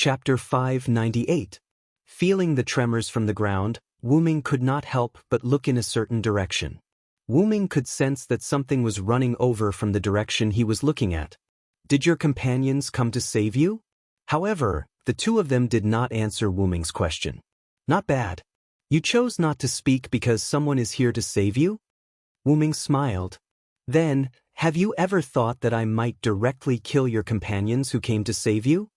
Chapter 598. Feeling the tremors from the ground, Wu-Ming could not help but look in a certain direction. Wu-Ming could sense that something was running over from the direction he was looking at. Did your companions come to save you? However, the two of them did not answer Wu-Ming's question. Not bad. You chose not to speak because someone is here to save you? Wu-Ming smiled. Then, have you ever thought that I might directly kill your companions who came to save you?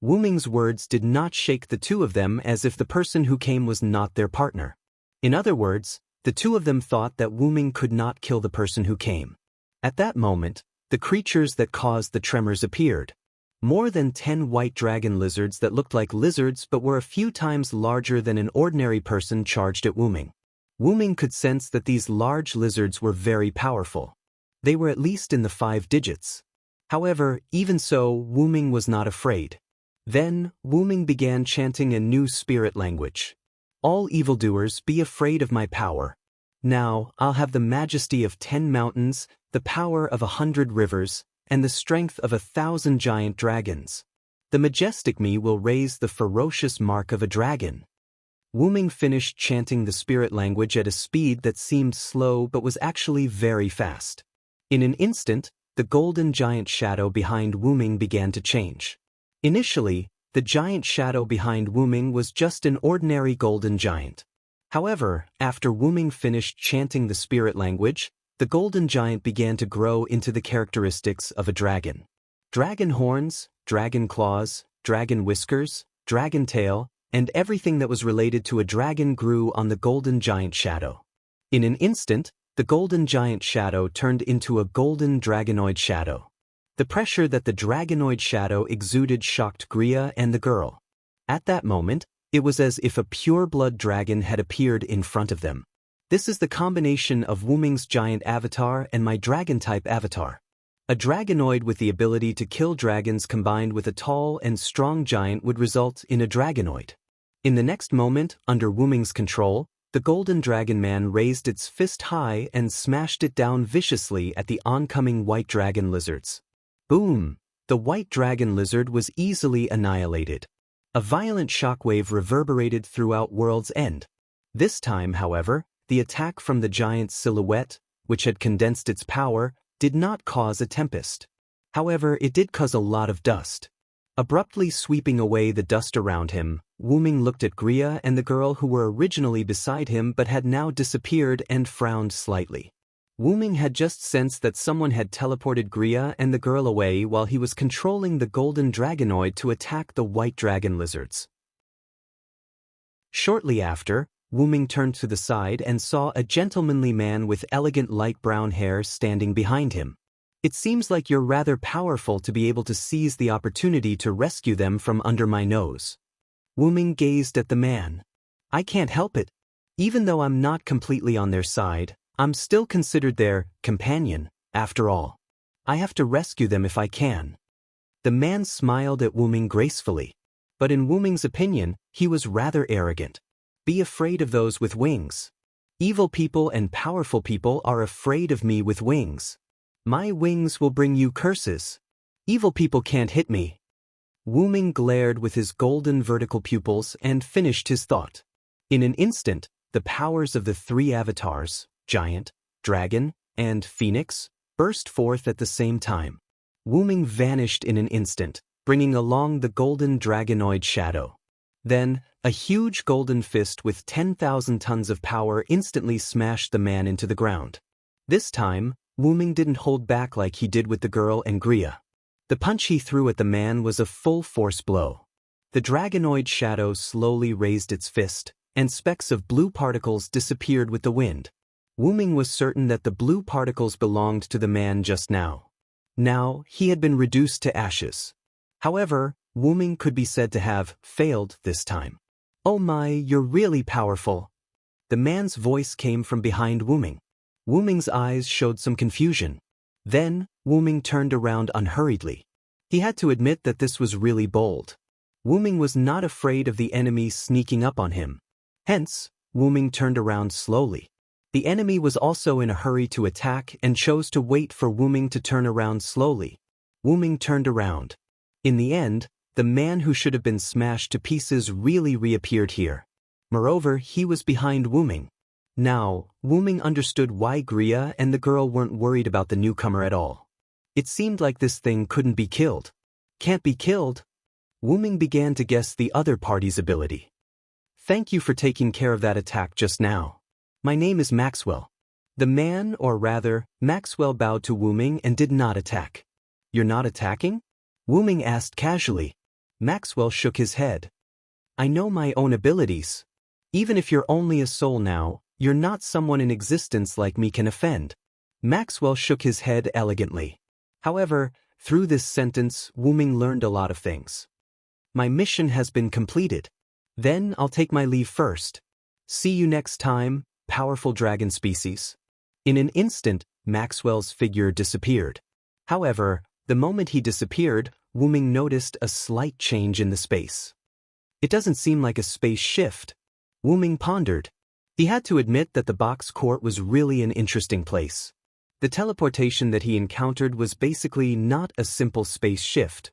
Wu-Ming's words did not shake the two of them as if the person who came was not their partner. In other words, the two of them thought that Wu-Ming could not kill the person who came. At that moment, the creatures that caused the tremors appeared. More than 10 white dragon lizards that looked like lizards but were a few times larger than an ordinary person charged at Wu-Ming. Wu-Ming could sense that these large lizards were very powerful. They were at least in the 5 digits. However, even so, Wu-Ming was not afraid. Then, Wu-Ming began chanting a new spirit language. All evildoers, be afraid of my power. Now, I'll have the majesty of 10 mountains, the power of 100 rivers, and the strength of 1,000 giant dragons. The majestic me will raise the ferocious mark of a dragon. Wu-Ming finished chanting the spirit language at a speed that seemed slow but was actually very fast. In an instant, the golden giant shadow behind Wu-Ming began to change. Initially, the giant shadow behind Wu-Ming was just an ordinary golden giant. However, after Wu-Ming finished chanting the spirit language, the golden giant began to grow into the characteristics of a dragon. Dragon horns, dragon claws, dragon whiskers, dragon tail, and everything that was related to a dragon grew on the golden giant shadow. In an instant, the golden giant shadow turned into a golden dragonoid shadow. The pressure that the dragonoid shadow exuded shocked Gria and the girl. At that moment, it was as if a pure-blood dragon had appeared in front of them. This is the combination of Wu-Ming's giant avatar and my dragon-type avatar. A dragonoid with the ability to kill dragons combined with a tall and strong giant would result in a dragonoid. In the next moment, under Wu-Ming's control, the golden dragon man raised its fist high and smashed it down viciously at the oncoming white dragon lizards. Boom! The white dragon lizard was easily annihilated. A violent shockwave reverberated throughout World's End. This time, however, the attack from the giant's silhouette, which had condensed its power, did not cause a tempest. However, it did cause a lot of dust. Abruptly sweeping away the dust around him, Wu-Ming looked at Gria and the girl who were originally beside him but had now disappeared and frowned slightly. Wu-Ming had just sensed that someone had teleported Gria and the girl away while he was controlling the golden dragonoid to attack the white dragon lizards. Shortly after, Wu-Ming turned to the side and saw a gentlemanly man with elegant light brown hair standing behind him. It seems like you're rather powerful to be able to seize the opportunity to rescue them from under my nose. Wu-Ming gazed at the man. I can't help it. Even though I'm not completely on their side, I'm still considered their companion, after all. I have to rescue them if I can. The man smiled at Wu-Ming gracefully. But in Wu-Ming's opinion, he was rather arrogant. Be afraid of those with wings. Evil people and powerful people are afraid of me with wings. My wings will bring you curses. Evil people can't hit me. Wu-Ming glared with his golden vertical pupils and finished his thought. In an instant, the powers of the 3 avatars, Giant, Dragon, and Phoenix, burst forth at the same time. Wu-Ming vanished in an instant, bringing along the golden dragonoid shadow. Then, a huge golden fist with 10,000 tons of power instantly smashed the man into the ground. This time, Wu-Ming didn't hold back like he did with the girl and Gria. The punch he threw at the man was a full-force blow. The dragonoid shadow slowly raised its fist, and specks of blue particles disappeared with the wind. Wu-Ming was certain that the blue particles belonged to the man just now. Now, he had been reduced to ashes. However, Wu-Ming could be said to have failed this time. Oh my, you're really powerful. The man's voice came from behind Wu-Ming. Wu-Ming's eyes showed some confusion. Then, Wu-Ming turned around unhurriedly. He had to admit that this was really bold. Wu-Ming was not afraid of the enemy sneaking up on him. Hence, Wu-Ming turned around slowly. The enemy was also in a hurry to attack and chose to wait for Wu-Ming to turn around slowly. Wu-Ming turned around. In the end, the man who should have been smashed to pieces really reappeared here. Moreover, he was behind Wuming. Now, Wuming understood why Gria and the girl weren't worried about the newcomer at all. It seemed like this thing couldn't be killed. Can't be killed? Wuming began to guess the other party's ability. Thank you for taking care of that attack just now. My name is Maxwell. The man, or rather, Maxwell bowed to Wuming and did not attack. You're not attacking? Wuming asked casually. Maxwell shook his head. I know my own abilities. Even if you're only a soul now, you're not someone in existence like me can offend. Maxwell shook his head elegantly. However, through this sentence, Wuming learned a lot of things. My mission has been completed. Then I'll take my leave first. See you next time, powerful dragon species. In an instant, Maxwell's figure disappeared. However, the moment he disappeared, Wuming noticed a slight change in the space. It doesn't seem like a space shift. Wuming pondered. He had to admit that the box court was really an interesting place. The teleportation that he encountered was basically not a simple space shift.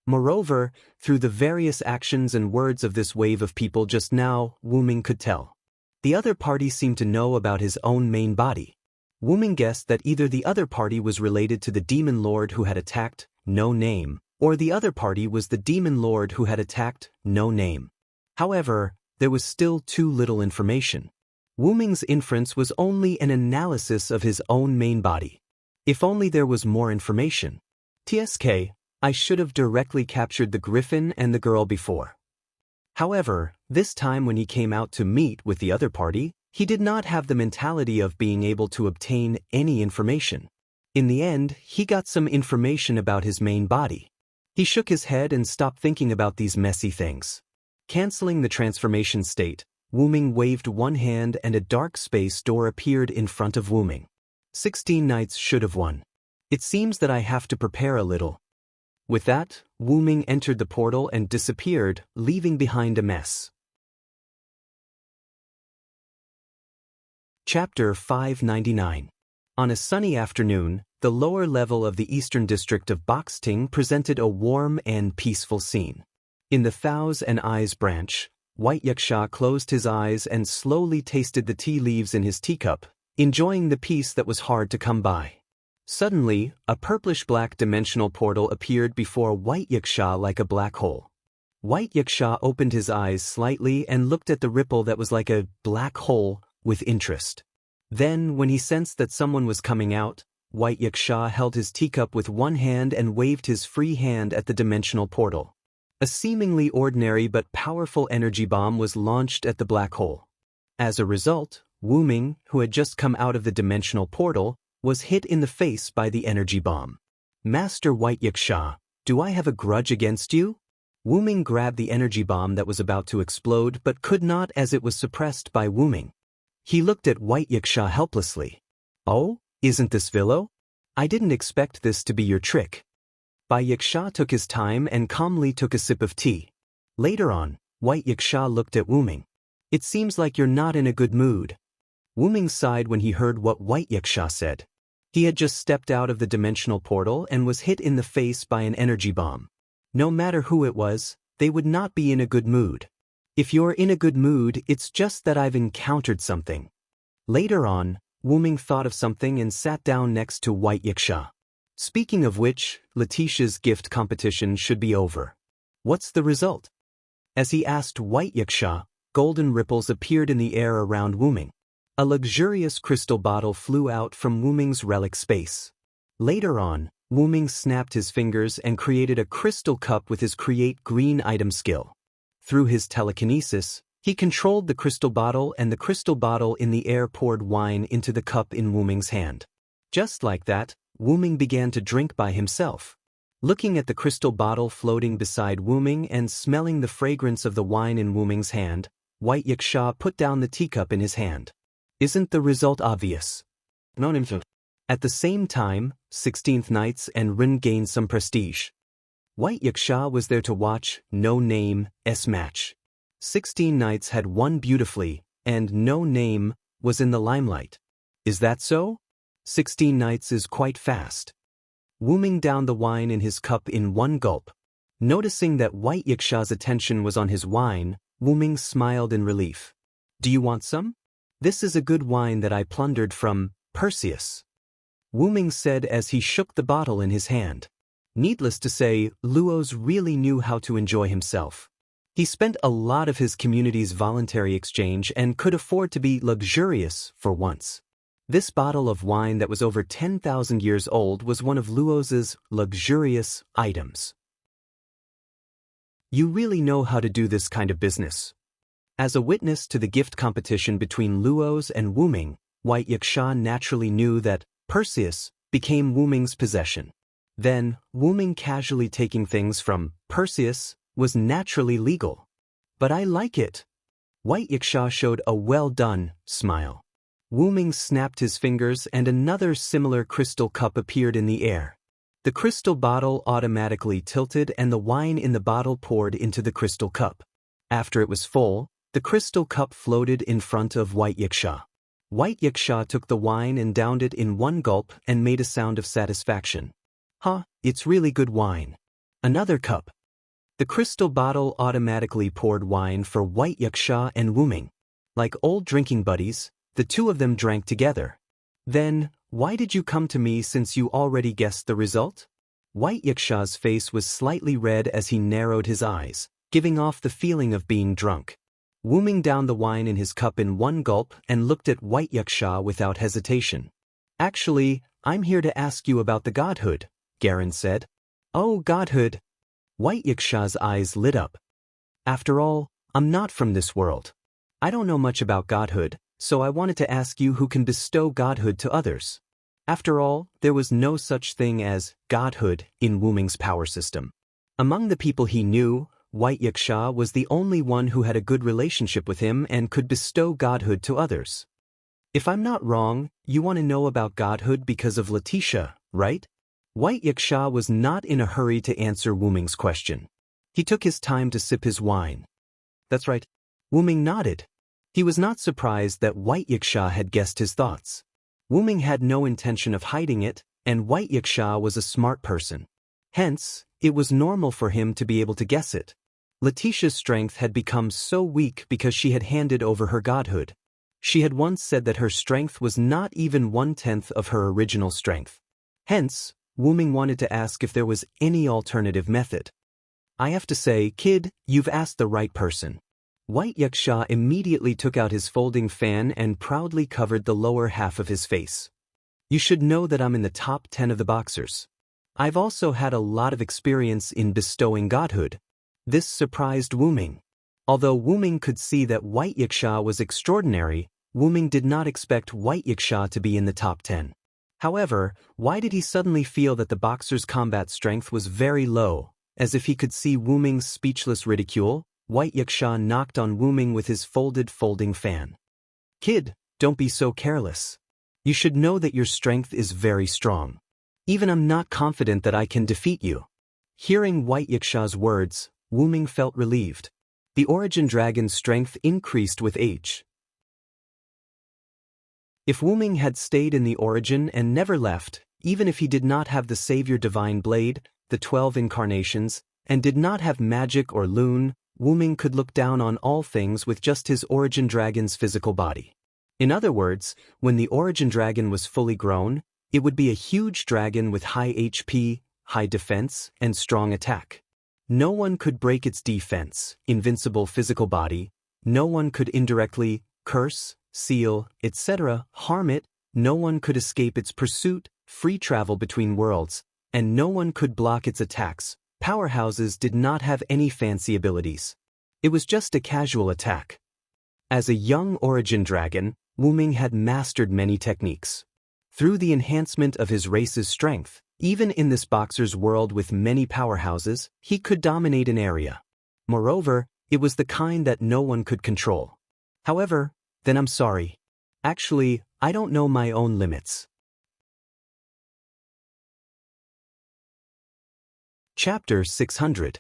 Moreover, through the various actions and words of this wave of people just now, Wuming could tell. The other party seemed to know about his own main body. Wuming guessed that either the other party was related to the demon lord who had attacked, no name, or the other party was the demon lord who had attacked, no name. However, there was still too little information. Wuming's inference was only an analysis of his own main body. If only there was more information. TSK, I should have directly captured the griffin and the girl before. However, this time when he came out to meet with the other party, he did not have the mentality of being able to obtain any information. In the end, he got some information about his main body. He shook his head and stopped thinking about these messy things. Canceling the transformation state, Wuming waved one hand and a dark space door appeared in front of Wuming. 16 knights should have won. It seems that I have to prepare a little. With that, Wuming entered the portal and disappeared, leaving behind a mess. Chapter 599. On a sunny afternoon, the lower level of the eastern district of Boxting presented a warm and peaceful scene. In the Thows and Eyes branch, White Yaksha closed his eyes and slowly tasted the tea leaves in his teacup, enjoying the peace that was hard to come by. Suddenly, a purplish-black dimensional portal appeared before White Yaksha like a black hole. White Yaksha opened his eyes slightly and looked at the ripple that was like a black hole with interest. Then, when he sensed that someone was coming out, White Yaksha held his teacup with one hand and waved his free hand at the dimensional portal. A seemingly ordinary but powerful energy bomb was launched at the black hole. As a result, Wuming, who had just come out of the dimensional portal, was hit in the face by the energy bomb. Master White Yaksha, do I have a grudge against you? Wuming grabbed the energy bomb that was about to explode but could not as it was suppressed by Wuming. He looked at White Yaksha helplessly. Oh, isn't this Vilo? I didn't expect this to be your trick. Yaksha took his time and calmly took a sip of tea. Later on, White Yaksha looked at Wuming. It seems like you're not in a good mood. Wuming sighed when he heard what White Yaksha said. He had just stepped out of the dimensional portal and was hit in the face by an energy bomb. No matter who it was, they would not be in a good mood. If you're in a good mood, it's just that I've encountered something. Later on, Wuming thought of something and sat down next to White Yaksha. Speaking of which, Letitia's gift competition should be over. What's the result? As he asked White Yaksha, golden ripples appeared in the air around Wuming. A luxurious crystal bottle flew out from Wuming's relic space. Later on, Wuming snapped his fingers and created a crystal cup with his create green item skill. Through his telekinesis, he controlled the crystal bottle and the crystal bottle in the air poured wine into the cup in Wuming's hand. Just like that, Wuming began to drink by himself. Looking at the crystal bottle floating beside Wuming and smelling the fragrance of the wine in Wuming's hand, White Yaksha put down the teacup in his hand. Isn't the result obvious? At the same time, 16th Knights and Rin gained some prestige. White Yaksha was there to watch No Name's match. 16 Knights had won beautifully, and No Name was in the limelight. Is that so? 16 Knights is quite fast. Wuming downed the wine in his cup in one gulp. Noticing that White Yiksha's attention was on his wine, Wuming smiled in relief. Do you want some? This is a good wine that I plundered from Perseus, Wuming said as he shook the bottle in his hand. Needless to say, Luos really knew how to enjoy himself. He spent a lot of his community's voluntary exchange and could afford to be luxurious for once. This bottle of wine that was over 10,000 years old was one of Luos's luxurious items. You really know how to do this kind of business. As a witness to the gift competition between Luos and Wuming, White Yiksha naturally knew that Perseus became Wuming's possession. Then, Wuming casually taking things from Perseus was naturally legal. But I like it. White Yiksha showed a well-done smile. Wuming snapped his fingers and another similar crystal cup appeared in the air. The crystal bottle automatically tilted and the wine in the bottle poured into the crystal cup. After it was full, the crystal cup floated in front of White Yiksha. White Yiksha took the wine and downed it in one gulp and made a sound of satisfaction. It's really good wine. Another cup. The crystal bottle automatically poured wine for White Yiksha and Wuming. Like old drinking buddies, the two of them drank together. Then, why did you come to me since you already guessed the result? White Yiksha's face was slightly red as he narrowed his eyes, giving off the feeling of being drunk. Wuming downed the wine in his cup in one gulp and looked at White Yiksha without hesitation. Actually, I'm here to ask you about the godhood, Garen said. Oh, godhood. White Yiksha's eyes lit up. After all, I'm not from this world. I don't know much about godhood, so I wanted to ask you who can bestow godhood to others. After all, there was no such thing as godhood in Wuming's power system. Among the people he knew, White Yiksha was the only one who had a good relationship with him and could bestow godhood to others. If I'm not wrong, you want to know about godhood because of Letitia, right? White Yiksha was not in a hurry to answer Wuming's question. He took his time to sip his wine. That's right. Wuming nodded. He was not surprised that White Yiksha had guessed his thoughts. Wuming had no intention of hiding it, and White Yiksha was a smart person. Hence, it was normal for him to be able to guess it. Letitia's strength had become so weak because she had handed over her godhood. She had once said that her strength was not even 1/10 of her original strength. Hence, Wuming wanted to ask if there was any alternative method. I have to say, kid, you've asked the right person. White Yiksha immediately took out his folding fan and proudly covered the lower half of his face. You should know that I'm in the top 10 of the boxers. I've also had a lot of experience in bestowing godhood. This surprised Wuming. Although Wuming could see that White Yiksha was extraordinary, Wuming did not expect White Yiksha to be in the top 10. However, why did he suddenly feel that the boxer's combat strength was very low? As if he could see Wuming's speechless ridicule, White Yiksha knocked on Wuming with his folding fan. Kid, don't be so careless. You should know that your strength is very strong. Even I'm not confident that I can defeat you. Hearing White Yiksha's words, Wuming felt relieved. The origin dragon's strength increased with age. If Wuming had stayed in the origin and never left, even if he did not have the Savior Divine Blade, the 12 incarnations, and did not have magic or Lune, Wuming could look down on all things with just his origin dragon's physical body. In other words, when the origin dragon was fully grown, it would be a huge dragon with high HP, high defense, and strong attack. No one could break its defense, invincible physical body, no one could indirectly curse, seal, etc., harm it, no one could escape its pursuit, free travel between worlds, and no one could block its attacks. Powerhouses did not have any fancy abilities. It was just a casual attack. As a young origin dragon, Wuming had mastered many techniques. Through the enhancement of his race's strength, even in this boxer's world with many powerhouses, he could dominate an area. Moreover, it was the kind that no one could control. However, then I'm sorry. Actually, I don't know my own limits. Chapter 600.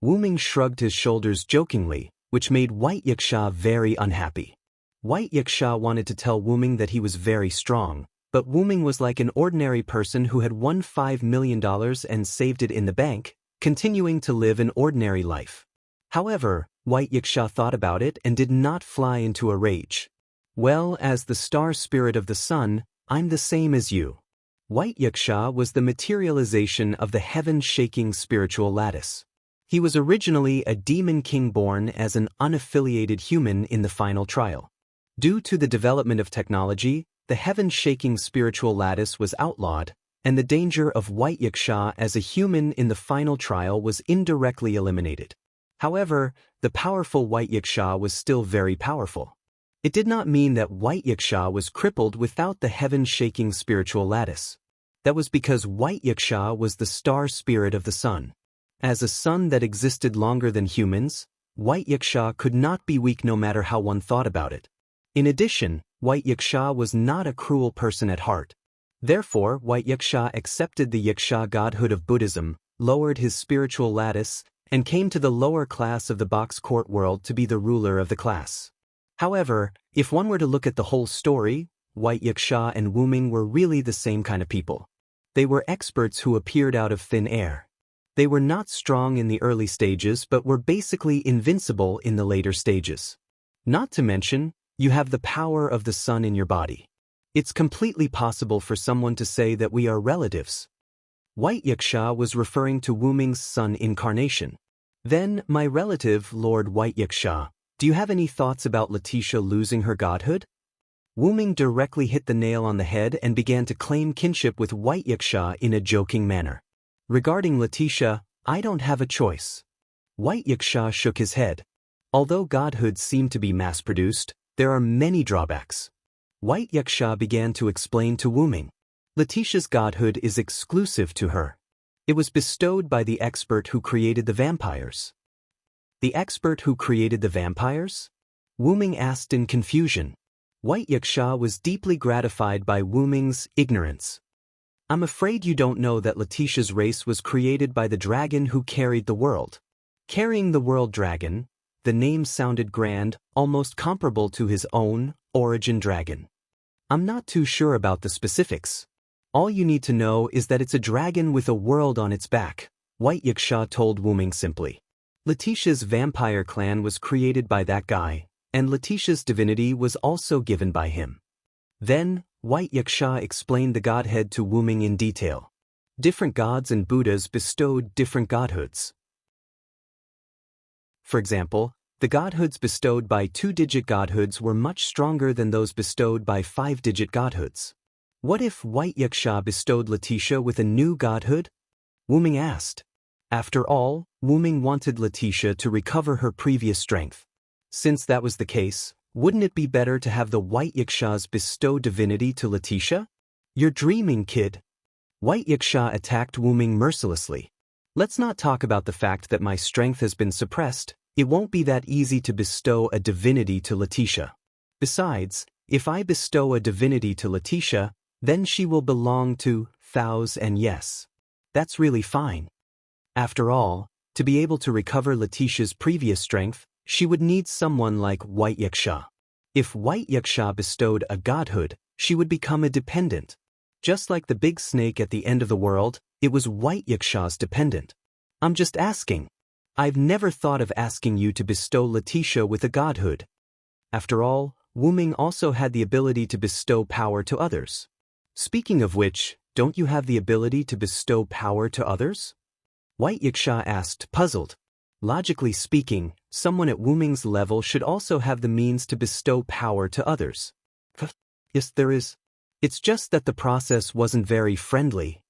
Wuming shrugged his shoulders jokingly, which made White Yiksha very unhappy. White Yiksha wanted to tell Wuming that he was very strong, But Wu Ming was like an ordinary person who had won $5 million and saved it in the bank, continuing to live an ordinary life. However, White Yiksha thought about it and did not fly into a rage. Well, as the star spirit of the sun, I'm the same as you. White Yiksha was the materialization of the heaven-shaking spiritual lattice. He was originally a demon king born as an unaffiliated human in the final trial. Due to the development of technology, the heaven-shaking spiritual lattice was outlawed, and the danger of White Yiksha as a human in the final trial was indirectly eliminated. However, the powerful White Yiksha was still very powerful. It did not mean that White Yiksha was crippled without the heaven-shaking spiritual lattice. That was because White Yiksha was the star spirit of the sun. As a sun that existed longer than humans, White Yiksha could not be weak no matter how one thought about it. In addition, White Yiksha was not a cruel person at heart. Therefore, White Yiksha accepted the Yiksha godhood of Buddhism, lowered his spiritual lattice, and came to the lower class of the box court world to be the ruler of the class. However, if one were to look at the whole story, White Yiksha and Wu Ming were really the same kind of people. They were experts who appeared out of thin air. They were not strong in the early stages but were basically invincible in the later stages. Not to mention, you have the power of the sun in your body. It's completely possible for someone to say that we are relatives. White Yiksha was referring to Wu Ming's sun incarnation. Then, my relative, Lord White Yiksha, do you have any thoughts about Letitia losing her godhood? Wu Ming directly hit the nail on the head and began to claim kinship with White Yiksha in a joking manner. Regarding Letitia, I don't have a choice. White Yiksha shook his head. Although godhoods seem to be mass-produced, there are many drawbacks. White Yiksha began to explain to Wu Ming. Letitia's godhood is exclusive to her. It was bestowed by the expert who created the vampires. The expert who created the vampires? Wu Ming asked in confusion. White Yiksha was deeply gratified by Wu Ming's ignorance. I'm afraid you don't know that Letitia's race was created by the dragon who carried the world. Carrying the world dragon, the name sounded grand, almost comparable to his own, origin dragon. I'm not too sure about the specifics. All you need to know is that it's a dragon with a world on its back, White Yiksha told Wu Ming simply. Letitia's vampire clan was created by that guy, and Letitia's divinity was also given by him. Then, White Yiksha explained the godhead to Wu Ming in detail. Different gods and Buddhas bestowed different godhoods. For example, the godhoods bestowed by 2-digit godhoods were much stronger than those bestowed by 5-digit godhoods. What if White Yiksha bestowed Letitia with a new godhood? Wu Ming asked. After all, Wu Ming wanted Letitia to recover her previous strength. Since that was the case, wouldn't it be better to have the White Yikshas bestow divinity to Letitia? You're dreaming, kid. White Yiksha attacked Wu Ming mercilessly. Let's not talk about the fact that my strength has been suppressed. It won't be that easy to bestow a divinity to Letitia. Besides, if I bestow a divinity to Letitia, then she will belong to Thous and yes. That's really fine. After all, to be able to recover Letitia's previous strength, she would need someone like White Yiksha. If White Yiksha bestowed a godhood, she would become a dependent. Just like the big snake at the end of the world, it was White Yiksha's dependent. I'm just asking. I've never thought of asking you to bestow Letitia with a godhood. After all, Wu Ming also had the ability to bestow power to others. Speaking of which, don't you have the ability to bestow power to others? White Yiksha asked, puzzled. Logically speaking, someone at Wu Ming's level should also have the means to bestow power to others. Yes, there is. It's just that the process wasn't very friendly.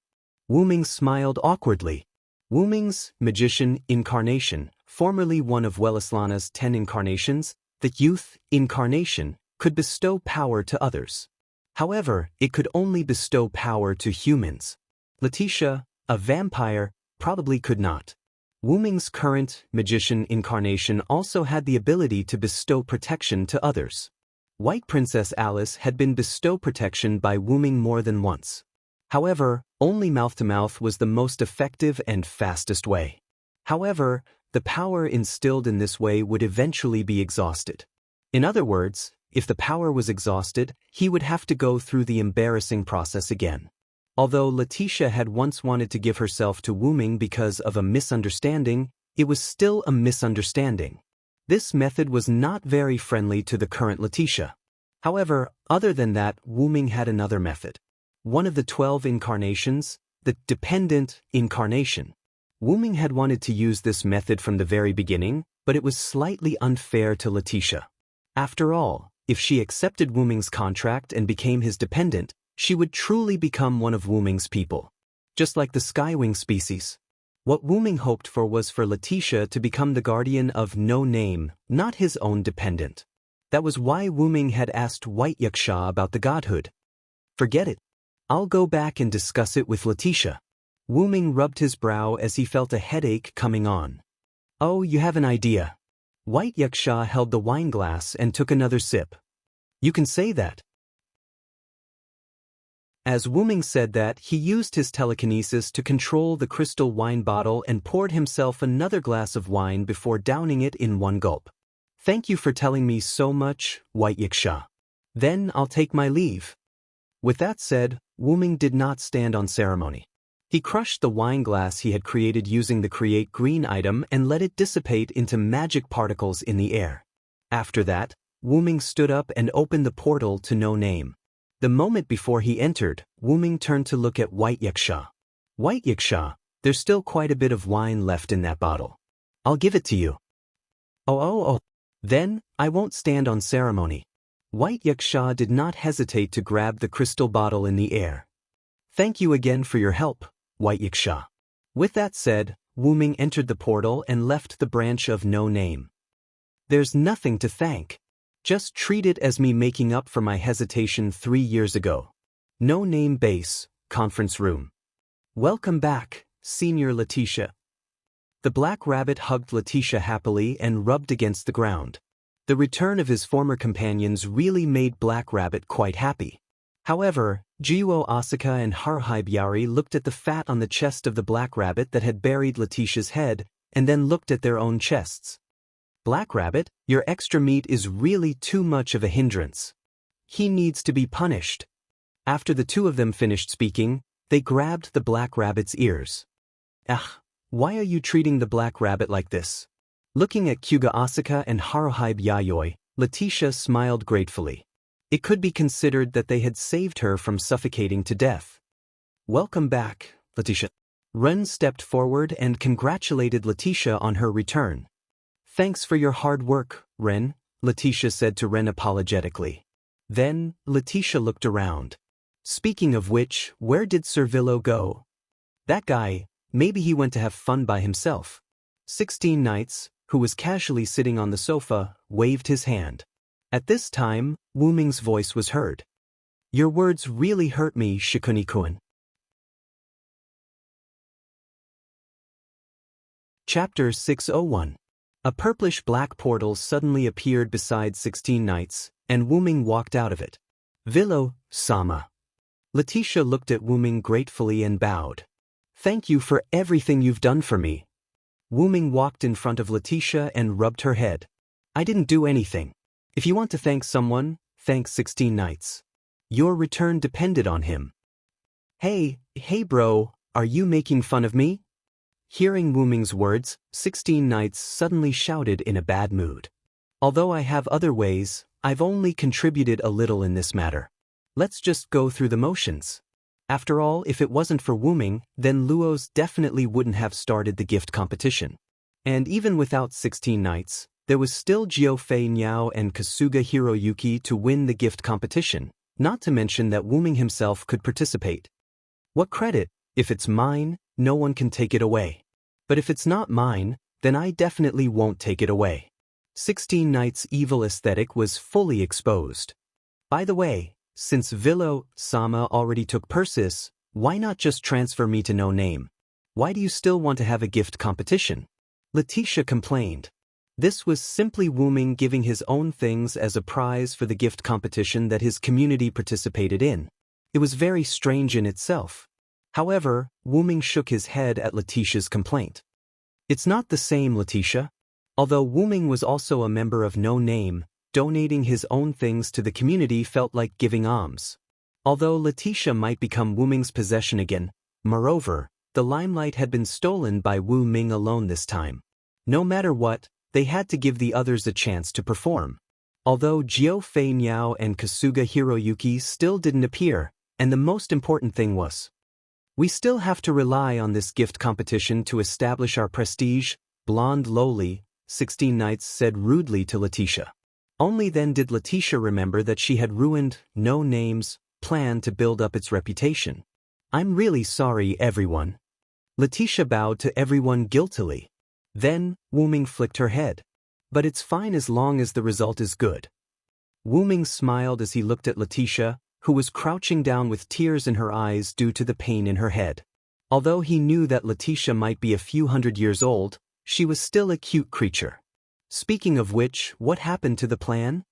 Wu Ming smiled awkwardly. Wu Ming's magician incarnation, formerly one of Wellislana's 10 incarnations, the youth incarnation, could bestow power to others. However, it could only bestow power to humans. Letitia, a vampire, probably could not. Wu Ming's current magician incarnation also had the ability to bestow protection to others. White Princess Alice had been bestowed protection by Wu Ming more than once. However, only mouth-to-mouth was the most effective and fastest way. However, the power instilled in this way would eventually be exhausted. In other words, If the power was exhausted, he would have to go through the embarrassing process again. Although Letitia had once wanted to give herself to Wu Ming because of a misunderstanding, it was still a misunderstanding. This method was not very friendly to the current Letitia. However, other than that, Wu Ming had another method. One of the 12 incarnations, the dependent incarnation. Wu Ming had wanted to use this method from the very beginning, but it was slightly unfair to Letitia. After all, if she accepted Wu Ming's contract and became his dependent, she would truly become one of Wu Ming's people. Just like the Skywing species. What Wu Ming hoped for was for Letitia to become the guardian of No Name, not his own dependent. That was why Wu Ming had asked White Yaksha about the godhood. Forget it. I'll go back and discuss it with Letitia. Wu Ming rubbed his brow as he felt a headache coming on. Oh, you have an idea. White Yaksha held the wine glass and took another sip. You can say that. As Wu Ming said that, he used his telekinesis to control the crystal wine bottle and poured himself another glass of wine before downing it in one gulp. Thank you for telling me so much, White Yaksha. Then I'll take my leave. With that said, Wu Ming did not stand on ceremony. He crushed the wine glass he had created using the Create Green item and let it dissipate into magic particles in the air. After that, Wu Ming stood up and opened the portal to No Name. The moment before he entered, Wu Ming turned to look at White Yaksha. White Yaksha, there's still quite a bit of wine left in that bottle. I'll give it to you. Oh. Then, I won't stand on ceremony. White Yaksha did not hesitate to grab the crystal bottle in the air. Thank you again for your help, White Yaksha. With that said, Wu Ming entered the portal and left the branch of No Name. There's nothing to thank. Just treat it as me making up for my hesitation 3 years ago. No Name Base, Conference Room. Welcome back, Senior Letitia. The black rabbit hugged Letitia happily and rubbed against the ground. The return of his former companions really made Black Rabbit quite happy. However, Jiwo Asuka and Haruhi Byari looked at the fat on the chest of the black rabbit that had buried Letitia's head, and then looked at their own chests. Black Rabbit, your extra meat is really too much of a hindrance. He needs to be punished. After the two of them finished speaking, they grabbed the black rabbit's ears. Why are you treating the black rabbit like this? Looking at Kyuga Asuka and Haruhi Yayoi, Letitia smiled gratefully. It could be considered that they had saved her from suffocating to death. Welcome back, Letitia. Ren stepped forward and congratulated Letitia on her return. Thanks for your hard work, Ren, Letitia said to Ren apologetically. Then, Letitia looked around. Speaking of which, where did Servillo go? That guy, maybe he went to have fun by himself. 16 Nights, who was casually sitting on the sofa, waved his hand. At this time, Wu Ming's voice was heard. Your words really hurt me, Shikuni-kun. Chapter 601. A purplish-black portal suddenly appeared beside 16 Nights, and Wu Ming walked out of it. Villo-sama. Letitia looked at Wu Ming gratefully and bowed. Thank you for everything you've done for me. Wu Ming walked in front of Letitia and rubbed her head. I didn't do anything. If you want to thank someone, thank 16 Nights. Your return depended on him. Hey bro, are you making fun of me? Hearing Wu Ming's words, 16 Nights suddenly shouted in a bad mood. Although I have other ways, I've only contributed a little in this matter. Let's just go through the motions. After all, if it wasn't for Wu Ming, then Luo's definitely wouldn't have started the gift competition. And even without 16 Nights, there was still Jiofei Niao and Kasuga Hiroyuki to win the gift competition, not to mention that Wu Ming himself could participate. What credit? If it's mine, no one can take it away. But if it's not mine, then I definitely won't take it away. 16 Nights' evil aesthetic was fully exposed. By the way, since Villo-sama already took Persis, why not just transfer me to No Name? Why do you still want to have a gift competition? Letitia complained. This was simply Wu Ming giving his own things as a prize for the gift competition that his community participated in. It was very strange in itself. However, Wu Ming shook his head at Letitia's complaint. It's not the same, Letitia. Although Wu Ming was also a member of No Name, donating his own things to the community felt like giving alms. Although Letitia might become Wu Ming's possession again, moreover, the limelight had been stolen by Wu Ming alone this time. No matter what, they had to give the others a chance to perform. Although Jiao Fei Niao and Kasuga Hiroyuki still didn't appear, and the most important thing was, we still have to rely on this gift competition to establish our prestige, blonde lowly, 16 Knights said rudely to Letitia. Only then did Letitia remember that she had ruined No Name's plan to build up its reputation. I'm really sorry, everyone. Letitia bowed to everyone guiltily. Then, Wu Ming flicked her head. But it's fine as long as the result is good. Wu Ming smiled as he looked at Letitia, who was crouching down with tears in her eyes due to the pain in her head. Although he knew that Letitia might be a few hundred years old, she was still a cute creature. Speaking of which, what happened to the plan?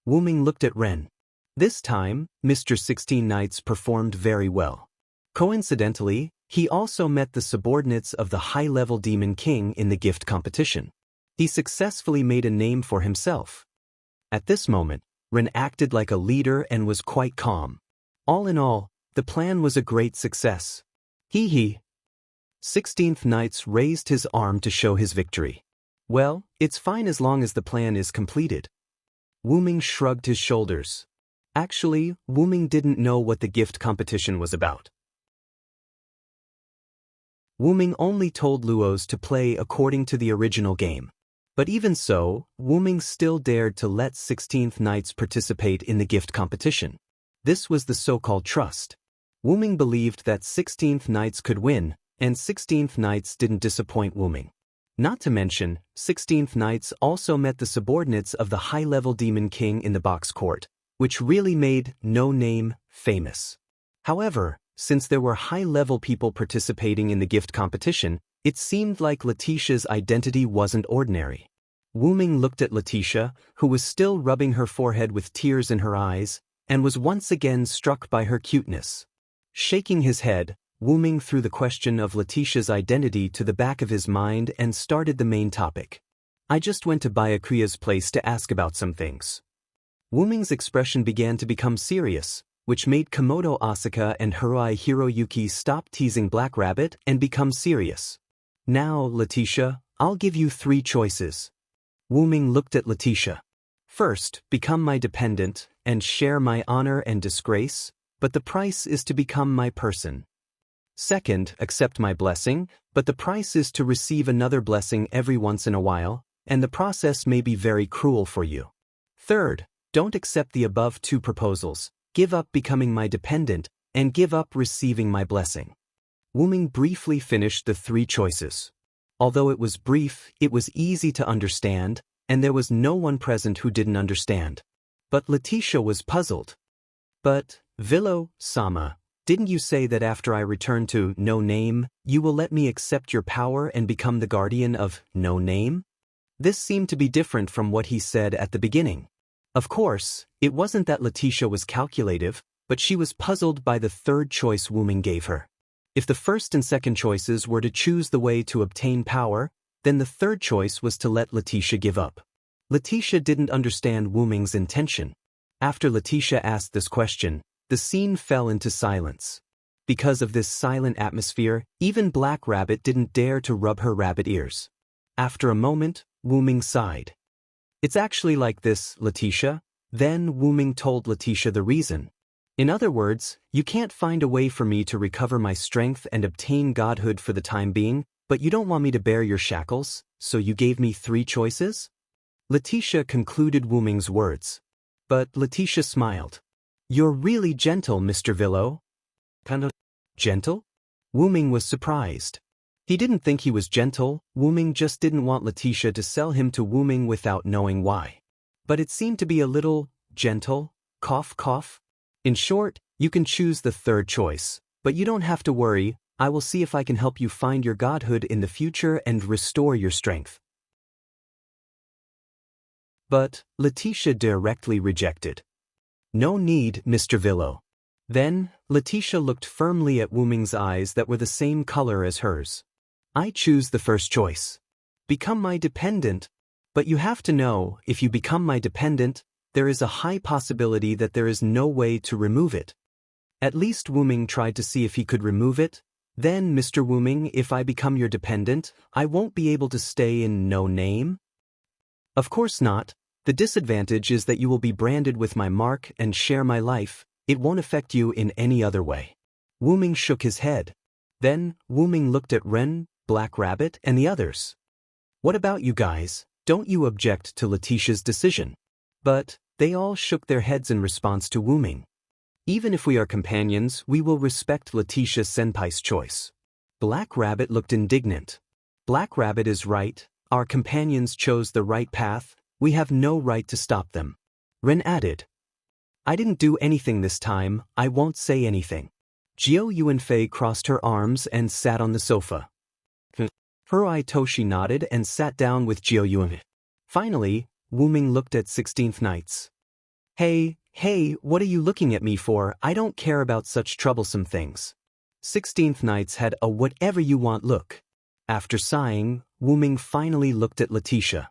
Wu Ming looked at Ren. This time, Mr. 16 Knights performed very well. Coincidentally, he also met the subordinates of the high-level Demon King in the gift competition. He successfully made a name for himself. At this moment, Ren acted like a leader and was quite calm. All in all, the plan was a great success. Hee. 16th Knights raised his arm to show his victory. Well, it's fine as long as the plan is completed. Wu Ming shrugged his shoulders. Actually, Wu Ming didn't know what the gift competition was about. Wu Ming only told Luos to play according to the original game. But even so, Wu Ming still dared to let 16th Knights participate in the gift competition. This was the so-called trust. Wu Ming believed that 16th Knights could win, and 16th Knights didn't disappoint Wu Ming. Not to mention, 16th Knights also met the subordinates of the high-level Demon King in the box court, which really made No Name famous. However, since there were high-level people participating in the gift competition, it seemed like Letitia's identity wasn't ordinary. Wu Ming looked at Letitia, who was still rubbing her forehead with tears in her eyes, and was once again struck by her cuteness. Shaking his head, Wu Ming threw the question of Letitia's identity to the back of his mind and started the main topic. I just went to Byakuya's place to ask about some things. Wu Ming's expression began to become serious, which made Komodo Asuka and Harai Hiroyuki stop teasing Black Rabbit and become serious. Now, Letitia, I'll give you 3 choices. Wu Ming looked at Letitia. First, become my dependent and share my honor and disgrace, but the price is to become my person. Second, accept my blessing, but the price is to receive another blessing every once in a while, and the process may be very cruel for you. Third, don't accept the above 2 proposals, give up becoming my dependent, and give up receiving my blessing. Wu Ming briefly finished the 3 choices. Although it was brief, it was easy to understand, and there was no one present who didn't understand. But Letitia was puzzled. But, Villo-sama, didn't you say that after I return to No Name, you will let me accept your power and become the guardian of No Name? This seemed to be different from what he said at the beginning. Of course, it wasn't that Letitia was calculative, but she was puzzled by the 3rd choice Wu Ming gave her. If the first and second choices were to choose the way to obtain power, then the 3rd choice was to let Letitia give up. Letitia didn't understand Wu Ming's intention. After Letitia asked this question, the scene fell into silence. Because of this silent atmosphere, even Black Rabbit didn't dare to rub her rabbit ears. After a moment, Wu Ming sighed. It's actually like this, Letitia. Then Wu Ming told Letitia the reason. In other words, you can't find a way for me to recover my strength and obtain godhood for the time being, but you don't want me to bear your shackles, so you gave me 3 choices? Letitia concluded Wu Ming's words. But Letitia smiled. You're really gentle, Mr. Villo. Kinda gentle? Wu Ming was surprised. He didn't think he was gentle, Wu Ming just didn't want Letitia to sell him to Wu Ming without knowing why. But it seemed to be a little gentle, cough cough. In short, you can choose the 3rd choice, but you don't have to worry, I will see if I can help you find your godhood in the future and restore your strength. But Letitia directly rejected. No need, Mr. Villo. Then, Letitia looked firmly at Wu Ming's eyes that were the same color as hers. I choose the 1st choice. Become my dependent. But you have to know, if you become my dependent, there is a high possibility that there is no way to remove it. At least Wu Ming tried to see if he could remove it. Then, Mr. Wu Ming, if I become your dependent, I won't be able to stay in no name? Of course not. The disadvantage is that you will be branded with my mark and share my life. It won't affect you in any other way. Wu Ming shook his head. Then, Wu Ming looked at Ren, Black Rabbit, and the others. What about you guys? Don't you object to Letitia's decision? But they all shook their heads in response to Wu Ming. Even if we are companions, we will respect Letitia Senpai's choice. Black Rabbit looked indignant. Black Rabbit is right. Our companions chose the right path. We have no right to stop them. Ren added. I didn't do anything this time. I won't say anything. Jiao Yuanfei crossed her arms and sat on the sofa. Hurai Toshi nodded and sat down with Jiao Yuanfei. Finally, Wu Ming looked at 16th Knights. Hey, what are you looking at me for? I don't care about such troublesome things. 16th Knights had a whatever you want look. After sighing, Wu Ming finally looked at Letitia.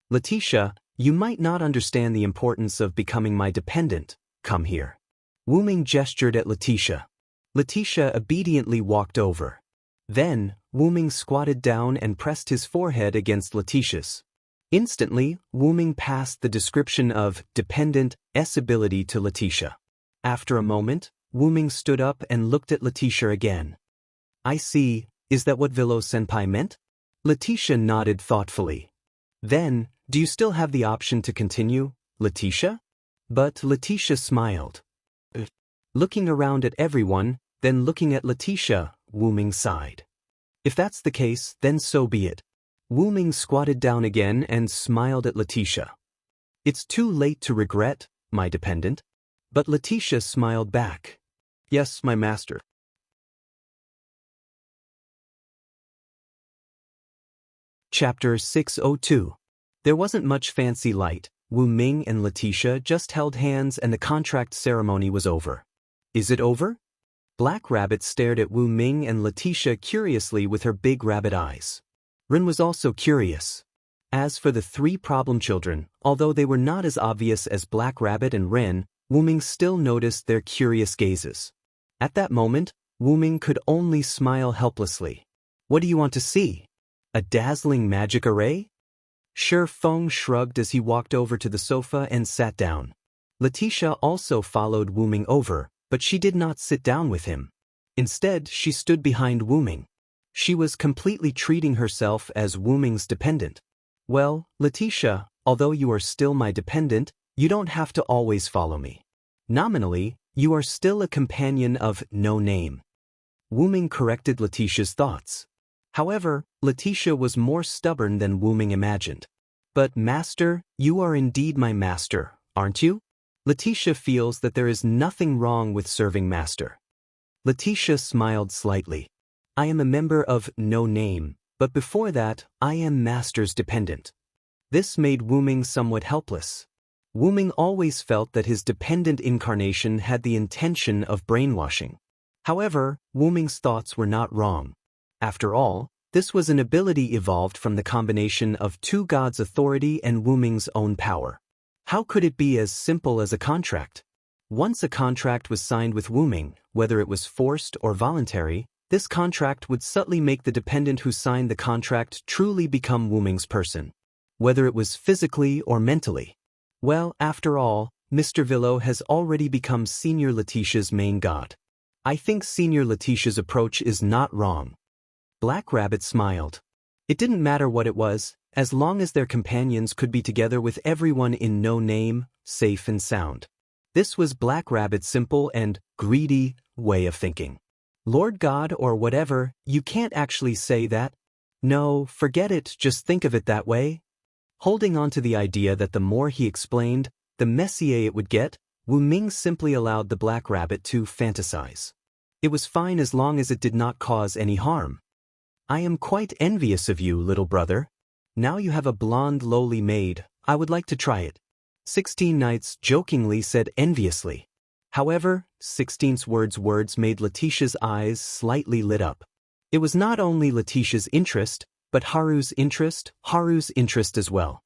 Letitia, you might not understand the importance of becoming my dependent. Come here. Wu Ming gestured at Letitia. Letitia obediently walked over. Then, Wu Ming squatted down and pressed his forehead against Letitia's. Instantly, Wu Ming passed the description of dependent's ability to Letitia. After a moment, Wu Ming stood up and looked at Letitia again. I see, is that what Vilo-senpai meant? Letitia nodded thoughtfully. Then, do you still have the option to continue, Letitia? But Letitia smiled. Looking around at everyone, then looking at Letitia, Wu Ming sighed. If that's the case, then so be it. Wu Ming squatted down again and smiled at Letitia. It's too late to regret, my dependent. But Letitia smiled back. Yes, my master. Chapter 602. There wasn't much fancy light. Wu Ming and Letitia just held hands and the contract ceremony was over. Is it over? Black Rabbit stared at Wu Ming and Letitia curiously with her big rabbit eyes. Ren was also curious. As for the three problem children, although they were not as obvious as Black Rabbit and Ren, Wu Ming still noticed their curious gazes. At that moment, Wu Ming could only smile helplessly. What do you want to see? A dazzling magic array? Shi Feng shrugged as he walked over to the sofa and sat down. Letitia also followed Wu Ming over, but she did not sit down with him. Instead, she stood behind Wu Ming. She was completely treating herself as Wu Ming's dependent. Well, Letitia, although you are still my dependent, you don't have to always follow me. Nominally, you are still a companion of no name. Wu Ming corrected Letitia's thoughts. However, Letitia was more stubborn than Wu Ming imagined. But master, you are indeed my master, aren't you? Letitia feels that there is nothing wrong with serving master. Letitia smiled slightly. I am a member of no name, but before that, I am master's dependent. This made Wu Ming somewhat helpless. Wu Ming always felt that his dependent incarnation had the intention of brainwashing. However, Wu Ming's thoughts were not wrong. After all, this was an ability evolved from the combination of two gods' authority and Wu Ming's own power. How could it be as simple as a contract? Once a contract was signed with Wu Ming, whether it was forced or voluntary, this contract would subtly make the dependent who signed the contract truly become Wu Ming's person, whether it was physically or mentally. Well, after all, Mr. Vilo has already become Senior Letitia's main god. I think Senior Letitia's approach is not wrong. Black Rabbit smiled. It didn't matter what it was, as long as their companions could be together with everyone in no name, safe and sound. This was Black Rabbit's simple and greedy way of thinking. Lord God or whatever, you can't actually say that. No, forget it, just think of it that way. Holding on to the idea that the more he explained, the messier it would get, Wu Ming simply allowed the Black Rabbit to fantasize. It was fine as long as it did not cause any harm. I am quite envious of you, little brother. Now you have a blonde lowly maid, I would like to try it. 16 Knights jokingly said enviously. However, 16's words made Letitia's eyes slightly lit up. It was not only Letitia's interest, but Haru's interest as well.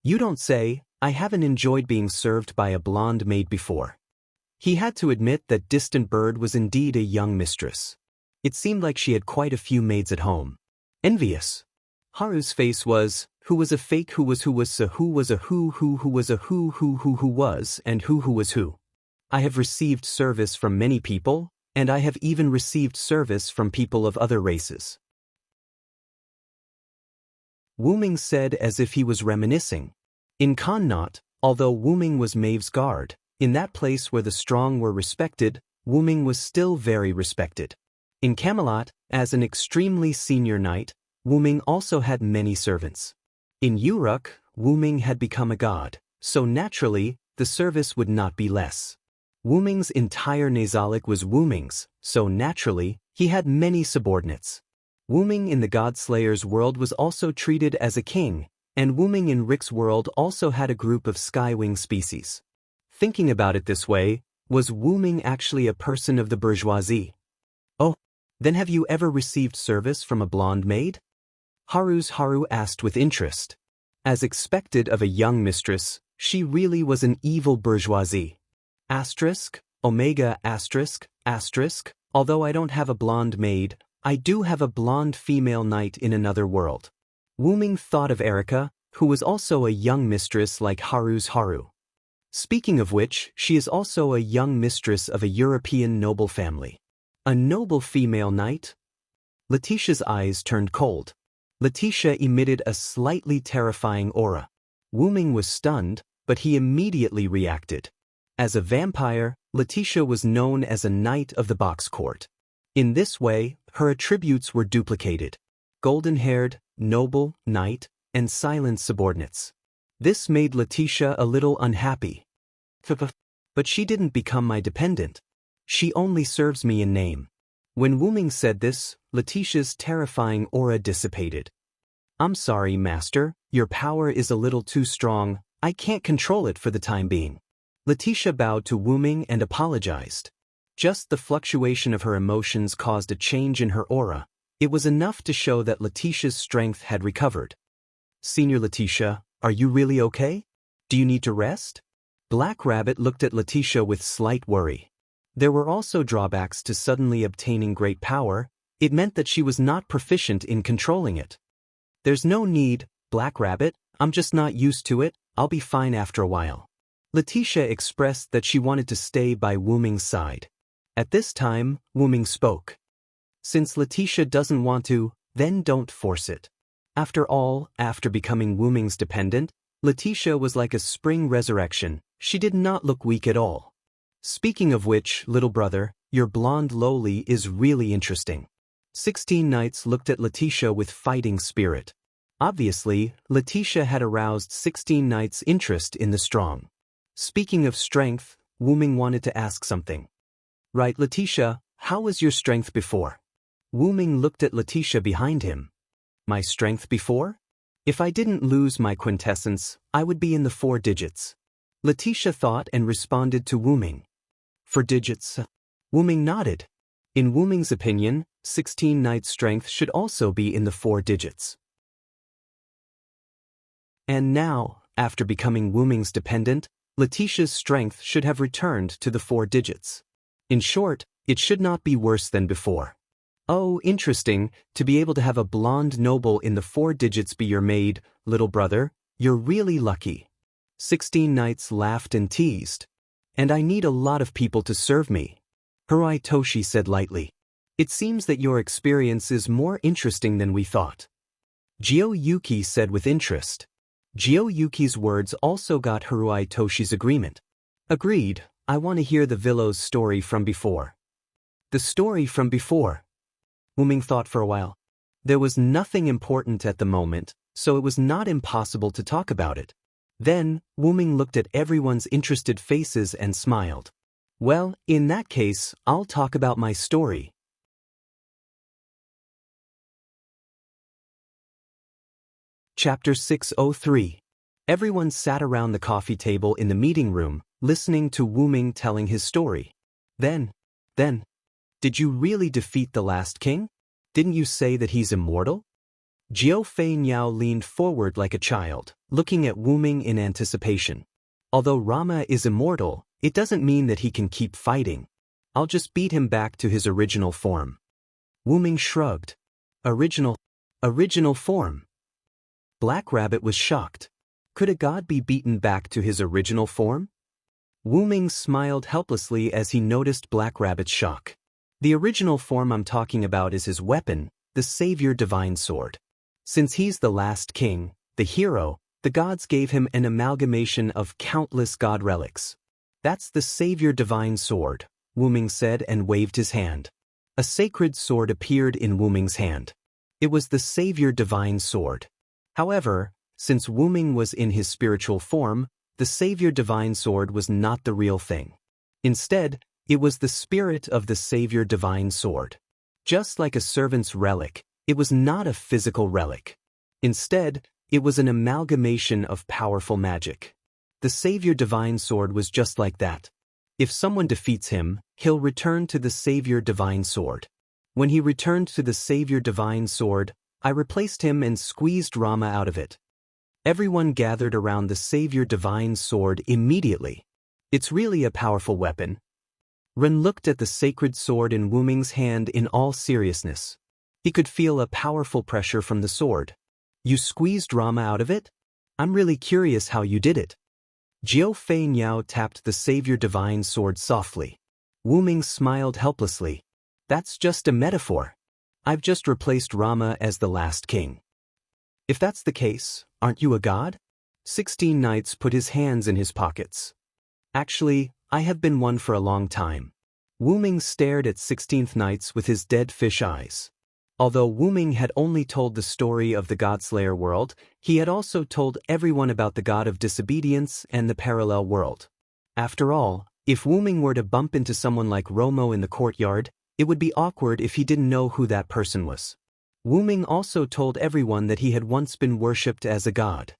You don't say. I haven't enjoyed being served by a blonde maid before. He had to admit that Distant Bird was indeed a young mistress. It seemed like she had quite a few maids at home. Envious. Haru's face was, who was a fake who was a who was a who was a who was and who was who. I have received service from many people, and I have even received service from people of other races. Wu-Ming said as if he was reminiscing. In Connaught, although Wu-Ming was Maeve's guard, in that place where the strong were respected, Wu-Ming was still very respected. In Camelot, as an extremely senior knight, Wu-Ming also had many servants. In Uruk, Wu-Ming had become a god, so naturally, the service would not be less. Wu-Ming's entire nasalic was Wu-Ming's, so naturally, he had many subordinates. Wu-Ming in the God-Slayer's world was also treated as a king, and Wu-Ming in Rick's world also had a group of skywing species. Thinking about it this way, was Wu-Ming actually a person of the bourgeoisie? Oh, then have you ever received service from a blonde maid? Haru asked with interest. As expected of a young mistress, she really was an evil bourgeoisie. Omega ***, although I don't have a blonde maid, I do have a blonde female knight in another world. Wu-Ming thought of Erika, who was also a young mistress like Haru's Haru. Speaking of which, she is also a young mistress of a European noble family. A noble female knight? Letitia's eyes turned cold. Letitia emitted a slightly terrifying aura. Wu-Ming was stunned, but he immediately reacted. As a vampire, Letitia was known as a knight of the box court. In this way, her attributes were duplicated. Golden-haired, noble, knight, and silent subordinates. This made Letitia a little unhappy. But she didn't become my dependent. She only serves me in name. When Wu-Ming said this, Letitia's terrifying aura dissipated. I'm sorry, master, your power is a little too strong, I can't control it for the time being. Letitia bowed to Wu-Ming and apologized. Just the fluctuation of her emotions caused a change in her aura. It was enough to show that Letitia's strength had recovered. Senior Letitia, are you really okay? Do you need to rest? Black Rabbit looked at Letitia with slight worry. There were also drawbacks to suddenly obtaining great power. It meant that she was not proficient in controlling it. There's no need, Black Rabbit, I'm just not used to it, I'll be fine after a while. Letitia expressed that she wanted to stay by Wu-Ming's side. At this time, Wu-Ming spoke. Since Letitia doesn't want to, then don't force it. After all, after becoming Wu-Ming's dependent, Letitia was like a spring resurrection. She did not look weak at all. Speaking of which, little brother, your blonde loli is really interesting. 16 Knights looked at Letitia with fighting spirit. Obviously, Letitia had aroused 16 Knights' interest in the strong. Speaking of strength, Wu-Ming wanted to ask something. Right, Letitia, how was your strength before? Wu-Ming looked at Letitia behind him. My strength before? If I didn't lose my quintessence, I would be in the 4 digits. Letitia thought and responded to Wu-Ming. 4 digits? Wu-Ming nodded. In Wu-Ming's opinion, 16 Knights' strength should also be in the 4 digits. And now, after becoming Wu-Ming's dependent, Letitia's strength should have returned to the 4 digits. In short, it should not be worse than before. Oh, interesting, to be able to have a blonde noble in the 4 digits be your maid, little brother, you're really lucky. 16 Knights laughed and teased. And I need a lot of people to serve me. Hirai Toshi said lightly. It seems that your experience is more interesting than we thought. Jio Yuki said with interest. Jio Yuki's words also got Hirai Toshi's agreement. Agreed, I want to hear the Villo's story from before. The story from before. Wu-Ming thought for a while. There was nothing important at the moment, so it was not impossible to talk about it. Then, Wu-Ming looked at everyone's interested faces and smiled. Well, in that case, I'll talk about my story. Chapter 603. Everyone sat around the coffee table in the meeting room, listening to Wu-Ming telling his story. Then, did you really defeat the last king? Didn't you say that he's immortal? Jiao Fei Niao leaned forward like a child, looking at Wu Ming in anticipation. Although Rama is immortal, it doesn't mean that he can keep fighting. I'll just beat him back to his original form. Wu Ming shrugged. Original form? Black Rabbit was shocked. Could a god be beaten back to his original form? Wu Ming smiled helplessly as he noticed Black Rabbit's shock. The original form I'm talking about is his weapon, the Savior Divine Sword. Since he's the last king, the hero, the gods gave him an amalgamation of countless god relics. That's the Savior Divine Sword, Wu Ming said and waved his hand. A sacred sword appeared in Wu Ming's hand. It was the Savior Divine Sword. However, since Wu Ming was in his spiritual form, the Savior Divine Sword was not the real thing. Instead, it was the spirit of the Savior Divine Sword. Just like a servant's relic, it was not a physical relic. Instead, it was an amalgamation of powerful magic. The Savior Divine Sword was just like that. If someone defeats him, he'll return to the Savior Divine Sword. When he returned to the Savior Divine Sword, I replaced him and squeezed Rama out of it. Everyone gathered around the Savior Divine Sword immediately. It's really a powerful weapon. Ren looked at the sacred sword in Wu Ming's hand in all seriousness. He could feel a powerful pressure from the sword. You squeezed Rama out of it? I'm really curious how you did it. Jiao Fei Niao tapped the Savior Divine Sword softly. Wu Ming smiled helplessly. That's just a metaphor. I've just replaced Rama as the last king. If that's the case, aren't you a god? 16 Knights put his hands in his pockets. Actually, I have been one for a long time. Wu Ming stared at 16th Knights with his dead fish eyes. Although Wu Ming had only told the story of the Godslayer world, he had also told everyone about the god of disobedience and the parallel world. After all, if Wu Ming were to bump into someone like Romo in the courtyard, it would be awkward if he didn't know who that person was. Wu Ming also told everyone that he had once been worshipped as a god.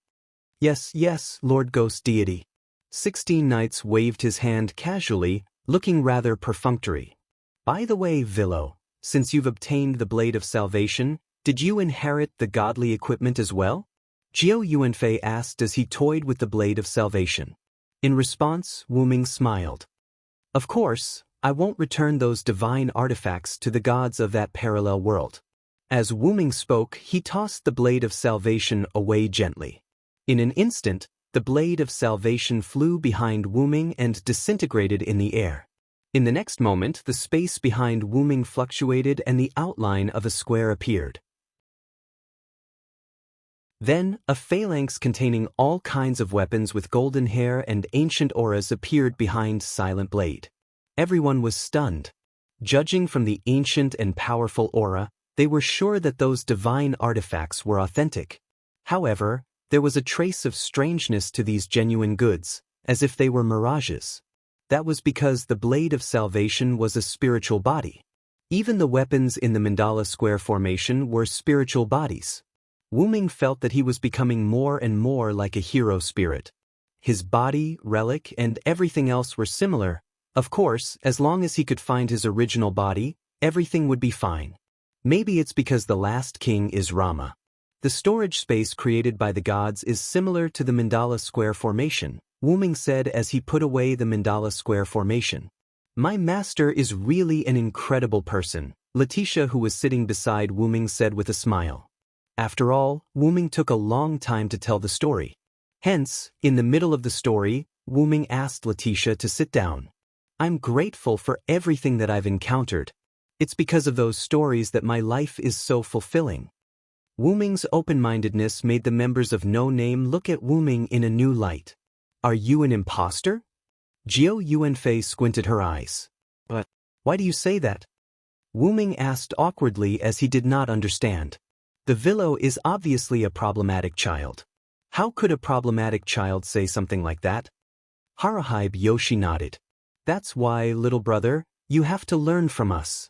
Yes, Lord Ghost Deity. 16 Knights waved his hand casually, looking rather perfunctory. By the way, Villo, since you've obtained the Blade of Salvation, did you inherit the godly equipment as well? Jiao Yuanfei asked as he toyed with the Blade of Salvation. In response, Wu Ming smiled. Of course, I won't return those divine artifacts to the gods of that parallel world. As Wu Ming spoke, he tossed the Blade of Salvation away gently. In an instant, the Blade of Salvation flew behind Wu Ming and disintegrated in the air. In the next moment, the space behind Wu Ming fluctuated and the outline of a square appeared. Then, a phalanx containing all kinds of weapons with golden hair and ancient auras appeared behind Silent Blade. Everyone was stunned. Judging from the ancient and powerful aura, they were sure that those divine artifacts were authentic. However, there was a trace of strangeness to these genuine goods, as if they were mirages. That was because the Blade of Salvation was a spiritual body. Even the weapons in the mandala square formation were spiritual bodies. Wu Ming felt that he was becoming more and more like a hero spirit. His body, relic, and everything else were similar. Of course, as long as he could find his original body, everything would be fine. Maybe it's because the last king is Rama. The storage space created by the gods is similar to the mandala square formation, Wu Ming said as he put away the mandala square formation. My master is really an incredible person, Letitia, who was sitting beside Wu Ming, said with a smile. After all, Wu Ming took a long time to tell the story. Hence, in the middle of the story, Wu Ming asked Letitia to sit down. I'm grateful for everything that I've encountered. It's because of those stories that my life is so fulfilling. Wu Ming's open-mindedness made the members of No Name look at Wu Ming in a new light. Are you an imposter? Jiao Yuanfei squinted her eyes. But why do you say that? Wu Ming asked awkwardly as he did not understand. The Villo is obviously a problematic child. How could a problematic child say something like that? Harahibe Yoshi nodded. That's why, little brother, you have to learn from us.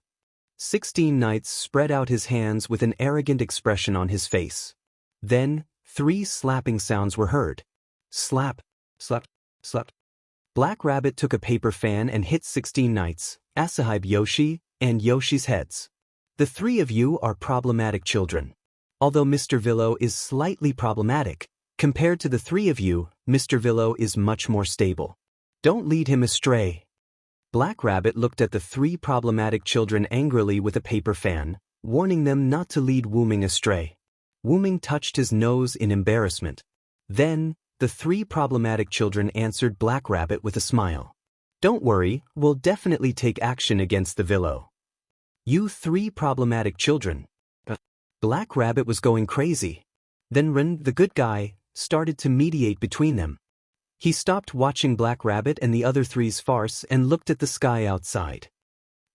16 Knights spread out his hands with an arrogant expression on his face. Then, 3 slapping sounds were heard. Slap, slap, slap. Black Rabbit took a paper fan and hit 16 Knights, Asahibe Yoshi, and Yoshi's heads. The 3 of you are problematic children. Although Mr. Villo is slightly problematic, compared to the three of you, Mr. Villo is much more stable. Don't lead him astray. Black Rabbit looked at the three problematic children angrily with a paper fan, warning them not to lead Wu-Ming astray. Wu-Ming touched his nose in embarrassment. Then, the three problematic children answered Black Rabbit with a smile. Don't worry, we'll definitely take action against the Villo. You three problematic children. Black Rabbit was going crazy. Then Ren, the good guy, started to mediate between them. He stopped watching Black Rabbit and the other three's farce and looked at the sky outside.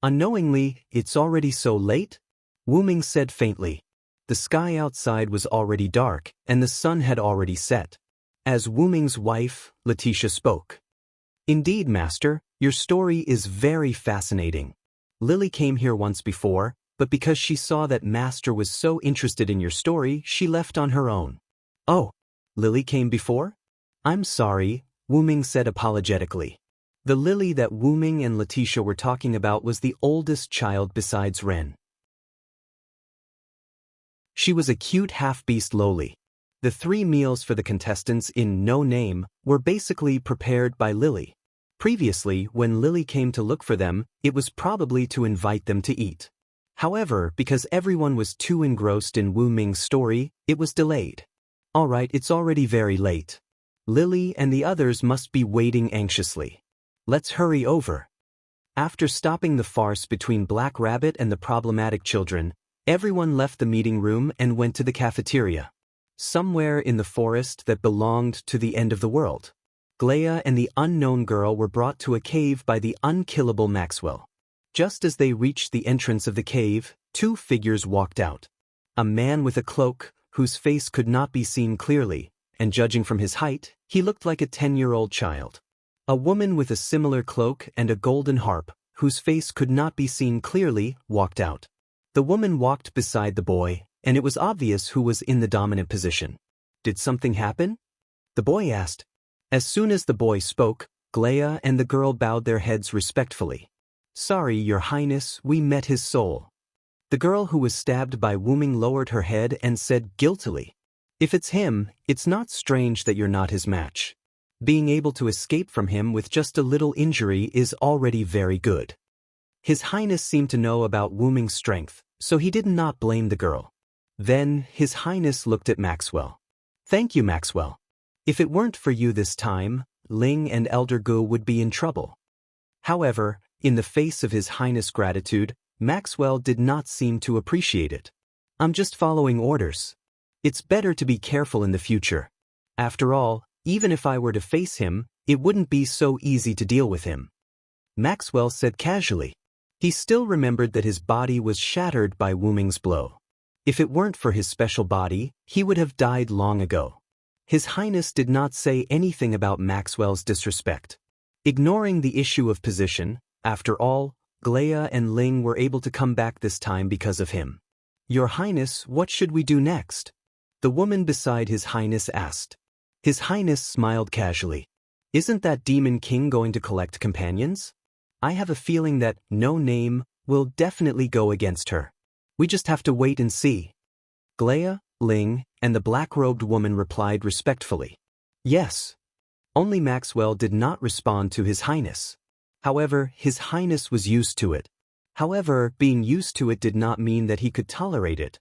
Unknowingly, it's already so late? Wu-Ming said faintly. The sky outside was already dark, and the sun had already set. As Wu-Ming's wife, Letitia spoke. Indeed, Master, your story is very fascinating. Lily came here once before, but because she saw that Master was so interested in your story, she left on her own. Oh, Lily came before? I'm sorry, Wu-Ming said apologetically. The Lily that Wu-Ming and Letitia were talking about was the oldest child besides Ren. She was a cute half-beast loli. The 3 meals for the contestants in No Name were basically prepared by Lily. Previously, when Lily came to look for them, it was probably to invite them to eat. However, because everyone was too engrossed in Wu-Ming's story, it was delayed. Alright, it's already very late. Lily and the others must be waiting anxiously. Let's hurry over. After stopping the farce between Black Rabbit and the problematic children, everyone left the meeting room and went to the cafeteria. Somewhere in the forest that belonged to the end of the world, Glea and the unknown girl were brought to a cave by the unkillable Maxwell. Just as they reached the entrance of the cave, 2 figures walked out. A man with a cloak, whose face could not be seen clearly, and judging from his height, he looked like a 10-year-old child. A woman with a similar cloak and a golden harp, whose face could not be seen clearly, walked out. The woman walked beside the boy, and it was obvious who was in the dominant position. Did something happen? The boy asked. As soon as the boy spoke, Glea and the girl bowed their heads respectfully. Sorry, Your Highness, we met his soul. The girl who was stabbed by Wu-Ming lowered her head and said guiltily, If it's him, it's not strange that you're not his match. Being able to escape from him with just a little injury is already very good. His Highness seemed to know about Wu-Ming's strength, so he did not blame the girl. Then, His Highness looked at Maxwell. Thank you, Maxwell. If it weren't for you this time, Ling and Elder Gu would be in trouble. However, in the face of His Highness' gratitude, Maxwell did not seem to appreciate it. I'm just following orders. It's better to be careful in the future. After all, even if I were to face him, it wouldn't be so easy to deal with him. Maxwell said casually. He still remembered that his body was shattered by Wu-Ming's blow. If it weren't for his special body, he would have died long ago. His Highness did not say anything about Maxwell's disrespect. Ignoring the issue of position, after all, Glea and Ling were able to come back this time because of him. Your Highness, what should we do next? The woman beside His Highness asked. His Highness smiled casually. Isn't that Demon King going to collect companions? I have a feeling that No Name will definitely go against her. We just have to wait and see. Glea, Ling, and the black-robed woman replied respectfully. Yes. Only Maxwell did not respond to His Highness. However, His Highness was used to it. However, being used to it did not mean that he could tolerate it.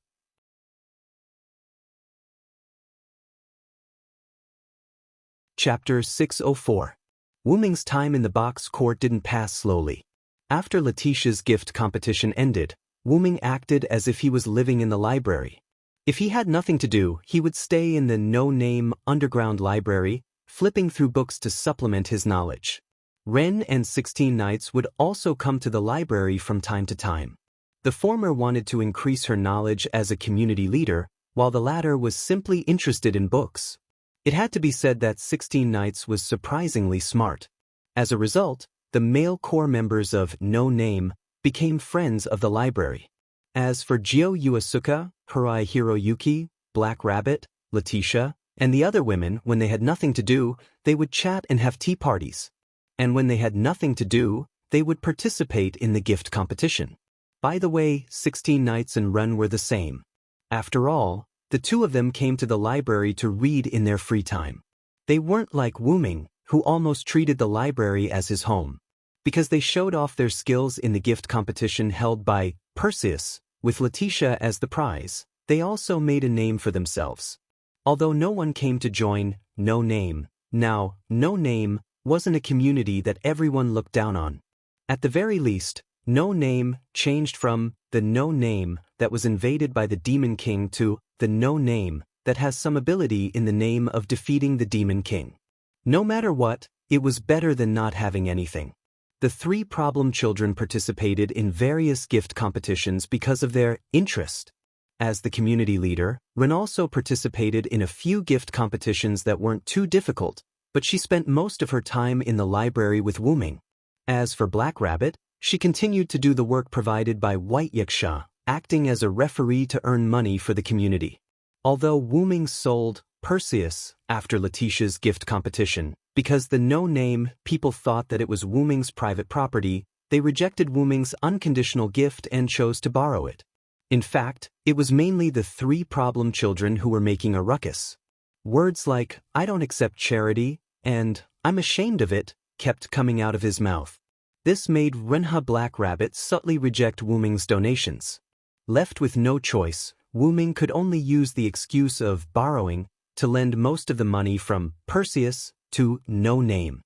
Chapter 604. Wu-Ming's time in the box court didn't pass slowly. After Letitia's gift competition ended, Wu-Ming acted as if he was living in the library. If he had nothing to do, he would stay in the no-name underground library, flipping through books to supplement his knowledge. Ren and 16 Knights would also come to the library from time to time. The former wanted to increase her knowledge as a community leader, while the latter was simply interested in books. It had to be said that 16 Knights was surprisingly smart. As a result, the male core members of No Name became friends of the library. As for Jio Yuasuka, Harai Hiroyuki, Black Rabbit, Letitia, and the other women, when they had nothing to do, they would chat and have tea parties. And when they had nothing to do, they would participate in the gift competition. By the way, 16 Knights and Ren were the same. After all, The two of them came to the library to read in their free time. They weren't like Wu Ming, who almost treated the library as his home. Because they showed off their skills in the gift competition held by Perseus, with Letitia as the prize, they also made a name for themselves. Although no one came to join No Name, now, No Name wasn't a community that everyone looked down on. At the very least, No Name changed from the No Name that was invaded by the Demon King to the No Name that has some ability in the name of defeating the Demon King. No matter what, it was better than not having anything. The three problem children participated in various gift competitions because of their interest. As the community leader, Ren also participated in a few gift competitions that weren't too difficult, but she spent most of her time in the library with Wu Ming. As for Black Rabbit, she continued to do the work provided by White Yaksha, acting as a referee to earn money for the community. Although Wu Ming sold Perseus after Letitia's gift competition, because the No Name people thought that it was Wu Ming's private property, they rejected Wu Ming's unconditional gift and chose to borrow it. In fact, it was mainly the three problem children who were making a ruckus. Words like, "I don't accept charity," and "I'm ashamed of it," kept coming out of his mouth. This made Renha Black Rabbit subtly reject Wu Ming's donations. Left with no choice, Wu Ming could only use the excuse of borrowing to lend most of the money from Perseus to No Name.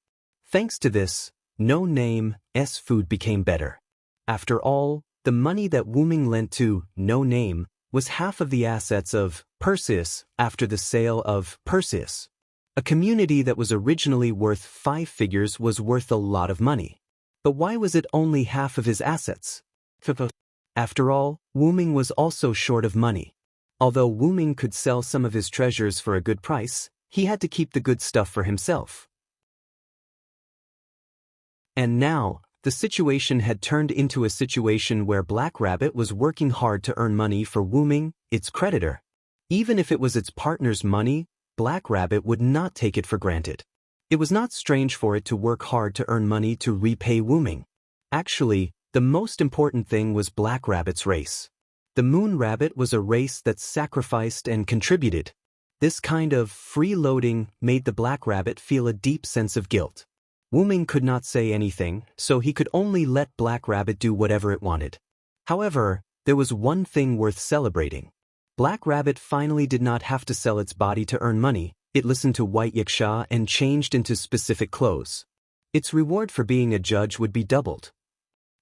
Thanks to this, No Name's food became better. After all, the money that Wu Ming lent to No Name was half of the assets of Perseus after the sale of Perseus. A community that was originally worth 5 figures was worth a lot of money. But why was it only half of his assets? After all, Wu Ming was also short of money. Although Wu Ming could sell some of his treasures for a good price, he had to keep the good stuff for himself. And now, the situation had turned into a situation where Black Rabbit was working hard to earn money for Wu Ming, its creditor. Even if it was its partner's money, Black Rabbit would not take it for granted. It was not strange for it to work hard to earn money to repay Wu Ming. Actually, the most important thing was Black Rabbit's race. The Moon Rabbit was a race that sacrificed and contributed. This kind of freeloading made the Black Rabbit feel a deep sense of guilt. Wu Ming could not say anything, so he could only let Black Rabbit do whatever it wanted. However, there was one thing worth celebrating. Black Rabbit finally did not have to sell its body to earn money. It listened to White Yaksha and changed into specific clothes. Its reward for being a judge would be doubled.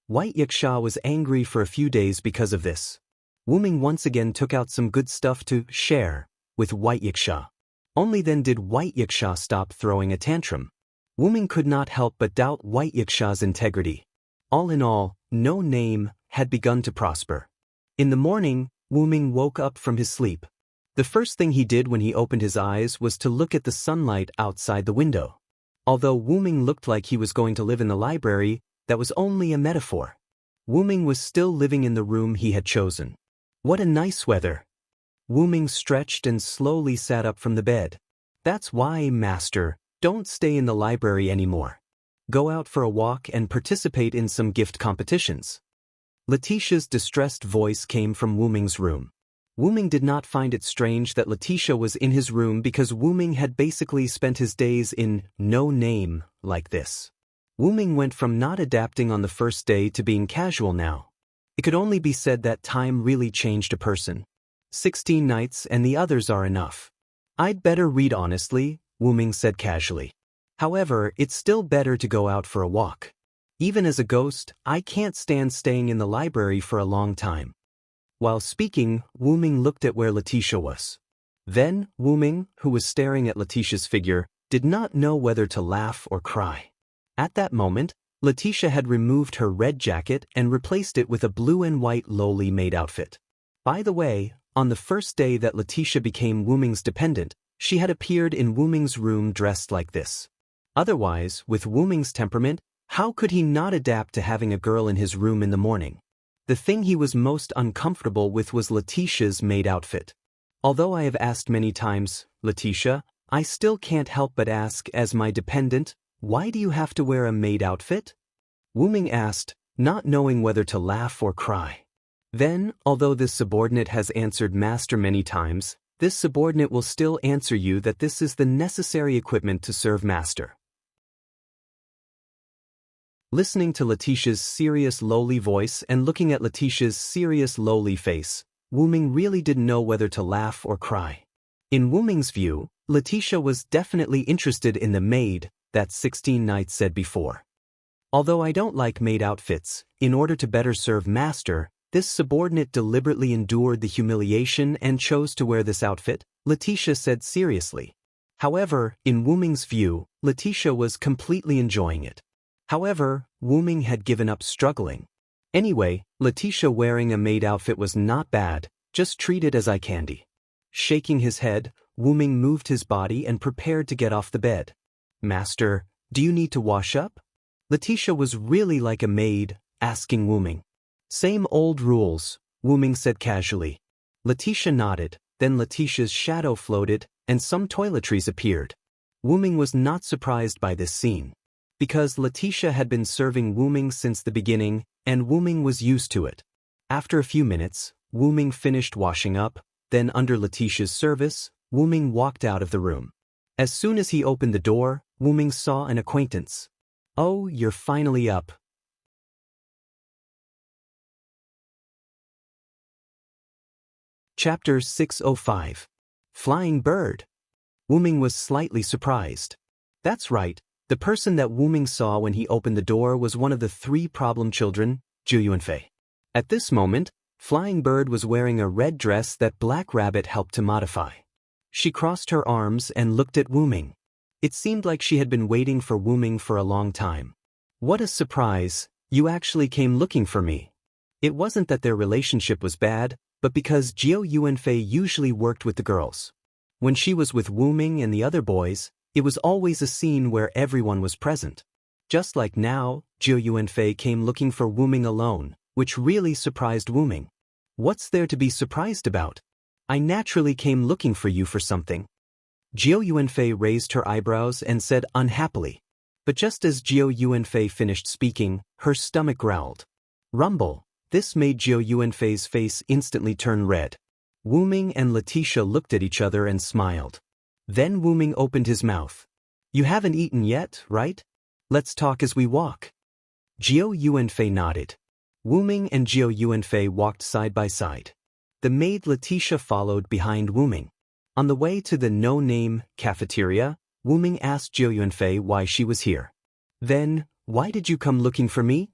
White Yaksha was angry for a few days because of this. Wu Ming once again took out some good stuff to share with White Yaksha. Only then did White Yaksha stop throwing a tantrum. Wu Ming could not help but doubt White Yaksha's integrity. All in all, No Name had begun to prosper. In the morning, Wu Ming woke up from his sleep. The first thing he did when he opened his eyes was to look at the sunlight outside the window. Although Wu Ming looked like he was going to live in the library, that was only a metaphor. Wu Ming was still living in the room he had chosen. What a nice weather! Wu Ming stretched and slowly sat up from the bed. That's why, Master, don't stay in the library anymore. Go out for a walk and participate in some gift competitions. Letitia's distressed voice came from Wu Ming's room. Wu Ming did not find it strange that Letitia was in his room because Wu Ming had basically spent his days in No Name like this. Wu Ming went from not adapting on the first day to being casual now. It could only be said that time really changed a person. 16 nights and the others are enough. I'd better read honestly, Wu Ming said casually. However, it's still better to go out for a walk. Even as a ghost, I can't stand staying in the library for a long time. While speaking, Wu Ming looked at where Letitia was. Then, Wu Ming, who was staring at Letitia's figure, did not know whether to laugh or cry. At that moment, Letitia had removed her red jacket and replaced it with a blue and white lowly maid outfit. By the way, on the first day that Letitia became Wu Ming's dependent, she had appeared in Wu Ming's room dressed like this. Otherwise, with Wu Ming's temperament, how could he not adapt to having a girl in his room in the morning? The thing he was most uncomfortable with was Letitia's maid outfit. Although I have asked many times, Letitia, I still can't help but ask, as my dependent, why do you have to wear a maid outfit? Wu Ming asked, not knowing whether to laugh or cry. Then, although this subordinate has answered Master many times, this subordinate will still answer you that this is the necessary equipment to serve master. Listening to Letitia's serious lowly voice and looking at Letitia's serious lowly face, Wu Ming really didn't know whether to laugh or cry. In Wu Ming's view, Letitia was definitely interested in the maid, that 16 Knights said before. Although I don't like maid outfits, in order to better serve master, this subordinate deliberately endured the humiliation and chose to wear this outfit, Letitia said seriously. However, in Wu Ming's view, Letitia was completely enjoying it. However, Wu Ming had given up struggling. Anyway, Letitia wearing a maid outfit was not bad, just treat it as eye candy. Shaking his head, Wu Ming moved his body and prepared to get off the bed. Master, do you need to wash up? Letitia was really like a maid, asking Wu Ming. Same old rules, Wu Ming said casually. Letitia nodded, then Letitia's shadow floated, and some toiletries appeared. Wu Ming was not surprised by this scene. Because Letitia had been serving Wu Ming since the beginning, and Wu Ming was used to it. After a few minutes, Wu Ming finished washing up, then under Letitia's service, Wu Ming walked out of the room. As soon as he opened the door, Wu Ming saw an acquaintance. Oh, you're finally up. Chapter 605. Flying Bird. Wu Ming was slightly surprised. That's right. The person that Wu Ming saw when he opened the door was one of the 3 problem children, Zhu Yuanfei. At this moment, Flying Bird was wearing a red dress that Black Rabbit helped to modify. She crossed her arms and looked at Wu Ming. It seemed like she had been waiting for Wu Ming for a long time. What a surprise, you actually came looking for me. It wasn't that their relationship was bad, but because Zhu Yuanfei usually worked with the girls. When she was with Wu Ming and the other boys, it was always a scene where everyone was present. Just like now, Zhu Yuanfei came looking for Wu Ming alone, which really surprised Wu Ming. What's there to be surprised about? I naturally came looking for you for something. Zhu Yuanfei raised her eyebrows and said unhappily. But just as Zhu Yuanfei finished speaking, her stomach growled. Rumble. This made Zhu Yuanfei's face instantly turn red. Wu Ming and Letitia looked at each other and smiled. Then Wu Ming opened his mouth. You haven't eaten yet, right? Let's talk as we walk. Zhu Yuanfei nodded. Wu Ming and Zhu Yuanfei walked side by side. The maid Letitia followed behind Wu Ming. On the way to the no-name cafeteria, Wu Ming asked Zhu Yuanfei why she was here. Then, why did you come looking for me?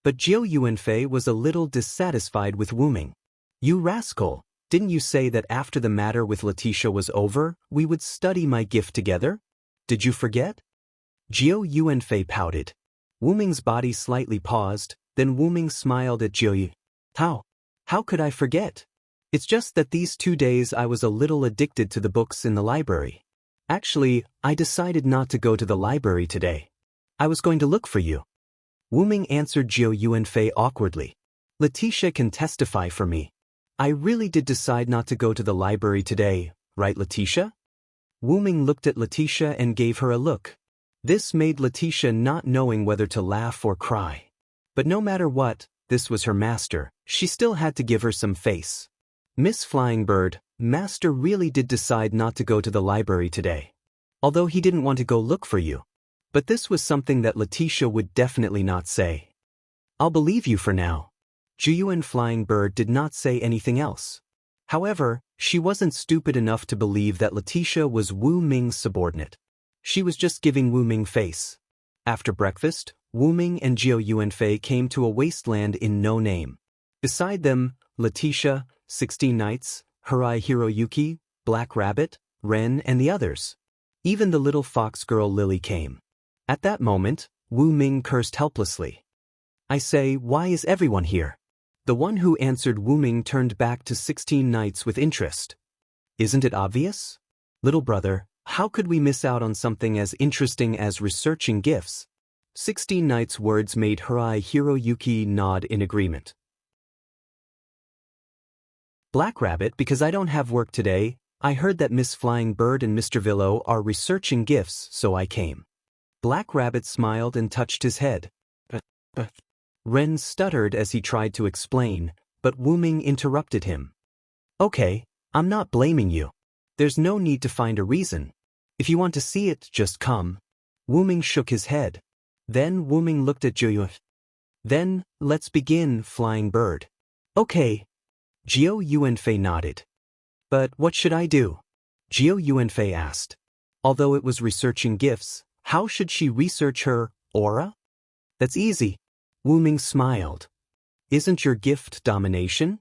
But Zhu Yuanfei was a little dissatisfied with Wu Ming. You rascal, didn't you say that after the matter with Letitia was over, we would study my gift together? Did you forget? Zhu Yuanfei pouted. Wu Ming's body slightly paused, then Wu Ming smiled at Zhu Yu. How could I forget? It's just that these 2 days I was a little addicted to the books in the library. Actually, I decided not to go to the library today. I was going to look for you. Wu Ming answered Zhu Yuanfei awkwardly. Letitia can testify for me. I really did decide not to go to the library today, right Letitia? Wu Ming looked at Letitia and gave her a look. This made Letitia not knowing whether to laugh or cry. But no matter what, this was her master, she still had to give her some face. Miss Flying Bird, Master really did decide not to go to the library today. Although he didn't want to go look for you. But this was something that Letitia would definitely not say. I'll believe you for now. Zhu Yuan Flying Bird did not say anything else. However, she wasn't stupid enough to believe that Letitia was Wu Ming's subordinate. She was just giving Wu Ming face. After breakfast, Wu Ming and Zhu Yuanfei came to a wasteland in no name. Beside them, Letitia, 16 Knights, Harai Hiroyuki, Black Rabbit, Ren and the others. Even the little fox girl Lily came. At that moment, Wu Ming cursed helplessly. I say, why is everyone here? The one who answered Wu Ming turned back to 16 Knights with interest. Isn't it obvious? Little brother, how could we miss out on something as interesting as researching gifts? 16 Knights' words made Harai Hiroyuki nod in agreement. Black Rabbit, because I don't have work today, I heard that Miss Flying Bird and Mr. Villo are researching gifts, so I came. Black Rabbit smiled and touched his head. Ren stuttered as he tried to explain, but Wu Ming interrupted him. Okay, I'm not blaming you. There's no need to find a reason. If you want to see it, just come. Wu Ming shook his head. Then Wu Ming looked at Jiu Yuanfei. Then, let's begin, flying bird. Okay. Jiu Yuanfei nodded. But what should I do? Jiu Yuanfei asked. Although it was researching gifts, how should she research her aura? That's easy. Wu Ming smiled. Isn't your gift domination?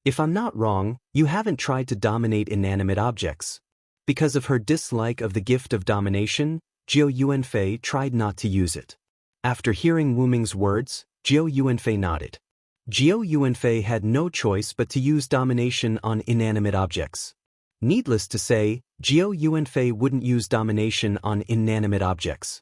If I'm not wrong, you haven't tried to dominate inanimate objects. Because of her dislike of the gift of domination, Jiu Yuanfei tried not to use it. After hearing Wu Ming's words, Jiu Yuanfei nodded. Jiu Yuanfei had no choice but to use domination on inanimate objects. Needless to say, Jiu Yuanfei wouldn't use domination on inanimate objects.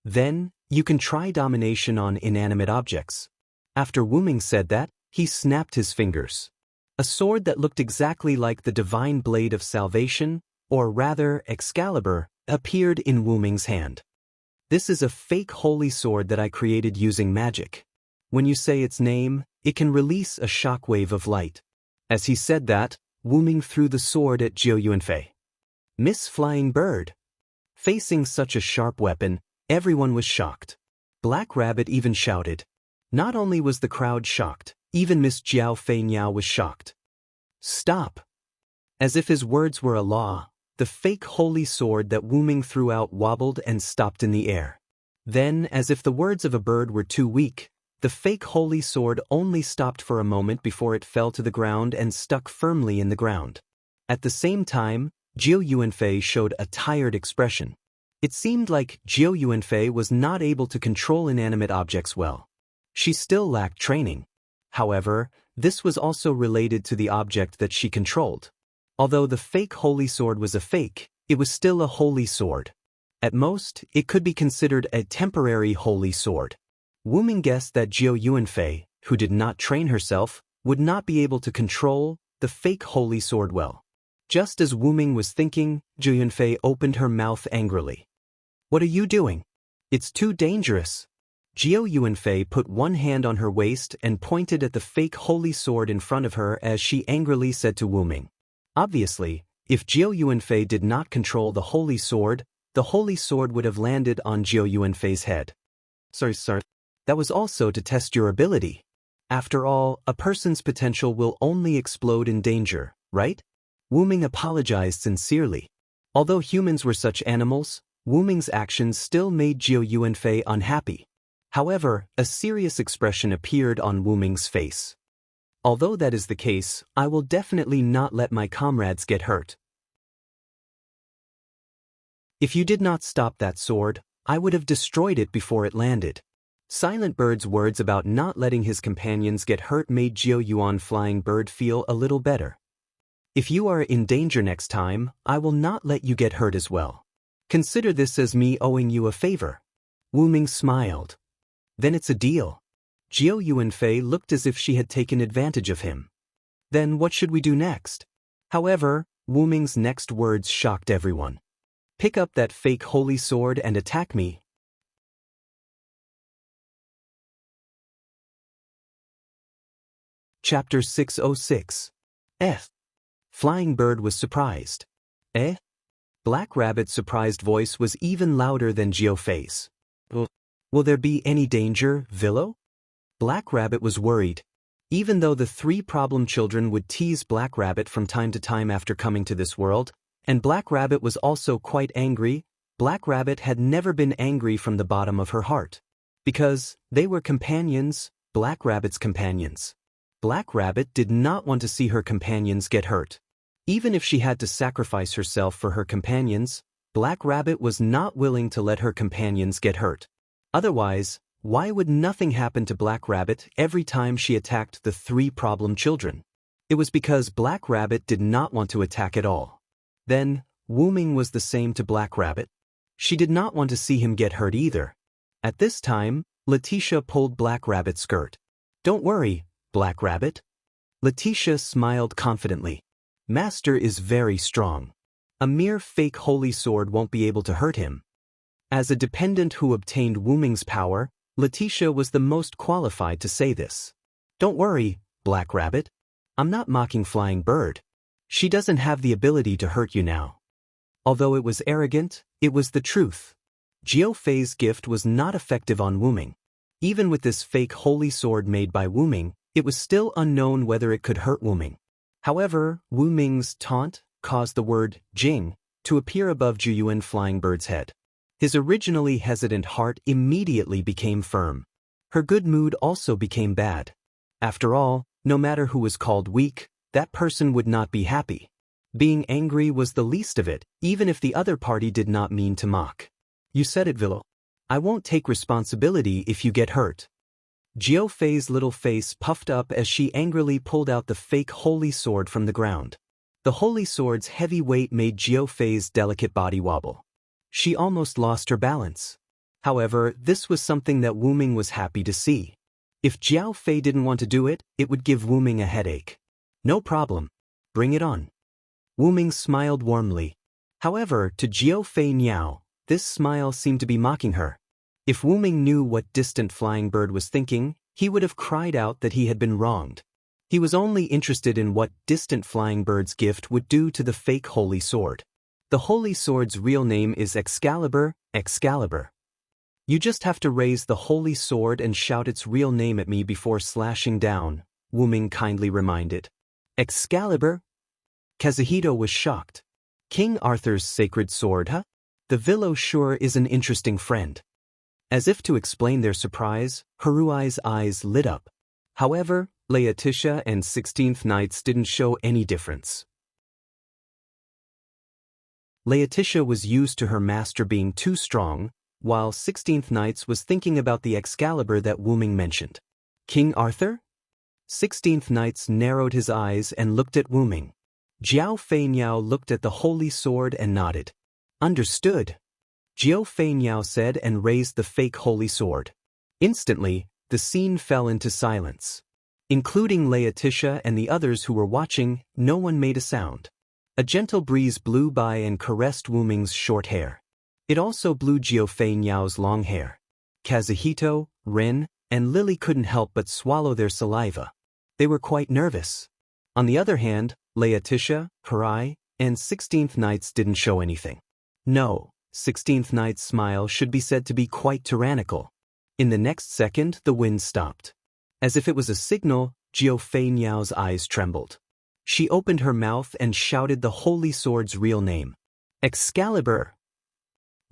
Then, you can try domination on inanimate objects. After Wu Ming said that, he snapped his fingers. A sword that looked exactly like the divine blade of salvation, or rather Excalibur, appeared in Wu Ming's hand. This is a fake holy sword that I created using magic. When you say its name, it can release a shockwave of light. As he said that, Wu Ming threw the sword at Jiu Yuanfei. Miss Flying Bird. Facing such a sharp weapon, everyone was shocked. Black Rabbit even shouted. Not only was the crowd shocked, even Miss Jiao Fei Niao was shocked. Stop! As if his words were a law, the fake holy sword that Wu Ming threw out wobbled and stopped in the air. Then, as if the words of a bird were too weak, the fake holy sword only stopped for a moment before it fell to the ground and stuck firmly in the ground. At the same time, Jiu Yuanfei showed a tired expression. It seemed like Jiu Yuanfei was not able to control inanimate objects well. She still lacked training. However, this was also related to the object that she controlled. Although the fake holy sword was a fake, it was still a holy sword. At most, it could be considered a temporary holy sword. Wu Ming guessed that Jiu Yuanfei, who did not train herself, would not be able to control the fake holy sword well. Just as Wu Ming was thinking, Jiu Yuanfei opened her mouth angrily. What are you doing? It's too dangerous. Jiu Yuanfei put one hand on her waist and pointed at the fake holy sword in front of her as she angrily said to Wu Ming. Obviously, if Jiu Yuanfei did not control the holy sword would have landed on Jiu Yuanfei's head. Sorry, sir. That was also to test your ability. After all, a person's potential will only explode in danger, right? Wu Ming apologized sincerely. Although humans were such animals, Wu Ming's actions still made Jiu Yuanfei unhappy. However, a serious expression appeared on Wu Ming's face. Although that is the case, I will definitely not let my comrades get hurt. If you did not stop that sword, I would have destroyed it before it landed. Silent Bird's words about not letting his companions get hurt made Jiu Yuan Flying Bird feel a little better. If you are in danger next time, I will not let you get hurt as well. Consider this as me owing you a favor. Wu Ming smiled. Then it's a deal. Jiu Yuanfei looked as if she had taken advantage of him. Then what should we do next? However, Wu Ming's next words shocked everyone. Pick up that fake holy sword and attack me. Chapter 606. Flying Bird was surprised. Black Rabbit's surprised voice was even louder than Jiu Fei's. Will there be any danger, Villo? Black Rabbit was worried. Even though the 3 problem children would tease Black Rabbit from time to time after coming to this world, and Black Rabbit was also quite angry, Black Rabbit had never been angry from the bottom of her heart. Because they were companions, Black Rabbit's companions. Black Rabbit did not want to see her companions get hurt. Even if she had to sacrifice herself for her companions, Black Rabbit was not willing to let her companions get hurt. Otherwise, why would nothing happen to Black Rabbit every time she attacked the 3 problem children? It was because Black Rabbit did not want to attack at all. Then, Wu Ming was the same to Black Rabbit. She did not want to see him get hurt either. At this time, Letitia pulled Black Rabbit's skirt. Don't worry, Black Rabbit. Letitia smiled confidently. Master is very strong. A mere fake holy sword won't be able to hurt him. As a dependent who obtained Wu Ming's power, Letitia was the most qualified to say this. Don't worry, Black Rabbit. I'm not mocking Flying Bird. She doesn't have the ability to hurt you now. Although it was arrogant, it was the truth. Jiao Fei's gift was not effective on Wu Ming. Even with this fake holy sword made by Wu Ming, it was still unknown whether it could hurt Wu Ming. However, Wu Ming's taunt caused the word Jing to appear above Zhu Yuan Flying Bird's head. His originally hesitant heart immediately became firm. Her good mood also became bad. After all, no matter who was called weak, that person would not be happy. Being angry was the least of it, even if the other party did not mean to mock. You said it, Vilo. I won't take responsibility if you get hurt. Jiao Fei's little face puffed up as she angrily pulled out the fake holy sword from the ground. The holy sword's heavy weight made Jiao Fei's delicate body wobble. She almost lost her balance. However, this was something that Wu Ming was happy to see. If Jiao Fei didn't want to do it, it would give Wu Ming a headache. No problem. Bring it on. Wu Ming smiled warmly. However, to Jiao Fei Niao, this smile seemed to be mocking her. If Wu Ming knew what distant flying bird was thinking, he would have cried out that he had been wronged. He was only interested in what distant flying bird's gift would do to the fake holy sword. The holy sword's real name is Excalibur, Excalibur. You just have to raise the holy sword and shout its real name at me before slashing down, Wu Ming kindly reminded. Excalibur? Kazuhito was shocked. King Arthur's sacred sword, huh? The Vilo sure is an interesting friend. As if to explain their surprise, Haruai's eyes lit up. However, Laetitia and 16th Knights didn't show any difference. Laetitia was used to her master being too strong, while 16th Knights was thinking about the Excalibur that Wu Ming mentioned. King Arthur? 16th Knights narrowed his eyes and looked at Wu Ming. Jiao Fei Niao looked at the holy sword and nodded. Understood. Jiao Fei Niao said and raised the fake holy sword. Instantly, the scene fell into silence. Including Laetitia and the others who were watching, no one made a sound. A gentle breeze blew by and caressed Wu Ming's short hair. It also blew Jiao Fei Niao's long hair. Kazuhito, Rin, and Lily couldn't help but swallow their saliva. They were quite nervous. On the other hand, Laetitia, Harai, and 16th Knights didn't show anything. No, 16th Knight's smile should be said to be quite tyrannical. In the next second, the wind stopped. As if it was a signal, Jiao Fei Niao's eyes trembled. She opened her mouth and shouted the holy sword's real name. Excalibur!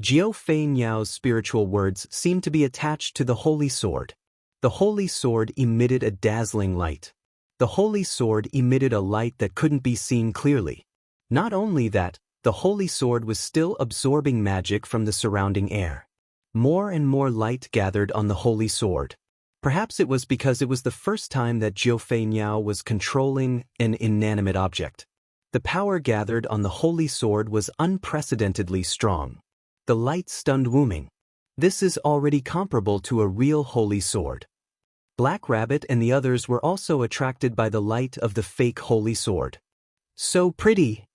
Jiao Fei Niao's spiritual words seemed to be attached to the holy sword. The holy sword emitted a dazzling light. The holy sword emitted a light that couldn't be seen clearly. Not only that, the holy sword was still absorbing magic from the surrounding air. More and more light gathered on the holy sword. Perhaps it was because it was the first time that Jiao Fei Niao was controlling an inanimate object. The power gathered on the holy sword was unprecedentedly strong. The light stunned Wu Ming. This is already comparable to a real holy sword. Black Rabbit and the others were also attracted by the light of the fake holy sword. So pretty!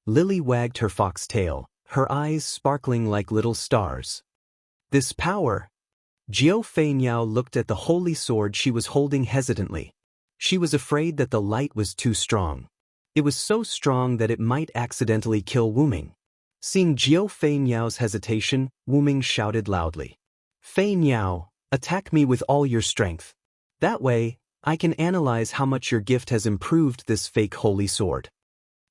Lily wagged her fox tail, her eyes sparkling like little stars. This power! Jiao Fei Niao looked at the holy sword she was holding hesitantly. She was afraid that the light was too strong. It was so strong that it might accidentally kill Wu Ming. Seeing Jiao Fei Niao's hesitation, Wu Ming shouted loudly. Fei Niao, attack me with all your strength. That way, I can analyze how much your gift has improved this fake holy sword.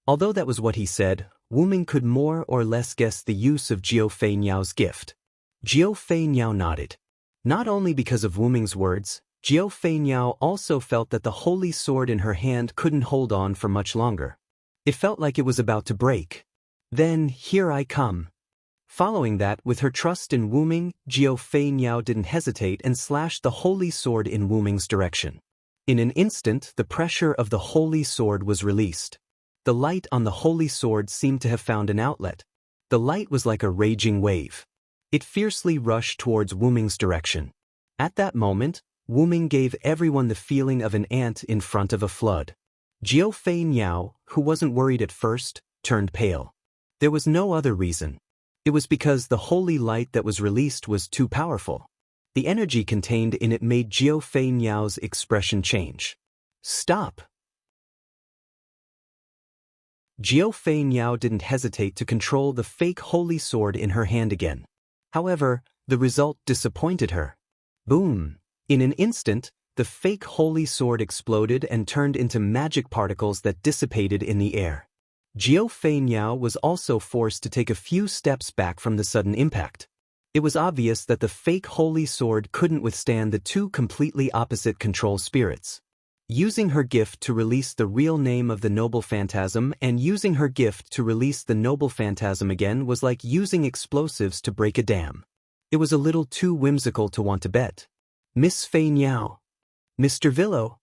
Although that was what he said, Wu Ming could more or less guess the use of Jiao Fei Niao's gift. Jiao Fei Niao nodded. Not only because of Wu Ming's words, Jiao Fei Niao also felt that the holy sword in her hand couldn't hold on for much longer. It felt like it was about to break. Then, here I come. Following that, with her trust in Wu Ming, Jiao Fei Niao didn't hesitate and slashed the holy sword in Wu Ming's direction. In an instant, the pressure of the holy sword was released. The light on the holy sword seemed to have found an outlet. The light was like a raging wave. It fiercely rushed towards Wu Ming's direction. At that moment, Wu Ming gave everyone the feeling of an ant in front of a flood. Jiao Fei Niao, who wasn't worried at first, turned pale. There was no other reason. It was because the holy light that was released was too powerful. The energy contained in it made Jiao Fei Niao's expression change. Stop! Jiao Fei Niao didn't hesitate to control the fake holy sword in her hand again. However, the result disappointed her. Boom! In an instant, the fake holy sword exploded and turned into magic particles that dissipated in the air. Jiao Fei Niao was also forced to take a few steps back from the sudden impact. It was obvious that the fake holy sword couldn't withstand the two completely opposite control spirits. Using her gift to release the real name of the noble phantasm and using her gift to release the noble phantasm again was like using explosives to break a dam. It was a little too whimsical to want to bet. Miss Fei Niao. Mr. Villo.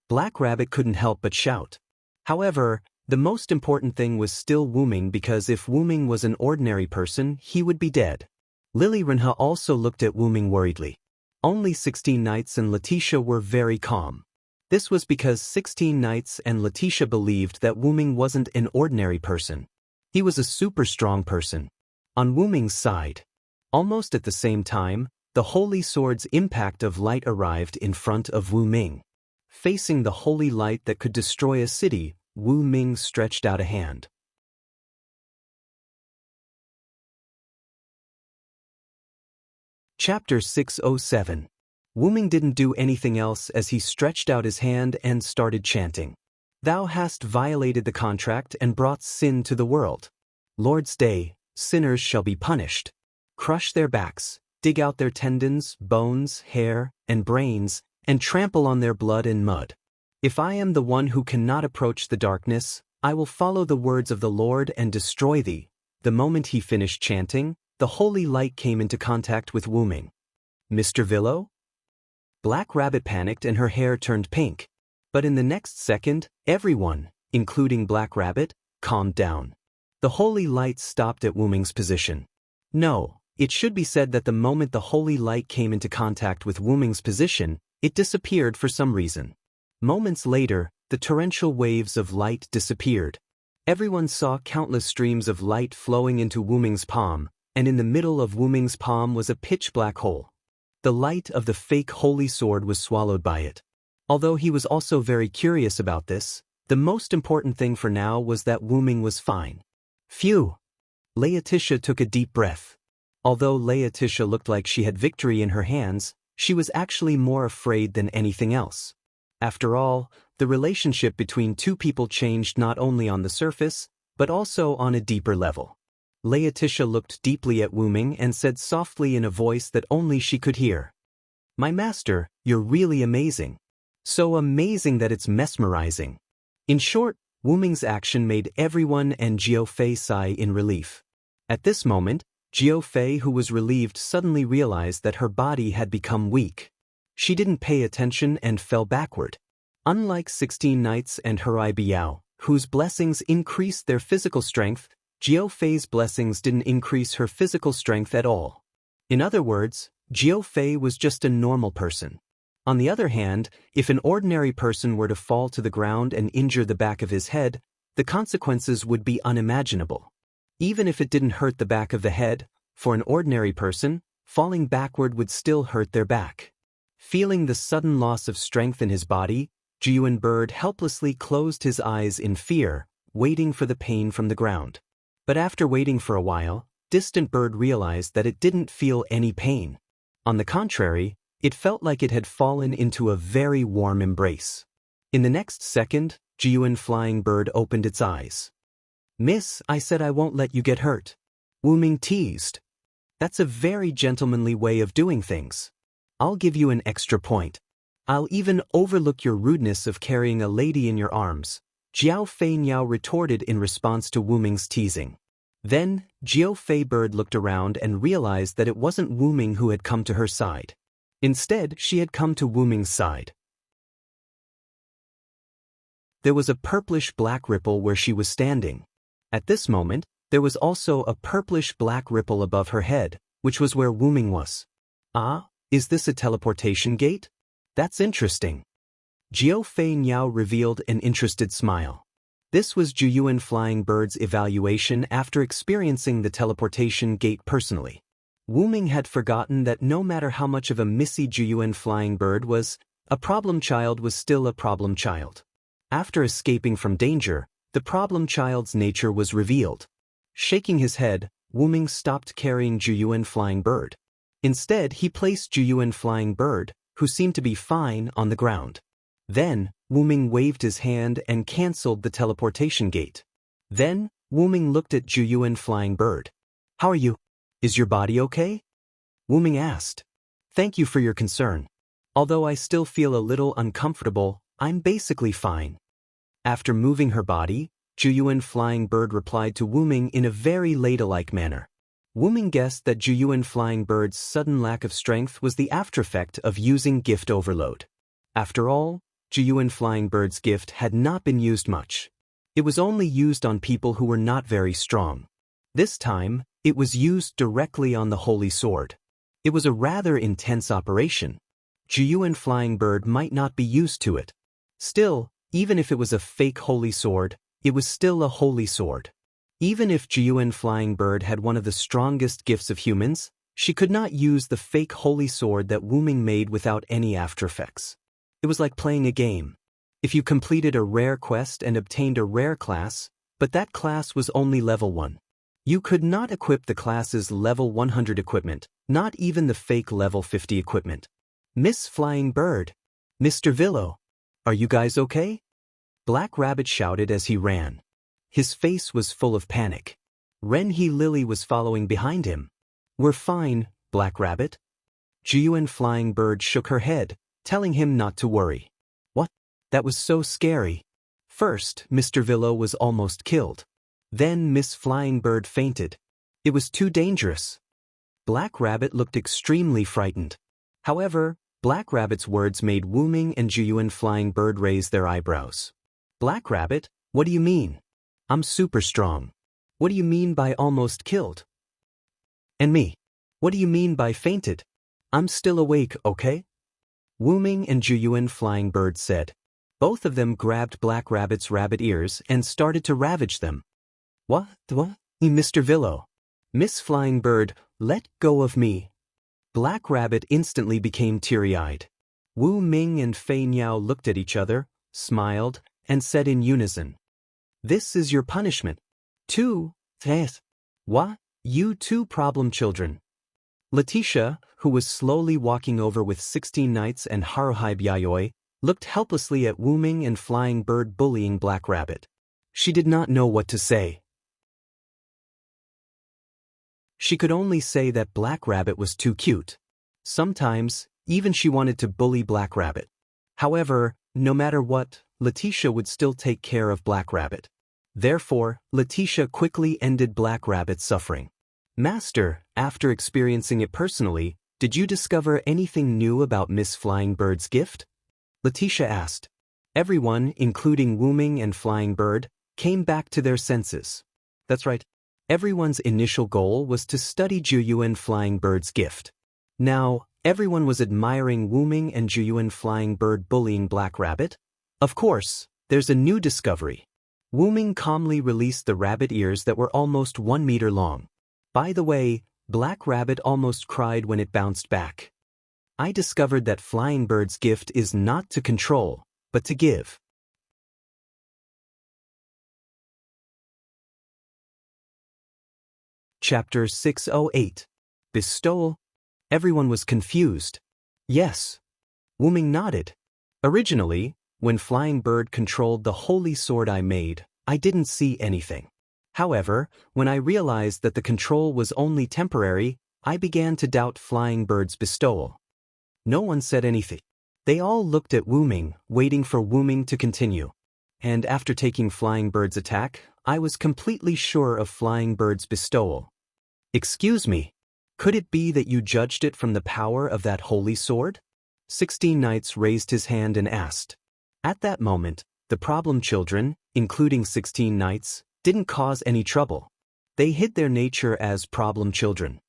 Black Rabbit couldn't help but shout. However, the most important thing was still Wu Ming, because if Wu Ming was an ordinary person, he would be dead. Lily Renha also looked at Wu Ming worriedly. Only 16 Knights and Letitia were very calm. This was because 16 Knights and Letitia believed that Wu Ming wasn't an ordinary person. He was a super strong person. On Wu Ming's side, almost at the same time, the Holy Sword's impact of light arrived in front of Wu Ming. Facing the holy light that could destroy a city, Wu Ming stretched out a hand. Chapter 607. Wu Ming didn't do anything else as he stretched out his hand and started chanting. Thou hast violated the contract and brought sin to the world. Lord's day, sinners shall be punished. Crush their backs, dig out their tendons, bones, hair, and brains, and trample on their blood and mud. If I am the one who cannot approach the darkness, I will follow the words of the Lord and destroy thee. The moment he finished chanting, the holy light came into contact with Wu Ming. Mr. Villo? Black Rabbit panicked and her hair turned pink. But in the next second, everyone, including Black Rabbit, calmed down. The holy light stopped at Wu Ming's position. No, it should be said that the moment the holy light came into contact with Wu Ming's position, it disappeared for some reason. Moments later, the torrential waves of light disappeared. Everyone saw countless streams of light flowing into Wu Ming's palm, and in the middle of Wu Ming's palm was a pitch-black hole. The light of the fake holy sword was swallowed by it. Although he was also very curious about this, the most important thing for now was that Wu Ming was fine. Phew! Laetitia took a deep breath. Although Laetitia looked like she had victory in her hands, she was actually more afraid than anything else. After all, the relationship between two people changed not only on the surface, but also on a deeper level. Laetitia looked deeply at Wu Ming and said softly in a voice that only she could hear. My master, you're really amazing. So amazing that it's mesmerizing. In short, Wu Ming's action made everyone and Jiao Fei sigh in relief. At this moment, Jiao Fei, who was relieved, suddenly realized that her body had become weak. She didn't pay attention and fell backward. Unlike 16 Knights and Hurai Biao, whose blessings increased their physical strength, Jiao Fei's blessings didn't increase her physical strength at all. In other words, Jiao Fei was just a normal person. On the other hand, if an ordinary person were to fall to the ground and injure the back of his head, the consequences would be unimaginable. Even if it didn't hurt the back of the head, for an ordinary person, falling backward would still hurt their back. Feeling the sudden loss of strength in his body, Jiyuan Bird helplessly closed his eyes in fear, waiting for the pain from the ground. But after waiting for a while, Distant Bird realized that it didn't feel any pain. On the contrary, it felt like it had fallen into a very warm embrace. In the next second, Jiyuan Flying Bird opened its eyes. Miss, I said I won't let you get hurt. Wu Ming teased. That's a very gentlemanly way of doing things. I'll give you an extra point. I'll even overlook your rudeness of carrying a lady in your arms, Jiao Fei Niao retorted in response to Wu Ming's teasing. Then, Jiao Fei Bird looked around and realized that it wasn't Wu Ming who had come to her side. Instead, she had come to Wu Ming's side. There was a purplish-black ripple where she was standing. At this moment, there was also a purplish-black ripple above her head, which was where Wu Ming was. Ah, is this a teleportation gate? That's interesting. Jiao Fei Niao revealed an interested smile. This was Jiyuan Flying Bird's evaluation after experiencing the teleportation gate personally. Wu Ming had forgotten that no matter how much of a missy Jiyuan Flying Bird was, a problem child was still a problem child. After escaping from danger, the problem child's nature was revealed. Shaking his head, Wuming stopped carrying Juyuan Flying Bird. Instead, he placed Juyuan Flying Bird, who seemed to be fine, on the ground. Then, Wuming waved his hand and cancelled the teleportation gate. Then, Wuming looked at Juyuan Flying Bird. "How are you? Is your body okay?" Wuming asked. "Thank you for your concern. Although I still feel a little uncomfortable, I'm basically fine." After moving her body, Juyuan Flying Bird replied to Wuming in a very ladylike manner. Wuming guessed that Juyuan Flying Bird's sudden lack of strength was the aftereffect of using gift overload. After all, Juyuan Flying Bird's gift had not been used much. It was only used on people who were not very strong. This time, it was used directly on the Holy Sword. It was a rather intense operation. Juyuan Flying Bird might not be used to it. Still, even if it was a fake Holy Sword, it was still a Holy Sword. Even if Juyuan Flying Bird had one of the strongest gifts of humans, she could not use the fake Holy Sword that Wuming made without any aftereffects. It was like playing a game. If you completed a rare quest and obtained a rare class, but that class was only level 1. You could not equip the class's level 100 equipment, not even the fake level 50 equipment. "Miss Flying Bird, Mr. Villo, are you guys okay?" Black Rabbit shouted as he ran. His face was full of panic. Renhee Lily was following behind him. "We're fine, Black Rabbit." Juyuan Flying Bird shook her head, telling him not to worry. "What? That was so scary. First, Mr. Villo was almost killed. Then Miss Flying Bird fainted. It was too dangerous." Black Rabbit looked extremely frightened. However, Black Rabbit's words made Wuming and Juyuan Flying Bird raise their eyebrows. "Black Rabbit, what do you mean? I'm super strong. What do you mean by almost killed? And me, what do you mean by fainted? I'm still awake, okay?" Wuming and Juyuan Flying Bird said. Both of them grabbed Black Rabbit's rabbit ears and started to ravage them. What? Mr. Villo. Miss Flying Bird, let go of me." Black Rabbit instantly became teary-eyed. Wu Ming and Fei Niao looked at each other, smiled, and said in unison, "This is your punishment. Two, tres. What? You two problem children." Letitia, who was slowly walking over with 16 knights and Haruhai Yayoi, looked helplessly at Wuming and Flying Bird bullying Black Rabbit. She did not know what to say. She could only say that Black Rabbit was too cute. Sometimes, even she wanted to bully Black Rabbit. However, no matter what, Letitia would still take care of Black Rabbit. Therefore, Letitia quickly ended Black Rabbit's suffering. "Master, after experiencing it personally, did you discover anything new about Miss Flying Bird's gift?" Letitia asked. Everyone, including Wuming and Flying Bird, came back to their senses. That's right. Everyone's initial goal was to study Juyuan Flying Bird's gift. Now, everyone was admiring Wuming and Juyuan Flying Bird bullying Black Rabbit. Of course, there's a new discovery. Wuming calmly released the rabbit ears that were almost 1 meter long. By the way, Black Rabbit almost cried when it bounced back. I discovered that Flying Bird's gift is not to control, but to give. Chapter 608. Bestowal. Everyone was confused. Yes. Wuming nodded. Originally, when Flying Bird controlled the holy sword I made, I didn't see anything. However, when I realized that the control was only temporary, I began to doubt Flying Bird's bestowal. No one said anything. They all looked at Wuming, waiting for Wuming to continue. And after taking Flying Bird's attack, I was completely sure of Flying Bird's bestowal. "Excuse me, could it be that you judged it from the power of that holy sword?" 16 Knights raised his hand and asked. At that moment, the problem children, including 16 Knights, didn't cause any trouble. They hid their nature as problem children.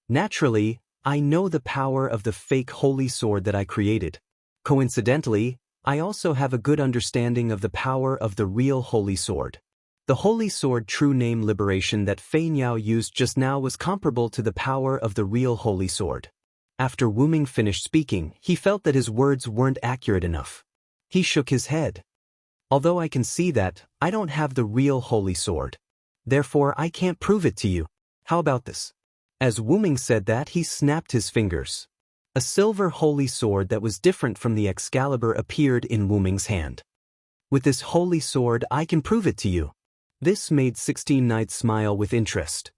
Naturally, I know the power of the fake holy sword that I created. Coincidentally, I also have a good understanding of the power of the real holy sword. The holy sword true name liberation that Fei Niao used just now was comparable to the power of the real holy sword. After Wuming finished speaking, he felt that his words weren't accurate enough. He shook his head. Although I can see that, I don't have the real holy sword. Therefore I can't prove it to you. How about this? As Wu Ming said that, he snapped his fingers. A silver holy sword that was different from the Excalibur appeared in Wu Ming's hand. With this holy sword I can prove it to you. This made 16 Knights smile with interest.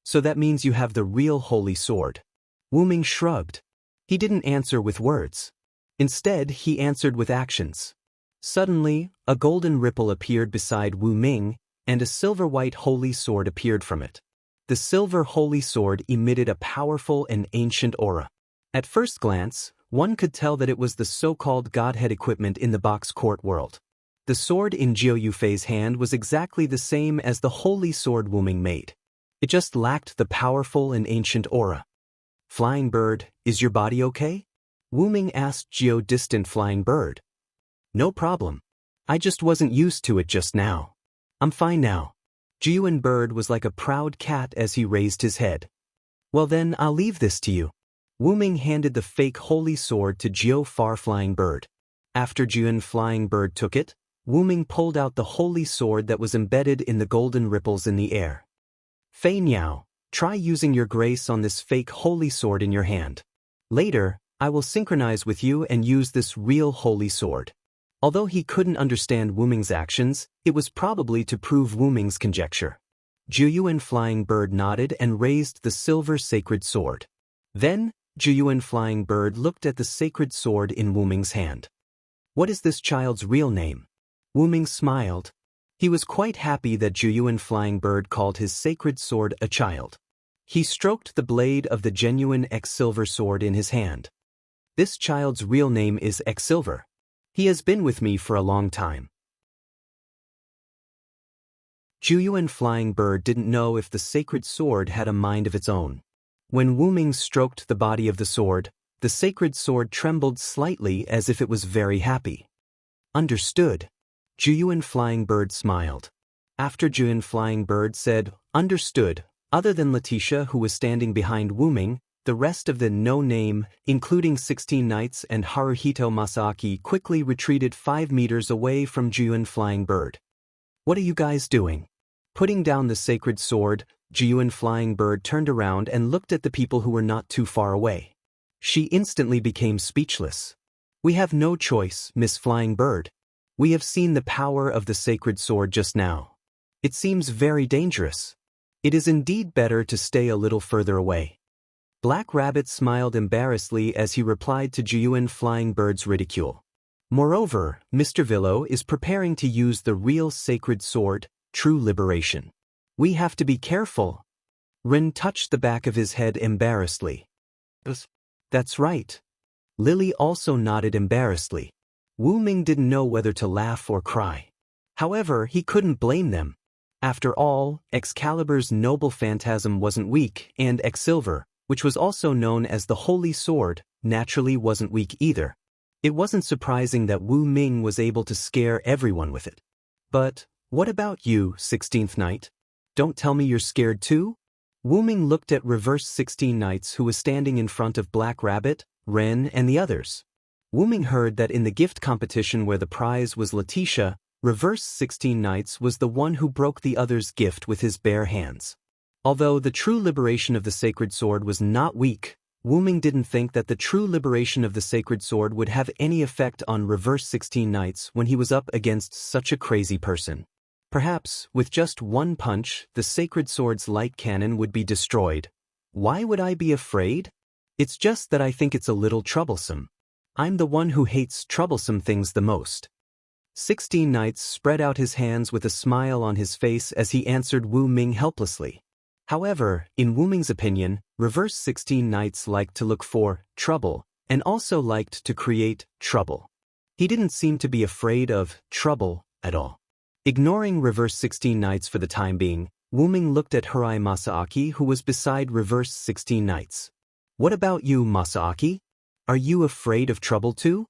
So that means you have the real holy sword. Wu Ming shrugged. He didn't answer with words. Instead, he answered with actions. Suddenly, a golden ripple appeared beside Wu Ming, and a silver-white holy sword appeared from it. The silver holy sword emitted a powerful and ancient aura. At first glance, one could tell that it was the so-called Godhead equipment in the box court world. The sword in Jiu Yufei's hand was exactly the same as the holy sword Wu Ming made. It just lacked the powerful and ancient aura. Flying Bird, is your body okay? Wu Ming asked Jiu Distant Flying Bird. No problem. I just wasn't used to it just now. I'm fine now. Jiu Bird was like a proud cat as he raised his head. Well then, I'll leave this to you. Wu Ming handed the fake holy sword to Jiu Far Flying Bird. After Jiu Flying Bird took it, Wu Ming pulled out the holy sword that was embedded in the golden ripples in the air. Fei Niao, try using your grace on this fake holy sword in your hand. Later, I will synchronize with you and use this real holy sword. Although he couldn't understand Wu Ming's actions, it was probably to prove Wu Ming's conjecture. Jiu Flying Bird nodded and raised the silver sacred sword. Then, Jiu Flying Bird looked at the sacred sword in Wu Ming's hand. What is this child's real name? Wu Ming smiled. He was quite happy that Jiu Flying Bird called his sacred sword a child. He stroked the blade of the genuine X-Silver sword in his hand. This child's real name is X-Silver. He has been with me for a long time. Jiu Flying Bird didn't know if the sacred sword had a mind of its own. When Wu Ming stroked the body of the sacred sword trembled slightly as if it was very happy. Understood. Jiu Flying Bird smiled. After Jiu Flying Bird said, understood, other than Letitia who was standing behind Wu Ming, the rest of the no-name, including 16 Knights and Haruhito Masaaki, quickly retreated 5 meters away from Jiu Flying Bird. What are you guys doing? Putting down the sacred sword, Jiu Flying Bird turned around and looked at the people who were not too far away. She instantly became speechless. We have no choice, Miss Flying Bird. We have seen the power of the sacred sword just now. It seems very dangerous. It is indeed better to stay a little further away. Black Rabbit smiled embarrassedly as he replied to Jiu Flying Bird's ridicule. Moreover, Mr. Villo is preparing to use the real sacred sword, True Liberation. We have to be careful. Rin touched the back of his head embarrassedly. That's right. Lily also nodded embarrassedly. Wu Ming didn't know whether to laugh or cry. However, he couldn't blame them. After all, Excalibur's noble phantasm wasn't weak, and X-Silver, which was also known as the Holy Sword, naturally wasn't weak either. It wasn't surprising that Wu Ming was able to scare everyone with it. But, what about you, 16th Knight? Don't tell me you're scared too? Wu Ming looked at Reverse 16 Knights who was standing in front of Black Rabbit, Ren and the others. Wu Ming heard that in the gift competition where the prize was Letitia, Reverse 16 Knights was the one who broke the other's gift with his bare hands. Although the true liberation of the sacred sword was not weak, Wu Ming didn't think that the true liberation of the sacred sword would have any effect on Reverse 16 Knights when he was up against such a crazy person. Perhaps, with just one punch, the sacred sword's light cannon would be destroyed. Why would I be afraid? It's just that I think it's a little troublesome. I'm the one who hates troublesome things the most. 16 Knights spread out his hands with a smile on his face as he answered Wu Ming helplessly. However, in Wu Ming's opinion, Reverse 16 Knights liked to look for trouble, and also liked to create trouble. He didn't seem to be afraid of trouble at all. Ignoring Reverse 16 Knights for the time being, Wu Ming looked at Harai Masaaki who was beside Reverse 16 Knights. What about you, Masaaki? Are you afraid of trouble too?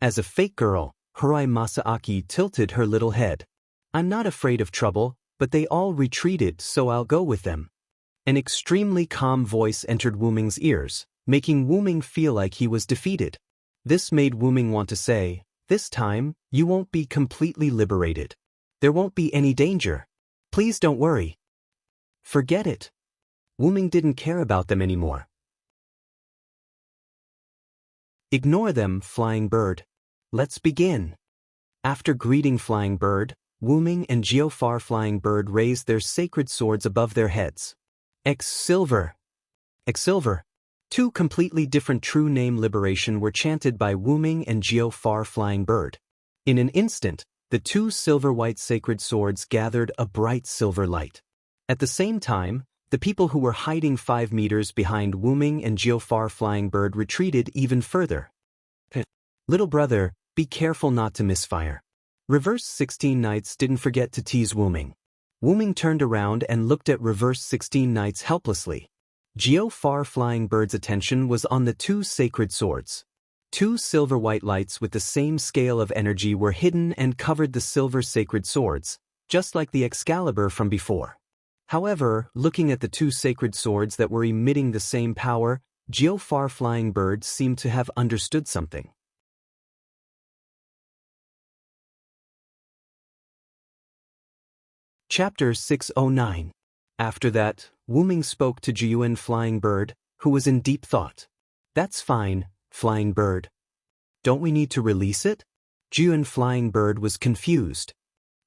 As a fake girl, Harai Masaaki tilted her little head. I'm not afraid of trouble, but they all retreated so I'll go with them. An extremely calm voice entered Wu Ming's ears, making Wu Ming feel like he was defeated. This made Wu Ming want to say, this time, you won't be completely liberated. There won't be any danger. Please don't worry. Forget it. Wu Ming didn't care about them anymore. Ignore them, Flying Bird. Let's begin. After greeting Flying Bird, Wu Ming and Jiofar Flying Bird raised their sacred swords above their heads. Silver. Silver. Two completely different true name liberation were chanted by Wu Ming and Jiofar Flying Bird. In an instant, the two silver-white sacred swords gathered a bright silver light. At the same time, the people who were hiding 5 meters behind Wu Ming and Jiofar Flying Bird retreated even further. Little brother, be careful not to misfire. Reverse 16 Knights didn't forget to tease Wu Ming. Wu Ming turned around and looked at Reverse 16 Knights helplessly. Jiofar Flying Bird's attention was on the two sacred swords. Two silver-white lights with the same scale of energy were hidden and covered the silver sacred swords, just like the Excalibur from before. However, looking at the two sacred swords that were emitting the same power, Jiofar Flying Bird seemed to have understood something. Chapter 609. After that, Wu Ming spoke to Jiyuan Flying Bird, who was in deep thought. That's fine, Flying Bird. Don't we need to release it? Jiyuan Flying Bird was confused.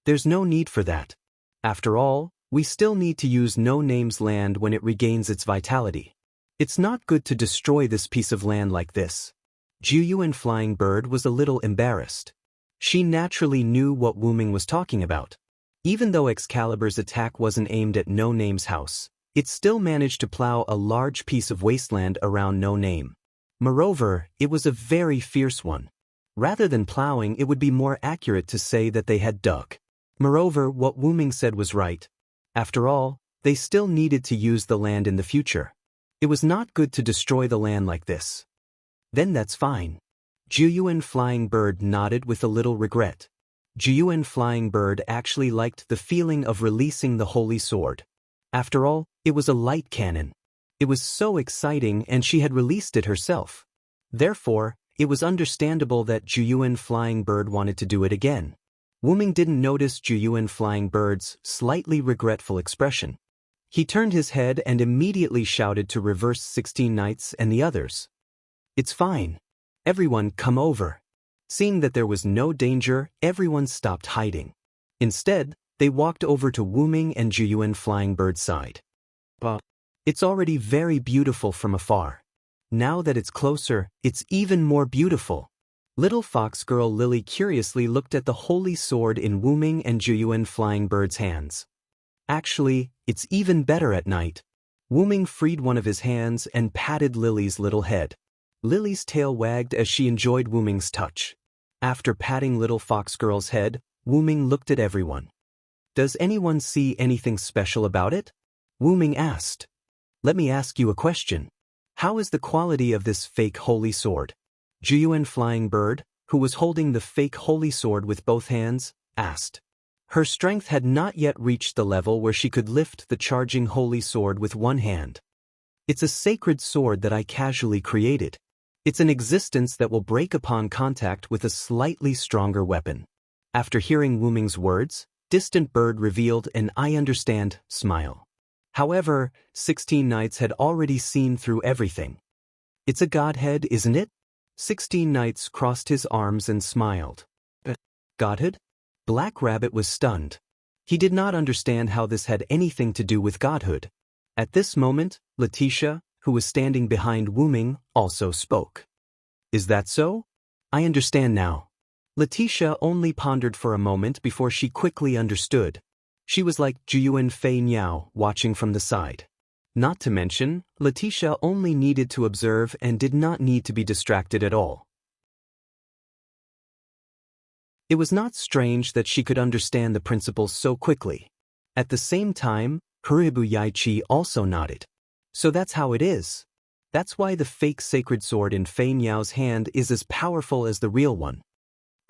There's no need for that. After all, we still need to use No Name's land when it regains its vitality. It's not good to destroy this piece of land like this. Jiyuan Flying Bird was a little embarrassed. She naturally knew what Wu Ming was talking about. Even though Excalibur's attack wasn't aimed at No Name's house, it still managed to plow a large piece of wasteland around No Name. Moreover, it was a very fierce one. Rather than plowing, it would be more accurate to say that they had dug. Moreover, what Wu Ming said was right. After all, they still needed to use the land in the future. It was not good to destroy the land like this. Then that's fine. Jiyuan Flying Bird nodded with a little regret. Jiyuan Flying Bird actually liked the feeling of releasing the holy sword. After all, it was a light cannon. It was so exciting and she had released it herself. Therefore, it was understandable that Jiyuan Flying Bird wanted to do it again. Wu Ming didn't notice Jiyuan Flying Bird's slightly regretful expression. He turned his head and immediately shouted to Reverse 16 Knights and the others. It's fine. Everyone come over. Seeing that there was no danger, everyone stopped hiding. Instead, they walked over to Wu Ming and Jiyuan Flying Bird's side. It's already very beautiful from afar. Now that it's closer, it's even more beautiful. Little fox girl Lily curiously looked at the holy sword in Wu Ming and Jiyuan Flying Bird's hands. Actually, it's even better at night. Wu Ming freed one of his hands and patted Lily's little head. Lily's tail wagged as she enjoyed Wu Ming's touch. After patting little fox girl's head, Wu Ming looked at everyone. Does anyone see anything special about it? Wu Ming asked. Let me ask you a question. How is the quality of this fake holy sword? Jiyuan Flying Bird, who was holding the fake holy sword with both hands, asked. Her strength had not yet reached the level where she could lift the charging holy sword with one hand. It's a sacred sword that I casually created. It's an existence that will break upon contact with a slightly stronger weapon. After hearing Wu Ming's words, Distant Bird revealed an I understand smile. However, 16 Knights had already seen through everything. It's a godhead, isn't it? 16 Knights crossed his arms and smiled. Godhead? Black Rabbit was stunned. He did not understand how this had anything to do with godhood. At this moment, Letitia, who was standing behind Wu Ming, also spoke. Is that so? I understand now. Letitia only pondered for a moment before she quickly understood. She was like Jiyuan Fei Niao watching from the side. Not to mention, Letitia only needed to observe and did not need to be distracted at all. It was not strange that she could understand the principles so quickly. At the same time, Huribu Yaichi also nodded. So that's how it is. That's why the fake sacred sword in Fei Niao's hand is as powerful as the real one.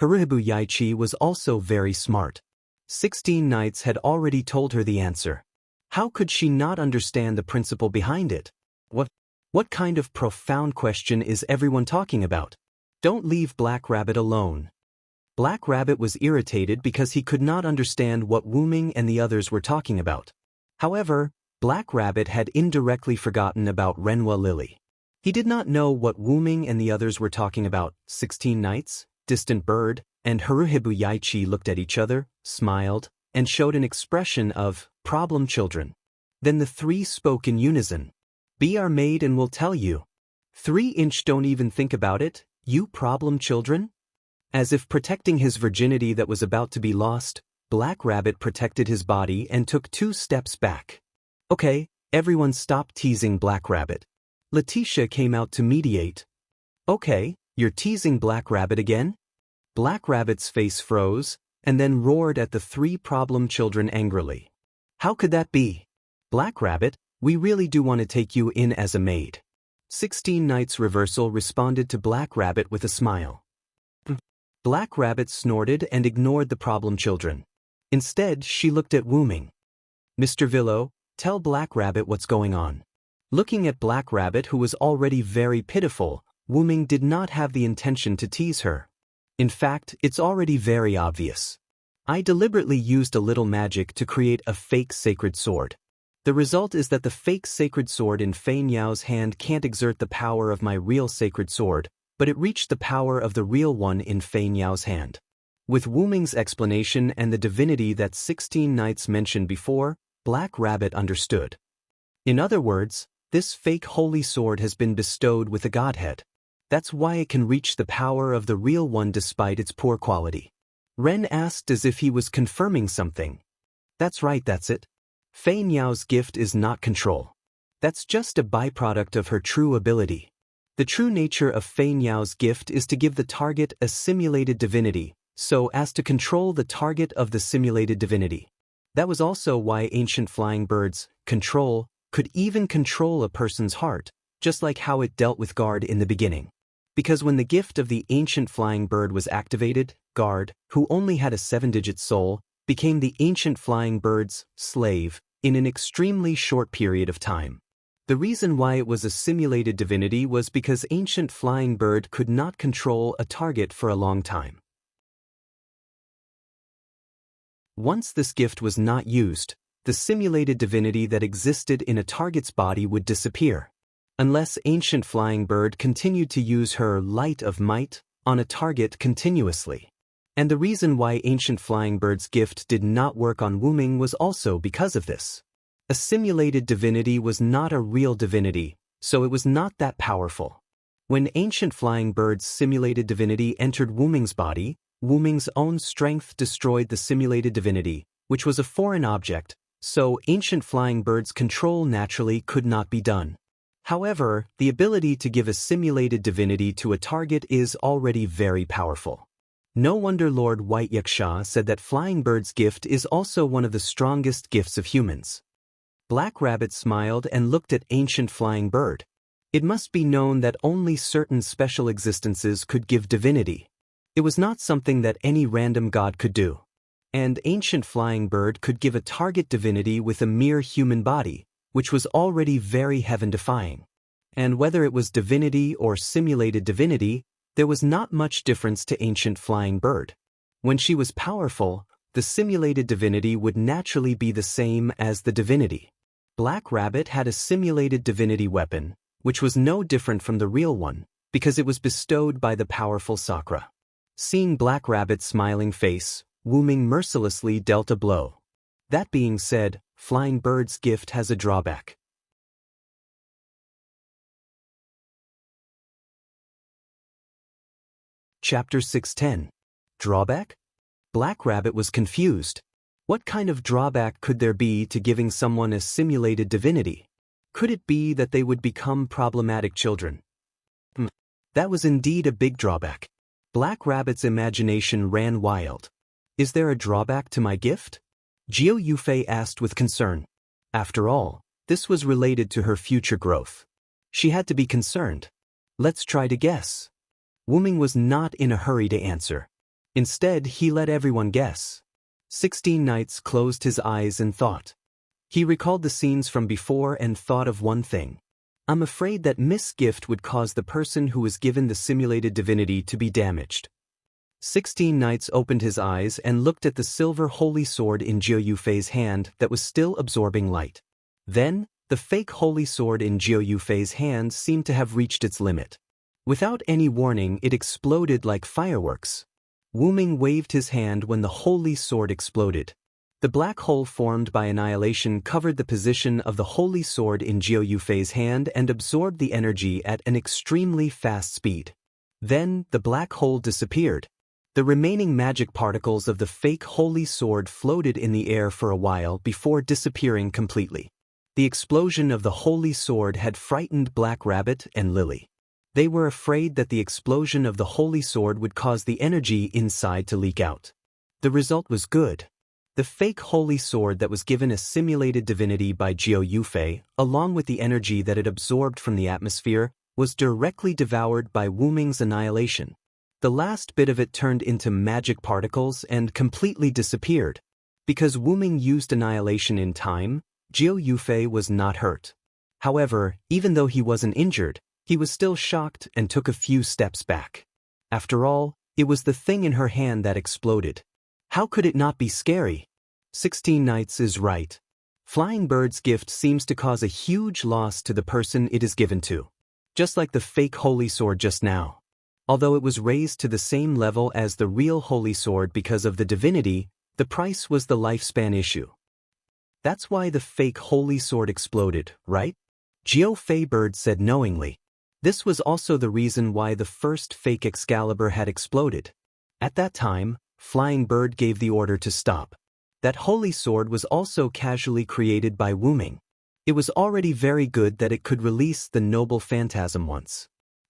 Huribu Yaichi was also very smart. 16 Knights had already told her the answer. How could she not understand the principle behind it? What kind of profound question is everyone talking about? Don't leave Black Rabbit alone. Black Rabbit was irritated because he could not understand what Wu Ming and the others were talking about. However, Black Rabbit had indirectly forgotten about Renhua Lily. He did not know what Wu Ming and the others were talking about. 16 Nights, Distant Bird, and Haruhibu Yaichi looked at each other, smiled, and showed an expression of problem children. Then the three spoke in unison. Be our maid and we'll tell you. 3-inch don't even think about it, you problem children? As if protecting his virginity that was about to be lost, Black Rabbit protected his body and took 2 steps back. Okay, everyone stop teasing Black Rabbit. Letitia came out to mediate. Okay, you're teasing Black Rabbit again? Black Rabbit's face froze, and then roared at the 3 problem children angrily. How could that be? Black Rabbit, we really do want to take you in as a maid. 16 Nights Reversal responded to Black Rabbit with a smile. Black Rabbit snorted and ignored the problem children. Instead, she looked at Wu Ming. Mr. Villo, tell Black Rabbit what's going on. Looking at Black Rabbit, who was already very pitiful, Wu Ming did not have the intention to tease her. In fact, it's already very obvious. I deliberately used a little magic to create a fake sacred sword. The result is that the fake sacred sword in Fei Niao's hand can't exert the power of my real sacred sword, but it reached the power of the real one in Fei Niao's hand. With Wu Ming's explanation and the divinity that 16 Nights mentioned before, Black Rabbit understood. In other words, this fake holy sword has been bestowed with a godhead. That's why it can reach the power of the real one despite its poor quality. Ren asked as if he was confirming something. That's right, that's it. Fei Niao's gift is not control. That's just a byproduct of her true ability. The true nature of Fei Niao's gift is to give the target a simulated divinity, so as to control the target of the simulated divinity. That was also why ancient flying birds, control, could even control a person's heart, just like how it dealt with Guard in the beginning. Because when the gift of the ancient flying bird was activated, Guard, who only had a 7-digit soul, became the ancient flying bird's slave in an extremely short period of time. The reason why it was a simulated divinity was because ancient flying bird could not control a target for a long time. Once this gift was not used, the simulated divinity that existed in a target's body would disappear. Unless ancient flying bird continued to use her light of might on a target continuously. And the reason why ancient flying bird's gift did not work on Wu Ming was also because of this. A simulated divinity was not a real divinity, so it was not that powerful. When ancient flying bird's simulated divinity entered Wu Ming's body, Wu Ming's own strength destroyed the simulated divinity, which was a foreign object, so ancient flying bird's control naturally could not be done. However, the ability to give a simulated divinity to a target is already very powerful. No wonder Lord White Yaksha said that Flying Bird's gift is also one of the strongest gifts of humans. Black Rabbit smiled and looked at Ancient Flying Bird. It must be known that only certain special existences could give divinity. It was not something that any random god could do. And Ancient Flying Bird could give a target divinity with a mere human body, which was already very heaven-defying. And whether it was divinity or simulated divinity, there was not much difference to Ancient Flying Bird. When she was powerful, the simulated divinity would naturally be the same as the divinity. Black Rabbit had a simulated divinity weapon, which was no different from the real one, because it was bestowed by the powerful Sakura. Seeing Black Rabbit's smiling face, Wu Ming mercilessly dealt a blow. That being said, Flying Bird's gift has a drawback. Chapter 610. Drawback? Black Rabbit was confused. What kind of drawback could there be to giving someone a simulated divinity? Could it be that they would become problematic children? That was indeed a big drawback. Black Rabbit's imagination ran wild. Is there a drawback to my gift? Jiu Yufei asked with concern. After all, this was related to her future growth. She had to be concerned. Let's try to guess. Wu Ming was not in a hurry to answer. Instead, he let everyone guess. 16 Nights closed his eyes and thought. He recalled the scenes from before and thought of one thing. I'm afraid that misgift would cause the person who was given the simulated divinity to be damaged. 16 Knights opened his eyes and looked at the silver holy sword in Jiao Yufei's hand that was still absorbing light. Then, the fake holy sword in Jiao Yufei's hand seemed to have reached its limit. Without any warning, it exploded like fireworks. Wu Ming waved his hand when the holy sword exploded. The black hole formed by annihilation covered the position of the holy sword in Jiao Yufei's hand and absorbed the energy at an extremely fast speed. Then, the black hole disappeared. The remaining magic particles of the fake holy sword floated in the air for a while before disappearing completely. The explosion of the holy sword had frightened Black Rabbit and Lily. They were afraid that the explosion of the holy sword would cause the energy inside to leak out. The result was good. The fake holy sword that was given a simulated divinity by Jiao Yufei, along with the energy that it absorbed from the atmosphere, was directly devoured by Wu Ming's annihilation. The last bit of it turned into magic particles and completely disappeared. Because Wu Ming used annihilation in time, Jiao Yufei was not hurt. However, even though he wasn't injured, he was still shocked and took a few steps back. After all, it was the thing in her hand that exploded. How could it not be scary? 16 Knights is right. Flying Bird's gift seems to cause a huge loss to the person it is given to. Just like the fake holy sword just now. Although it was raised to the same level as the real holy sword because of the divinity, the price was the lifespan issue. That's why the fake holy sword exploded, right? Jiao Fei Bird said knowingly. This was also the reason why the first fake Excalibur had exploded. At that time, Flying Bird gave the order to stop. That holy sword was also casually created by Wu Ming. It was already very good that it could release the noble phantasm once.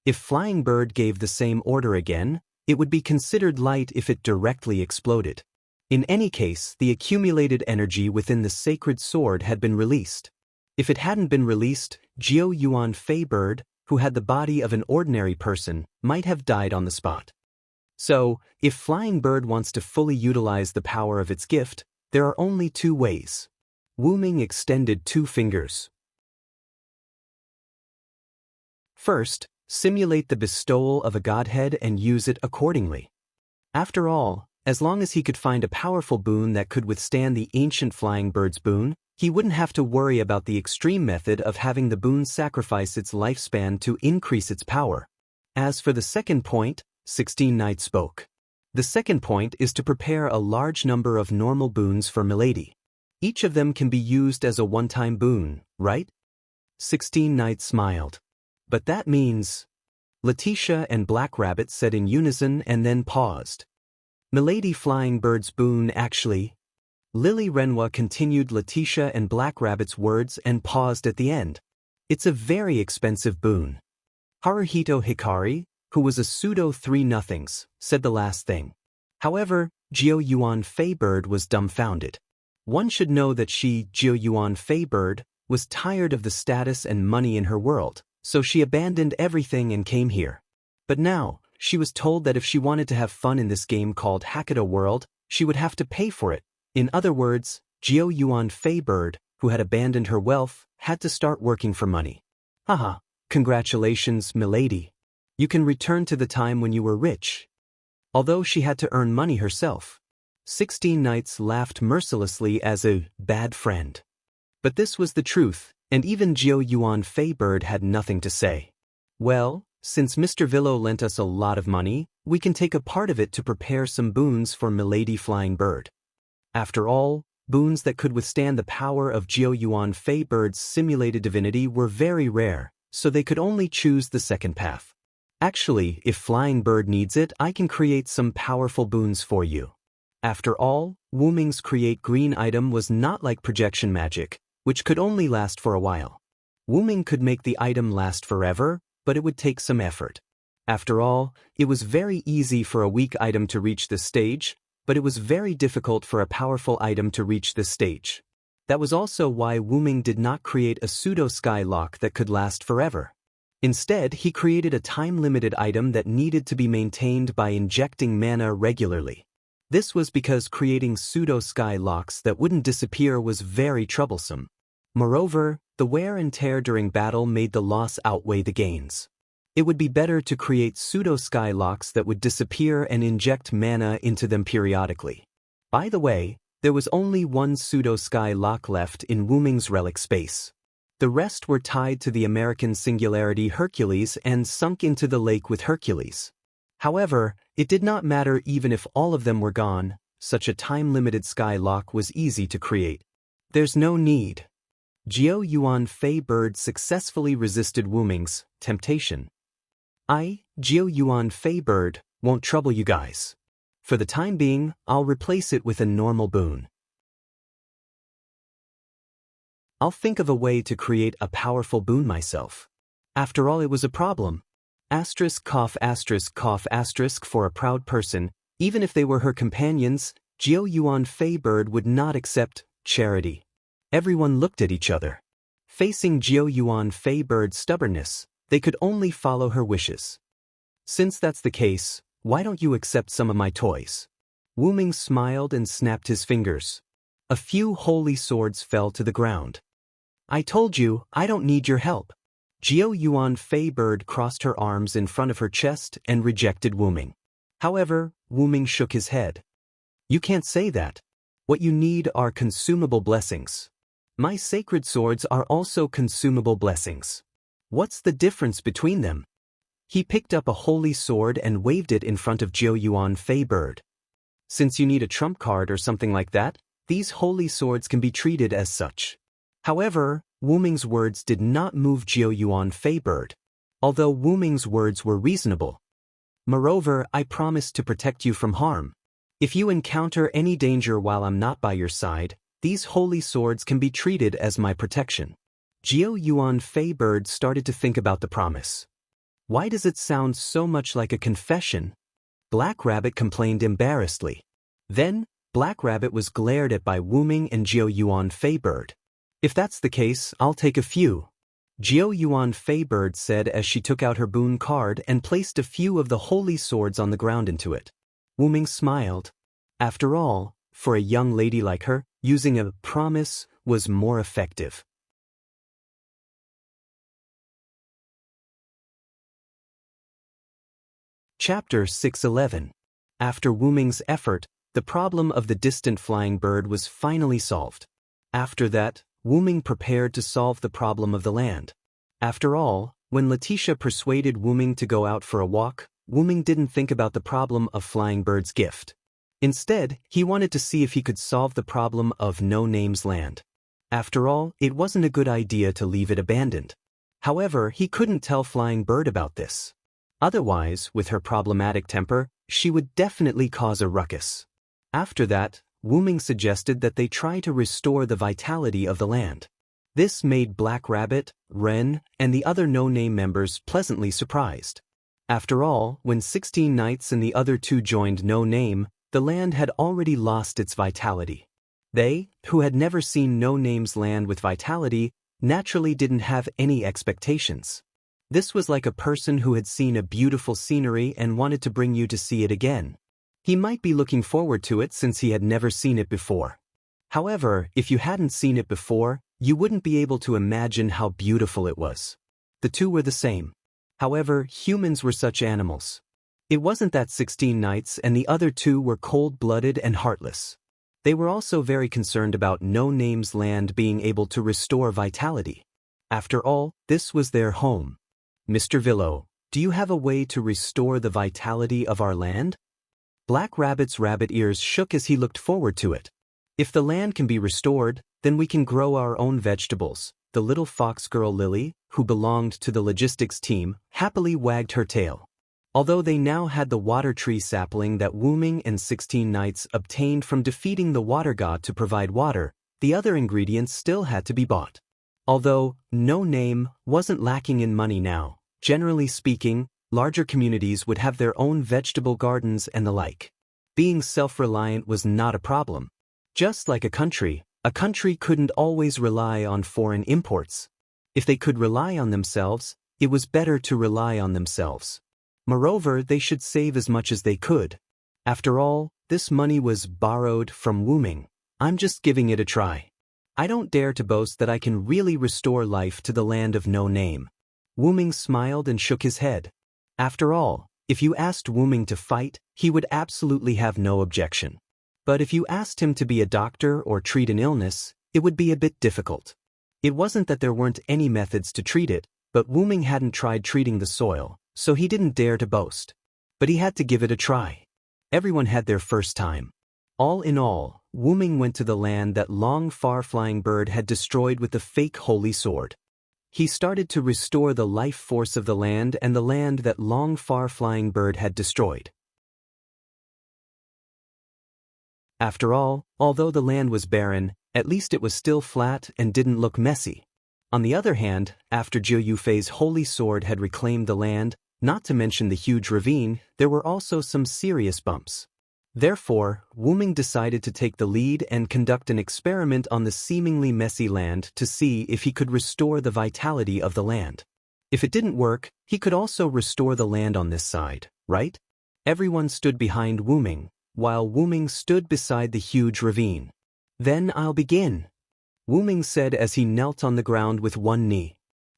If Flying Bird gave the same order again, it would be considered light if it directly exploded. In any case, the accumulated energy within the sacred sword had been released. If it hadn't been released, Jiao Yuan Fei Bird, who had the body of an ordinary person, might have died on the spot. So, if Flying Bird wants to fully utilize the power of its gift, there are only two ways. Wu Ming extended 2 fingers. First, simulate the bestowal of a godhead and use it accordingly. After all, as long as he could find a powerful boon that could withstand the ancient Flying Bird's boon, he wouldn't have to worry about the extreme method of having the boon sacrifice its lifespan to increase its power. As for the second point, 16 Knights spoke. The second point is to prepare a large number of normal boons for Milady. Each of them can be used as a one-time boon, right? 16 Knights smiled. But that means... Letitia and Black Rabbit said in unison and then paused. Milady Flying Bird's boon actually... Lily Renwa continued Letitia and Black Rabbit's words and paused at the end. It's a very expensive boon. Haruhito Hikari, who was a pseudo 3-nothings, said the last thing. However, Jiao Yuan Fei Bird was dumbfounded. One should know that she, Jiao Yuan Fei Bird, was tired of the status and money in her world, so she abandoned everything and came here. But now, she was told that if she wanted to have fun in this game called Hakata World, she would have to pay for it. In other words, Jiao Yuan Fei Bird, who had abandoned her wealth, had to start working for money. Haha, congratulations, milady. You can return to the time when you were rich. Although she had to earn money herself. 16 Knights laughed mercilessly as a bad friend. But this was the truth, and even Jiao Yuan Fei Bird had nothing to say. Well, since Mr. Villo lent us a lot of money, we can take a part of it to prepare some boons for Milady Flying Bird. After all, boons that could withstand the power of Jiao Yuan Fei Bird's simulated divinity were very rare, so they could only choose the second path. Actually, if Flying Bird needs it, I can create some powerful boons for you. After all, Wu Ming's create green item was not like projection magic, which could only last for a while. Wu Ming could make the item last forever, but it would take some effort. After all, it was very easy for a weak item to reach this stage, but it was very difficult for a powerful item to reach this stage. That was also why Wu Ming did not create a pseudo-sky lock that could last forever. Instead, he created a time-limited item that needed to be maintained by injecting mana regularly. This was because creating pseudo-sky locks that wouldn't disappear was very troublesome. Moreover, the wear and tear during battle made the loss outweigh the gains. It would be better to create pseudo-sky locks that would disappear and inject mana into them periodically. By the way, there was only one pseudo-sky lock left in Wu Ming's relic space. The rest were tied to the American singularity Hercules and sunk into the lake with Hercules. However, it did not matter even if all of them were gone, such a time-limited sky lock was easy to create. There's no need. Jiao Yuan Fei Bird successfully resisted Wu Ming's temptation. Jiao Yuan Fei Bird, won't trouble you guys. For the time being, I'll replace it with a normal boon. I'll think of a way to create a powerful boon myself. After all, it was a problem. ******** For a proud person, even if they were her companions, Jiao Yuan Fei Bird would not accept charity. Everyone looked at each other. Facing Jiao Yuan Fei Bird's stubbornness, they could only follow her wishes. Since that's the case, why don't you accept some of my toys? Wu Ming smiled and snapped his fingers. A few holy swords fell to the ground. I told you, I don't need your help. Jiao Yuan Fei Bird crossed her arms in front of her chest and rejected Wu Ming. However, Wu Ming shook his head. You can't say that. What you need are consumable blessings. My sacred swords are also consumable blessings. What's the difference between them? He picked up a holy sword and waved it in front of Jiao Yuan Fei Bird. Since you need a trump card or something like that, these holy swords can be treated as such. However, Wu Ming's words did not move Jiao Yuan Fei Bird, although Wu Ming's words were reasonable. Moreover, I promise to protect you from harm. If you encounter any danger while I'm not by your side, these holy swords can be treated as my protection. Jiao Yuan Fei Bird started to think about the promise. Why does it sound so much like a confession? Black Rabbit complained embarrassedly. Then, Black Rabbit was glared at by Wu Ming and Jiao Yuan Fei Bird. If that's the case, I'll take a few. Jiao Yuan Fei Bird said as she took out her boon card and placed a few of the holy swords on the ground into it. Wu Ming smiled. After all, for a young lady like her, using a promise was more effective. Chapter 611. After Wu Ming's effort, the problem of the distant flying bird was finally solved. After that, Wu Ming prepared to solve the problem of the land. After all, when Letitia persuaded Wu Ming to go out for a walk, Wu Ming didn't think about the problem of Flying Bird's gift. Instead, he wanted to see if he could solve the problem of No Name's land. After all, it wasn't a good idea to leave it abandoned. However, he couldn't tell Flying Bird about this. Otherwise, with her problematic temper, she would definitely cause a ruckus. After that, Wu Ming suggested that they try to restore the vitality of the land. This made Black Rabbit, Ren, and the other no-name members pleasantly surprised. After all, when 16 Knights and the other two joined No Name, the land had already lost its vitality. They, who had never seen No Name's land with vitality, naturally didn't have any expectations. This was like a person who had seen a beautiful scenery and wanted to bring you to see it again. He might be looking forward to it since he had never seen it before. However, if you hadn't seen it before, you wouldn't be able to imagine how beautiful it was. The two were the same. However, humans were such animals. It wasn't that 16 Knights and the other two were cold-blooded and heartless. They were also very concerned about No Name's land being able to restore vitality. After all, this was their home. Mr. Villo, do you have a way to restore the vitality of our land? Black Rabbit's rabbit ears shook as he looked forward to it. If the land can be restored, then we can grow our own vegetables. The little fox girl Lily, who belonged to the logistics team, happily wagged her tail. Although they now had the water tree sapling that Wu Ming and 16 Knights obtained from defeating the water god to provide water, the other ingredients still had to be bought. Although No Name wasn't lacking in money now, generally speaking, larger communities would have their own vegetable gardens and the like. Being self-reliant was not a problem. Just like a country couldn't always rely on foreign imports. If they could rely on themselves, it was better to rely on themselves. Moreover, they should save as much as they could. After all, this money was borrowed from Wu Ming. I'm just giving it a try. I don't dare to boast that I can really restore life to the land of No Name. Ming smiled and shook his head. After all, if you asked Ming to fight, he would absolutely have no objection. But if you asked him to be a doctor or treat an illness, it would be a bit difficult. It wasn't that there weren't any methods to treat it, but Ming hadn't tried treating the soil, so he didn't dare to boast. But he had to give it a try. Everyone had their first time. All in all, Ming went to the land that Long Far-Flying Bird had destroyed with the fake holy sword. He started to restore the life force of the land and the land that Long Far-Flying Bird had destroyed. After all, although the land was barren, at least it was still flat and didn't look messy. On the other hand, after Jiu Yufei's holy sword had reclaimed the land, not to mention the huge ravine, there were also some serious bumps. Therefore, Ming decided to take the lead and conduct an experiment on the seemingly messy land to see if he could restore the vitality of the land. If it didn't work, he could also restore the land on this side, right? Everyone stood behind Ming, while Ming stood beside the huge ravine. Then I'll begin, Ming said as he knelt on the ground with one knee.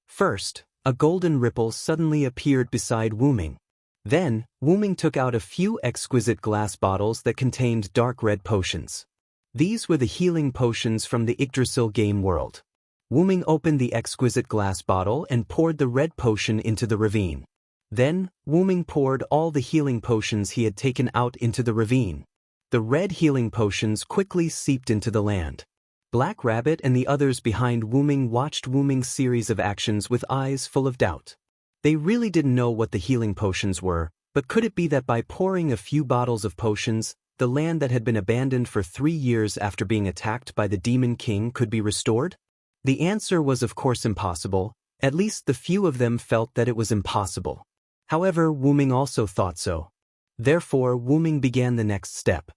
First, a golden ripple suddenly appeared beside Ming. Then, Ming took out a few exquisite glass bottles that contained dark red potions. These were the healing potions from the Yggdrasil game world. Ming opened the exquisite glass bottle and poured the red potion into the ravine. Then, Ming poured all the healing potions he had taken out into the ravine. The red healing potions quickly seeped into the land. Black Rabbit and the others behind Ming watched Ming's series of actions with eyes full of doubt. They really didn't know what the healing potions were, but could it be that by pouring a few bottles of potions, the land that had been abandoned for 3 years after being attacked by the Demon King could be restored? The answer was of course impossible. At least the few of them felt that it was impossible. However, Ming also thought so. Therefore, Ming began the next step.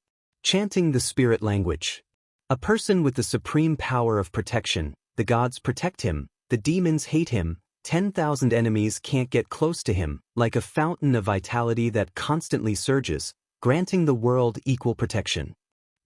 Chanting the spirit language. A person with the supreme power of protection, the gods protect him, the demons hate him, 10,000 enemies can't get close to him, like a fountain of vitality that constantly surges, granting the world equal protection.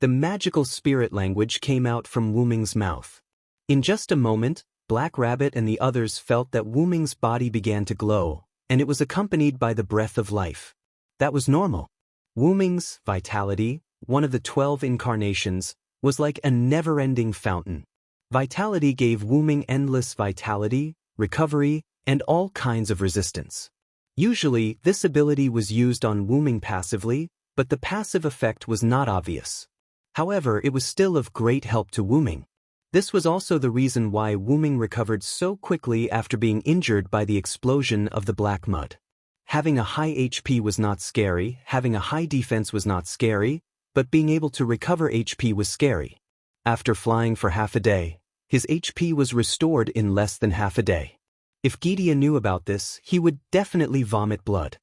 The magical spirit language came out from Ming's mouth. In just a moment, Black Rabbit and the others felt that Ming's body began to glow, and it was accompanied by the breath of life. That was normal. Ming's vitality, one of the 12 incarnations, was like a never-ending fountain. Vitality gave Ming endless vitality, recovery, and all kinds of resistance. Usually, this ability was used on Ming passively, but the passive effect was not obvious. However, it was still of great help to Ming. This was also the reason why Ming recovered so quickly after being injured by the explosion of the black mud. Having a high HP was not scary, having a high defense was not scary, but being able to recover HP was scary. After flying for half a day, his HP was restored in less than half a day. If Gidia knew about this, he would definitely vomit blood.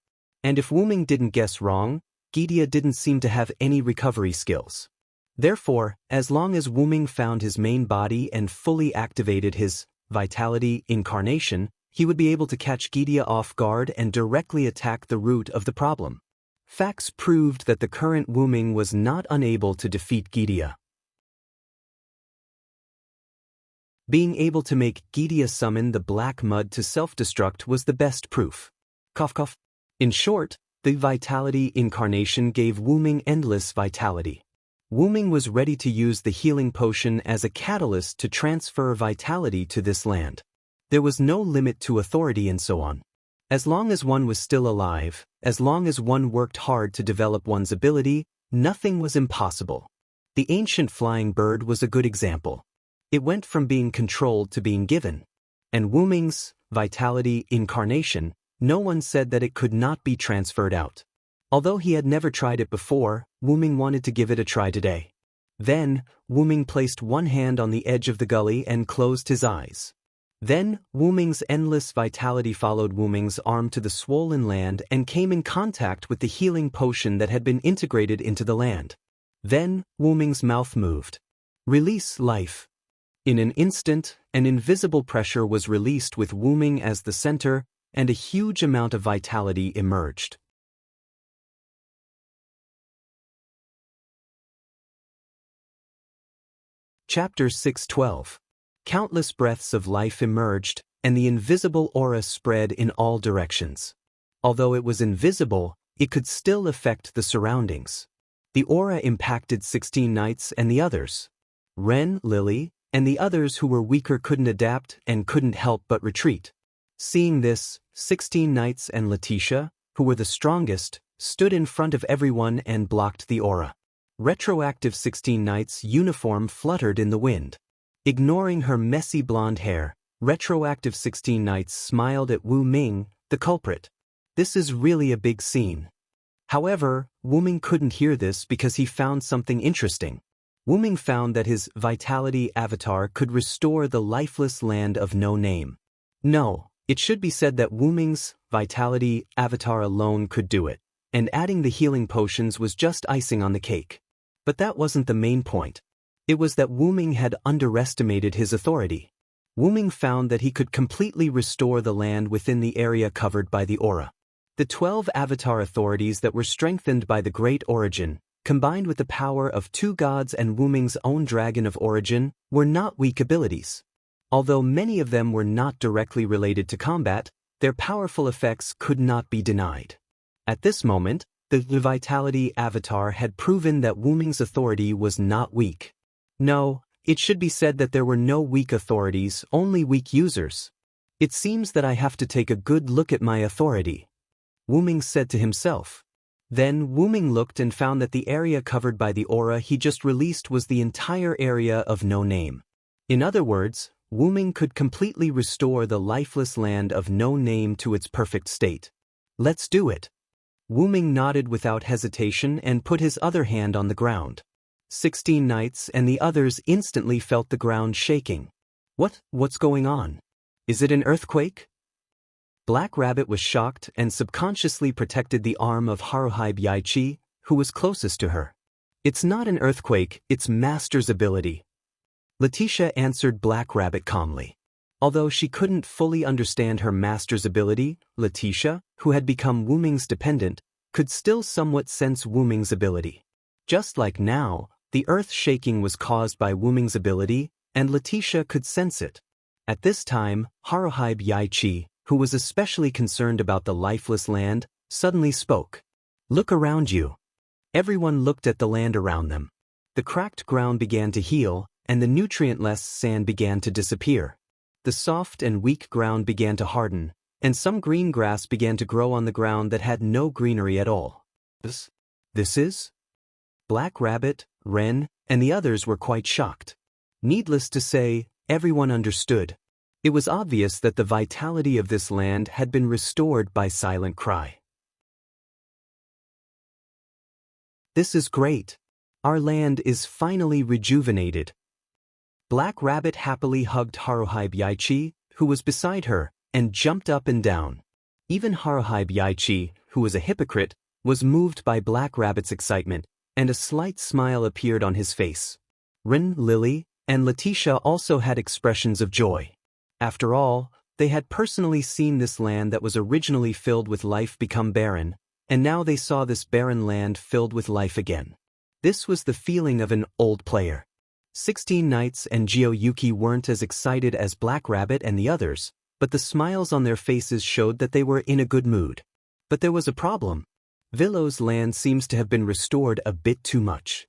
And if Ming didn't guess wrong, Gidia didn't seem to have any recovery skills. Therefore, as long as Ming found his main body and fully activated his vitality incarnation, he would be able to catch Gidia off guard and directly attack the root of the problem. Facts proved that the current Ming was not unable to defeat Gidia. Being able to make Gidia summon the black mud to self-destruct was the best proof. Cough cough. In short, the vitality incarnation gave Ming endless vitality. Ming was ready to use the healing potion as a catalyst to transfer vitality to this land. There was no limit to authority and so on. As long as one was still alive, as long as one worked hard to develop one's ability, nothing was impossible. The ancient flying bird was a good example. It went from being controlled to being given. And Ming's vitality incarnation, no one said that it could not be transferred out. Although he had never tried it before, Ming wanted to give it a try today. Then, Ming placed one hand on the edge of the gully and closed his eyes. Then, Ming's endless vitality followed Ming's arm to the swollen land and came in contact with the healing potion that had been integrated into the land. Then, Ming's mouth moved. Release life. In an instant, an invisible pressure was released with Ming as the center, and a huge amount of vitality emerged. Chapter 6:12. Countless breaths of life emerged, and the invisible aura spread in all directions. Although it was invisible, it could still affect the surroundings. The aura impacted 16 knights and the others. Ren, Lily, and the others who were weaker couldn't adapt and couldn't help but retreat. Seeing this, 16 knights and Letitia, who were the strongest, stood in front of everyone and blocked the aura. Retroactive 16 knights' uniform fluttered in the wind. Ignoring her messy blonde hair, Retroactive 16 knights smiled at Wu Ming, the culprit. This is really a big scene. However, Wu Ming couldn't hear this because he found something interesting. Wu Ming found that his vitality avatar could restore the lifeless land of no name. No, it should be said that Wu Ming's vitality avatar alone could do it, and adding the healing potions was just icing on the cake. But that wasn't the main point. It was that Wu Ming had underestimated his authority. Wu Ming found that he could completely restore the land within the area covered by the aura. The 12 avatar authorities that were strengthened by the Great Origin, combined with the power of 2 gods and Wu Ming's own Dragon of Origin, were not weak abilities. Although many of them were not directly related to combat, their powerful effects could not be denied. At this moment, the Vitality Avatar had proven that Wu Ming's authority was not weak. No, it should be said that there were no weak authorities, only weak users. It seems that I have to take a good look at my authority, Wu Ming said to himself. Then Wu Ming looked and found that the area covered by the aura he just released was the entire area of no name. In other words, Wu Ming could completely restore the lifeless land of no name to its perfect state. Let's do it. Wu Ming nodded without hesitation and put his other hand on the ground. 16 knights and the others instantly felt the ground shaking. What's going on? Is it an earthquake? Black Rabbit was shocked and subconsciously protected the arm of Haruhi Yaichi, who was closest to her. It's not an earthquake, it's Master's ability. Letitia answered Black Rabbit calmly. Although she couldn't fully understand her master's ability, Letitia, who had become Wu Ming's dependent, could still somewhat sense Wu Ming's ability. Just like now, the earth shaking was caused by Wu Ming's ability, and Letitia could sense it. At this time, Haruhi Yaichi, who was especially concerned about the lifeless land, suddenly spoke. Look around you. Everyone looked at the land around them. The cracked ground began to heal, and the nutrient-less sand began to disappear. The soft and weak ground began to harden, and some green grass began to grow on the ground that had no greenery at all. This is? Black Rabbit, Ren, and the others were quite shocked. Needless to say, everyone understood. It was obvious that the vitality of this land had been restored by Silent Cry. This is great. Our land is finally rejuvenated. Black Rabbit happily hugged Haruhi Yaichi, who was beside her, and jumped up and down. Even Haruhi Yaichi, who was a hypocrite, was moved by Black Rabbit's excitement, and a slight smile appeared on his face. Rin, Lily, and Letitia also had expressions of joy. After all, they had personally seen this land that was originally filled with life become barren, and now they saw this barren land filled with life again. This was the feeling of an old player. 16 Knights and Jiuyuki weren't as excited as Black Rabbit and the others, but the smiles on their faces showed that they were in a good mood. But there was a problem. Villow's land seems to have been restored a bit too much.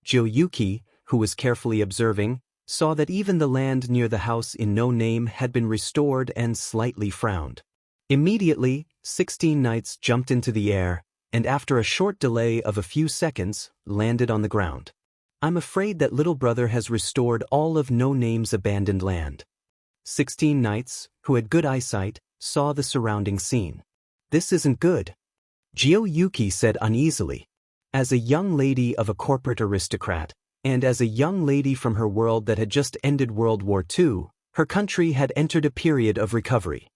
Jiuyuki, who was carefully observing, saw that even the land near the house in no name had been restored and slightly frowned. Immediately, 16 Knights jumped into the air, and after a short delay of a few seconds, landed on the ground. I'm afraid that little brother has restored all of no name's abandoned land. 16 Knights, who had good eyesight, saw the surrounding scene. This isn't good, Jiuyuki said uneasily. As a young lady of a corporate aristocrat, and as a young lady from her world that had just ended World War II, her country had entered a period of recovery.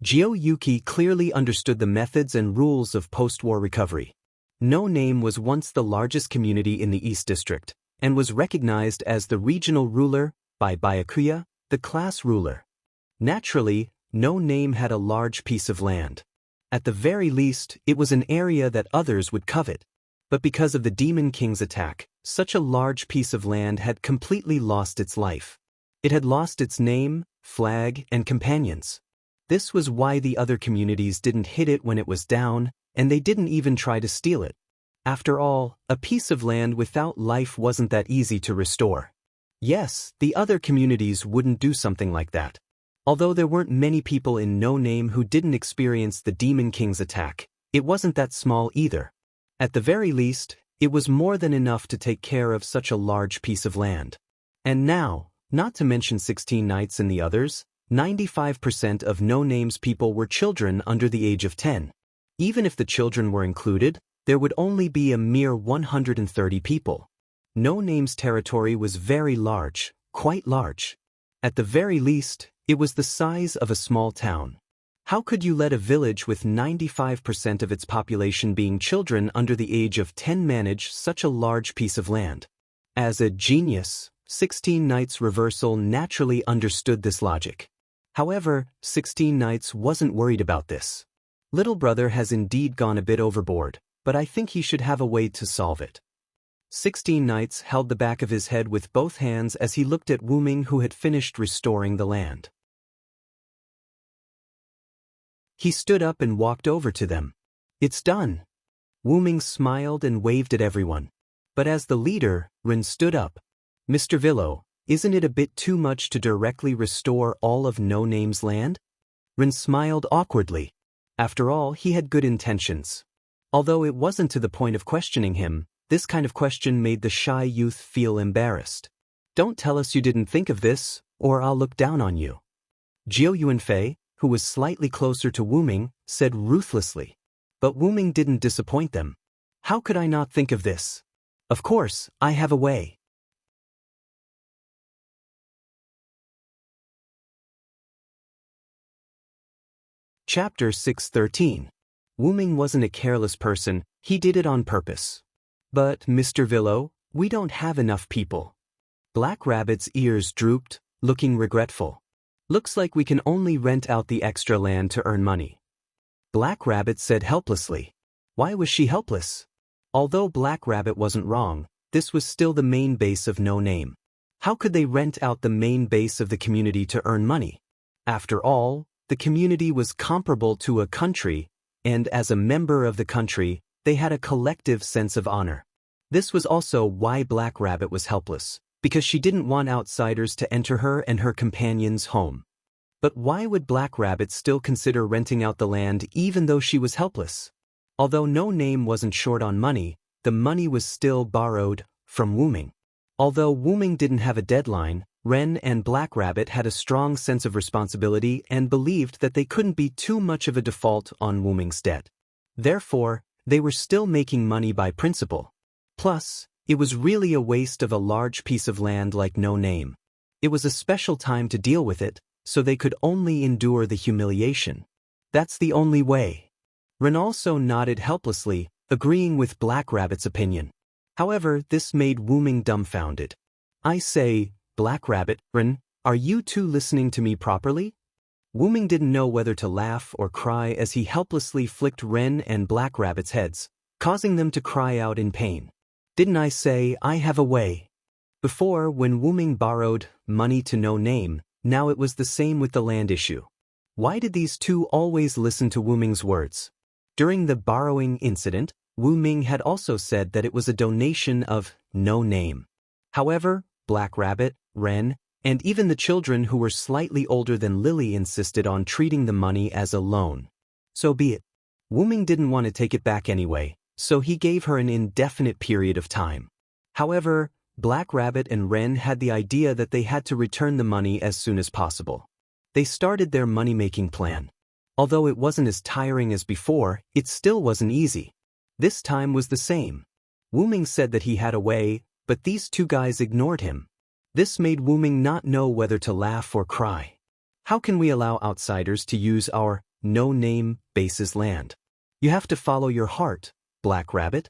Jiuyuki clearly understood the methods and rules of post-war recovery. No Name was once the largest community in the East District, and was recognized as the regional ruler by Byakuya, the class ruler. Naturally, No Name had a large piece of land. At the very least, it was an area that others would covet. But because of the Demon King's attack, such a large piece of land had completely lost its life. It had lost its name, flag, and companions. This was why the other communities didn't hit it when it was down, and they didn't even try to steal it. After all, a piece of land without life wasn't that easy to restore. Yes, the other communities wouldn't do something like that. Although there weren't many people in No Name who didn't experience the Demon King's attack, it wasn't that small either. At the very least, it was more than enough to take care of such a large piece of land. And now, not to mention 16 knights and the others, 95% of No Name's people were children under the age of 10. Even if the children were included, there would only be a mere 130 people. No Name's territory was very large, quite large. At the very least, it was the size of a small town. How could you let a village with 95% of its population being children under the age of 10 manage such a large piece of land? As a genius, 16 Knights Reversal naturally understood this logic. However, 16 Knights wasn't worried about this. Little brother has indeed gone a bit overboard, but I think he should have a way to solve it. 16 Knights held the back of his head with both hands as he looked at Wu Ming, who had finished restoring the land. He stood up and walked over to them. "It's done." Wu Ming smiled and waved at everyone. But as the leader, Ren stood up. "Mr. Villo, isn't it a bit too much to directly restore all of No Name's land?" Ren smiled awkwardly. After all, he had good intentions. Although it wasn't to the point of questioning him, this kind of question made the shy youth feel embarrassed. "Don't tell us you didn't think of this, or I'll look down on you." Jiao Yuanfei, who was slightly closer to Wu Ming, said ruthlessly. But Wu Ming didn't disappoint them. "How could I not think of this? Of course, I have a way." Chapter 613. Wu Ming wasn't a careless person, he did it on purpose. "But, Mr. Villo, we don't have enough people." Black Rabbit's ears drooped, looking regretful. "Looks like we can only rent out the extra land to earn money." Black Rabbit said helplessly. Why was she helpless? Although Black Rabbit wasn't wrong, this was still the main base of No Name. How could they rent out the main base of the community to earn money? After all, the community was comparable to a country, and as a member of the country, they had a collective sense of honor. This was also why Black Rabbit was helpless, because she didn't want outsiders to enter her and her companions' home. But why would Black Rabbit still consider renting out the land even though she was helpless? Although No Name wasn't short on money, the money was still borrowed from Wu Ming. Although Wu Ming didn't have a deadline, Ren and Black Rabbit had a strong sense of responsibility and believed that they couldn't be too much of a default on Wu Ming's debt. Therefore, they were still making money by principle. Plus, it was really a waste of a large piece of land like No Name. It was a special time to deal with it, so they could only endure the humiliation. That's the only way. Ren also nodded helplessly, agreeing with Black Rabbit's opinion. However, this made Wu Ming dumbfounded. "I say, Black Rabbit, Ren, are you two listening to me properly?" Wu Ming didn't know whether to laugh or cry as he helplessly flicked Ren and Black Rabbit's heads, causing them to cry out in pain. "Didn't I say I have a way?" Before, when Wu Ming borrowed money to No Name, now it was the same with the land issue. Why did these two always listen to Wu Ming's words? During the borrowing incident, Wu Ming had also said that it was a donation of No Name. However, Black Rabbit, Ren, and even the children who were slightly older than Lily insisted on treating the money as a loan. So be it. Wu Ming didn't want to take it back anyway, so he gave her an indefinite period of time. However, Black Rabbit and Ren had the idea that they had to return the money as soon as possible. They started their money-making plan. Although it wasn't as tiring as before, it still wasn't easy. This time was the same. Wu Ming said that he had a way, but these two guys ignored him. This made Wu Ming not know whether to laugh or cry. How can we allow outsiders to use our No Name base's land? You have to follow your heart, Black Rabbit.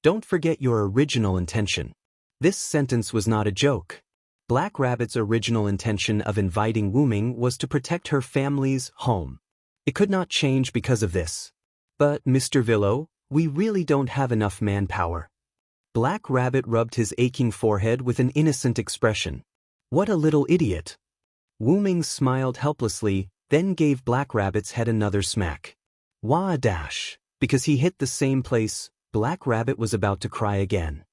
Don't forget your original intention. This sentence was not a joke. Black Rabbit's original intention of inviting Wu Ming was to protect her family's home. It could not change because of this. But, Mr. Villo, we really don't have enough manpower. Black Rabbit rubbed his aching forehead with an innocent expression. What a little idiot. Wu Ming smiled helplessly, then gave Black Rabbit's head another smack. Wah dash! Because he hit the same place, Black Rabbit was about to cry again.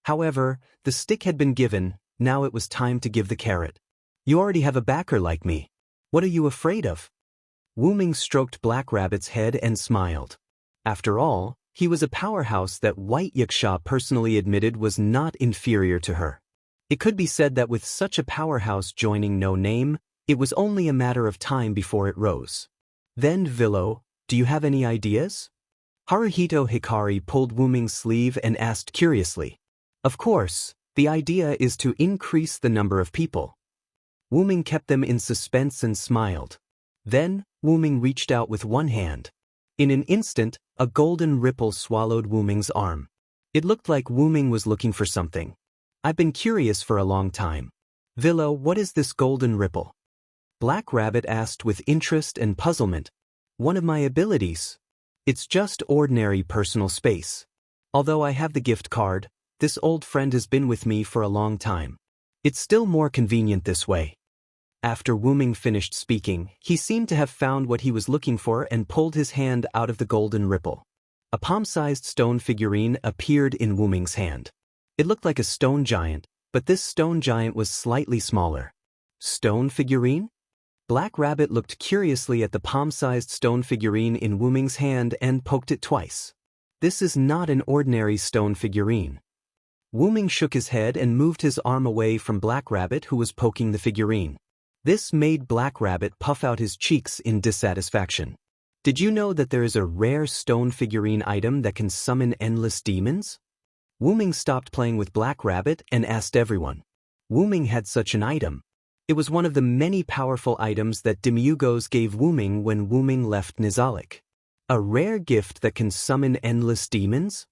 However, the stick had been given, now it was time to give the carrot. You already have a backer like me. What are you afraid of? Wu Ming stroked Black Rabbit's head and smiled. After all, he was a powerhouse that White Yaksha personally admitted was not inferior to her. It could be said that with such a powerhouse joining No Name, it was only a matter of time before it rose. Then, Villo, do you have any ideas? Haruhito Hikari pulled Wu Ming's sleeve and asked curiously. Of course, the idea is to increase the number of people. Wu Ming kept them in suspense and smiled. Then, Wu Ming reached out with one hand. In an instant, a golden ripple swallowed Wu Ming's arm. It looked like Wu Ming was looking for something. I've been curious for a long time. Villo, what is this golden ripple? Black Rabbit asked with interest and puzzlement. One of my abilities. It's just ordinary personal space. Although I have the gift card, this old friend has been with me for a long time. It's still more convenient this way. After Wu Ming finished speaking, he seemed to have found what he was looking for and pulled his hand out of the golden ripple. A palm-sized stone figurine appeared in Wu Ming's hand. It looked like a stone giant, but this stone giant was slightly smaller. Stone figurine? Black Rabbit looked curiously at the palm-sized stone figurine in Wu Ming's hand and poked it twice. This is not an ordinary stone figurine. Wu Ming shook his head and moved his arm away from Black Rabbit, who was poking the figurine. This made Black Rabbit puff out his cheeks in dissatisfaction. Did you know that there is a rare stone figurine item that can summon endless demons? Wu Ming stopped playing with Black Rabbit and asked everyone. Wu Ming had such an item. It was one of the many powerful items that Demiurgos gave Wu Ming when Wu Ming left Nizhalik. A rare gift that can summon endless demons?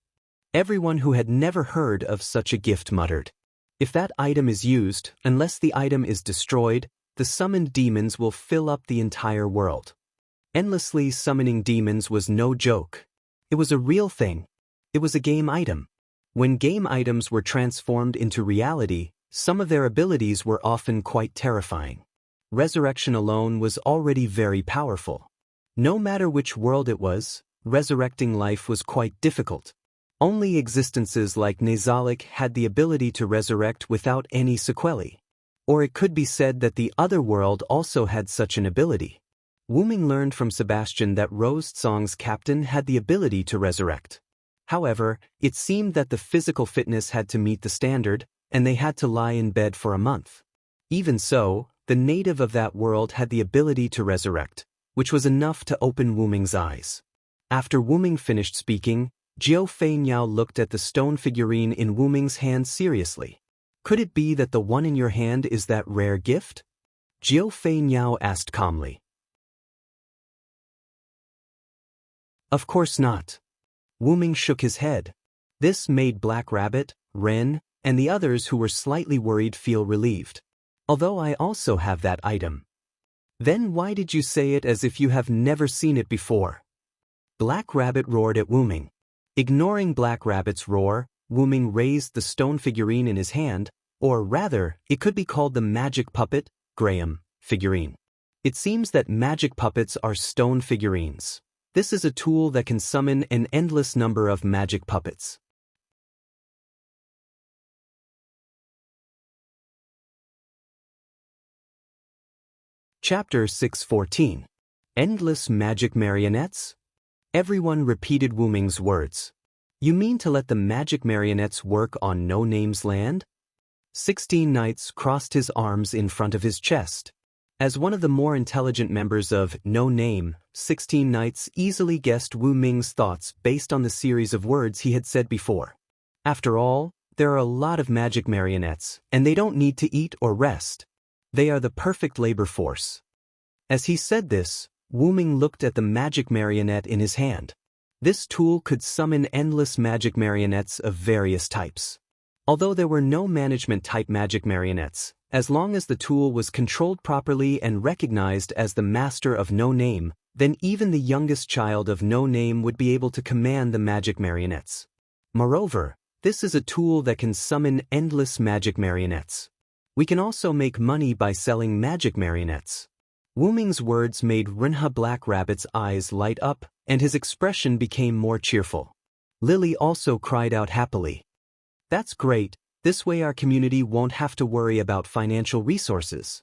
Everyone who had never heard of such a gift muttered. If that item is used, unless the item is destroyed, the summoned demons will fill up the entire world. Endlessly summoning demons was no joke. It was a real thing. It was a game item. When game items were transformed into reality, some of their abilities were often quite terrifying. Resurrection alone was already very powerful. No matter which world it was, resurrecting life was quite difficult. Only existences like Nizhalik had the ability to resurrect without any sequelae. Or it could be said that the other world also had such an ability. Wu Ming learned from Sebastian that Rose Tsong's captain had the ability to resurrect. However, it seemed that the physical fitness had to meet the standard, and they had to lie in bed for a month. Even so, the native of that world had the ability to resurrect, which was enough to open Wu Ming's eyes. After Wu Ming finished speaking, Jiao Feinyao looked at the stone figurine in Wu Ming's hand seriously. Could it be that the one in your hand is that rare gift? Jiao Feinyao asked calmly. Of course not. Wu Ming shook his head. This made Black Rabbit, Ren, and the others who were slightly worried feel relieved. Although I also have that item. Then why did you say it as if you have never seen it before? Black Rabbit roared at Wu Ming. Ignoring Black Rabbit's roar, Wu Ming raised the stone figurine in his hand, or rather, it could be called the magic puppet, Graham, figurine. It seems that magic puppets are stone figurines. This is a tool that can summon an endless number of magic puppets. Chapter 614. Endless Magic Marionettes? Everyone repeated Wu Ming's words. You mean to let the magic marionettes work on No Name's land? 16 Knights crossed his arms in front of his chest. As one of the more intelligent members of No Name, 16 Knights easily guessed Wu Ming's thoughts based on the series of words he had said before. After all, there are a lot of magic marionettes, and they don't need to eat or rest. They are the perfect labor force. As he said this, Wu Ming looked at the magic marionette in his hand. This tool could summon endless magic marionettes of various types. Although there were no management-type magic marionettes, as long as the tool was controlled properly and recognized as the master of No Name, then even the youngest child of No Name would be able to command the magic marionettes. Moreover, this is a tool that can summon endless magic marionettes. We can also make money by selling magic marionettes. Wu Ming's words made Rinha Black Rabbit's eyes light up, and his expression became more cheerful. Lily also cried out happily. That's great, this way our community won't have to worry about financial resources.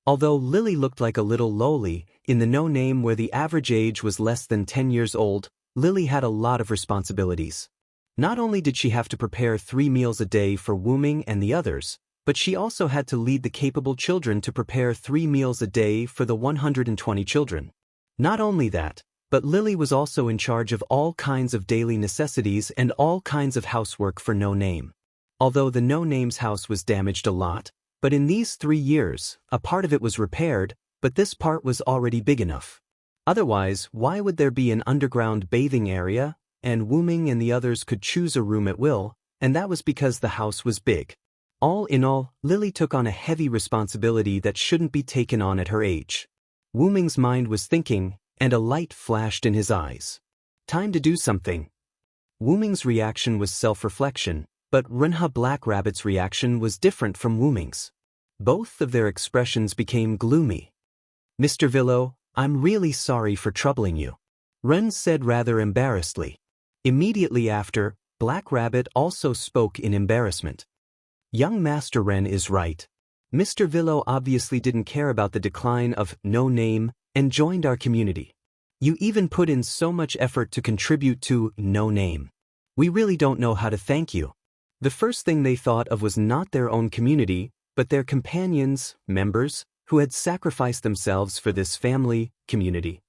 Although Lily looked like a little lowly, in the no-name where the average age was less than 10 years old, Lily had a lot of responsibilities. Not only did she have to prepare 3 meals a day for Wu Ming and the others, but she also had to lead the capable children to prepare 3 meals a day for the 120 children. Not only that, but Lily was also in charge of all kinds of daily necessities and all kinds of housework for No Name. Although the No Name's house was damaged a lot, but in these 3 years, a part of it was repaired, but this part was already big enough. Otherwise, why would there be an underground bathing area, and Wu Ming and the others could choose a room at will, and that was because the house was big. All in all, Lily took on a heavy responsibility that shouldn't be taken on at her age. Wu Ming's mind was thinking, and a light flashed in his eyes. Time to do something. Wu Ming's reaction was self-reflection, but Rinha Black Rabbit's reaction was different from Wu Ming's. Both of their expressions became gloomy. Mr. Villo, I'm really sorry for troubling you, Ren said rather embarrassedly. Immediately after, Black Rabbit also spoke in embarrassment. Young Master Ren is right. Mr. Villo obviously didn't care about the decline of No Name and joined our community. You even put in so much effort to contribute to No Name. We really don't know how to thank you. The first thing they thought of was not their own community, but their companions, members, who had sacrificed themselves for this family, community.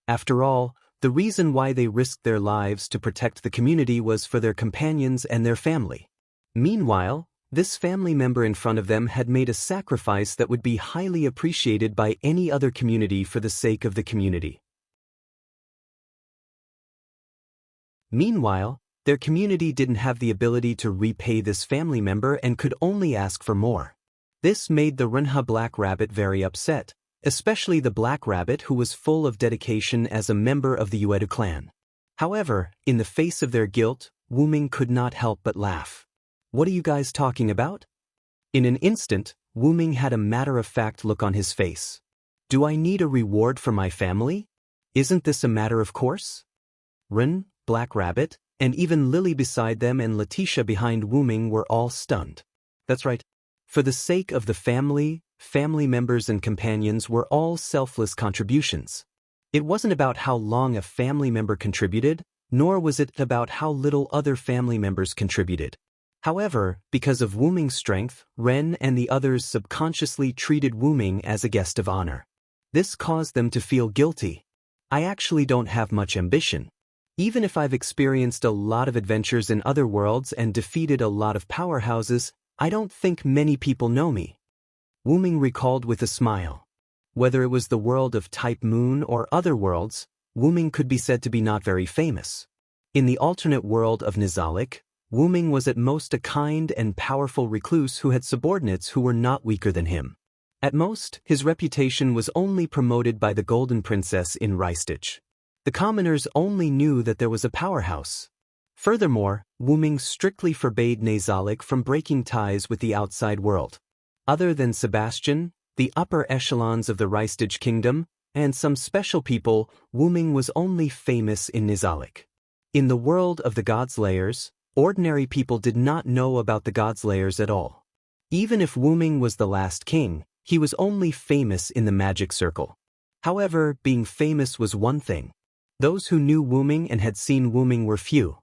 After all, the reason why they risked their lives to protect the community was for their companions and their family. Meanwhile, this family member in front of them had made a sacrifice that would be highly appreciated by any other community for the sake of the community. Meanwhile, their community didn't have the ability to repay this family member and could only ask for more. This made the Rinha Black Rabbit very upset, especially the Black Rabbit who was full of dedication as a member of the Uedu clan. However, in the face of their guilt, Wu Ming could not help but laugh. What are you guys talking about? In an instant, Wu Ming had a matter-of-fact look on his face. Do I need a reward for my family? Isn't this a matter of course? Rin, Black Rabbit, and even Lily beside them and Letitia behind Wu Ming were all stunned. That's right. For the sake of the family members and companions were all selfless contributions. It wasn't about how long a family member contributed, nor was it about how little other family members contributed. However, because of Wu Ming's strength, Ren and the others subconsciously treated Wu Ming as a guest of honor. This caused them to feel guilty. I actually don't have much ambition. Even if I've experienced a lot of adventures in other worlds and defeated a lot of powerhouses, I don't think many people know me. Wu Ming recalled with a smile. Whether it was the world of Type Moon or other worlds, Wu Ming could be said to be not very famous. In the alternate world of Nizalik, Wu Ming was at most a kind and powerful recluse who had subordinates who were not weaker than him. At most, his reputation was only promoted by the Golden Princess in Rystich. The commoners only knew that there was a powerhouse. Furthermore, Wu Ming strictly forbade Nizalik from breaking ties with the outside world. Other than Sebastian, the upper echelons of the Rystich kingdom, and some special people, Wu Ming was only famous in Nizalik. In the world of the Godslayers, ordinary people did not know about the Godslayers at all. Even if Wu Ming was the last king, he was only famous in the magic circle. However, being famous was one thing. Those who knew Wu Ming and had seen Wu Ming were few.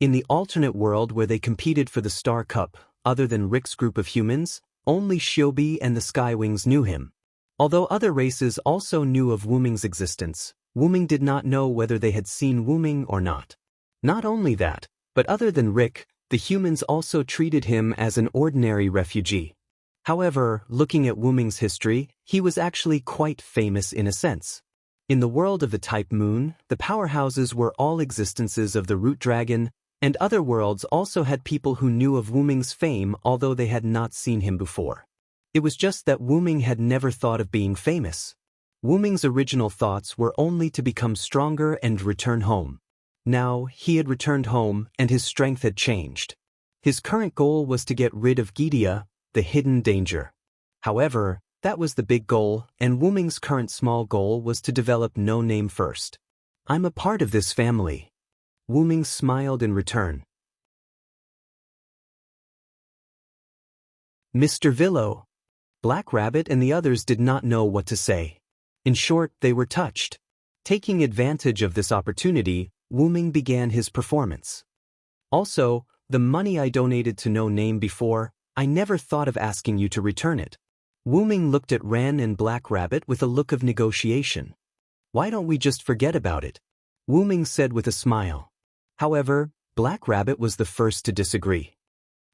In the alternate world where they competed for the Star Cup, other than Rick's group of humans, only Shiobi and the Skywings knew him. Although other races also knew of Wu Ming's existence, Wu Ming did not know whether they had seen Wu Ming or not. Not only that, but other than Rick, the humans also treated him as an ordinary refugee. However, looking at Wu Ming's history, he was actually quite famous in a sense. In the world of the Type Moon, the powerhouses were all existences of the Root Dragon, and other worlds also had people who knew of Wu Ming's fame although they had not seen him before. It was just that Wu Ming had never thought of being famous. Wu Ming's original thoughts were only to become stronger and return home. Now, he had returned home and his strength had changed. His current goal was to get rid of Gidia, the hidden danger. However, that was the big goal, and Wu Ming's current small goal was to develop No Name first. I'm a part of this family. Wu Ming smiled in return. Mr. Villo. Black Rabbit and the others did not know what to say. In short, they were touched. Taking advantage of this opportunity, Wu Ming began his performance. Also, the money I donated to No Name before, I never thought of asking you to return it. Wu Ming looked at Ren and Black Rabbit with a look of negotiation. Why don't we just forget about it? Wu Ming said with a smile. However, Black Rabbit was the first to disagree.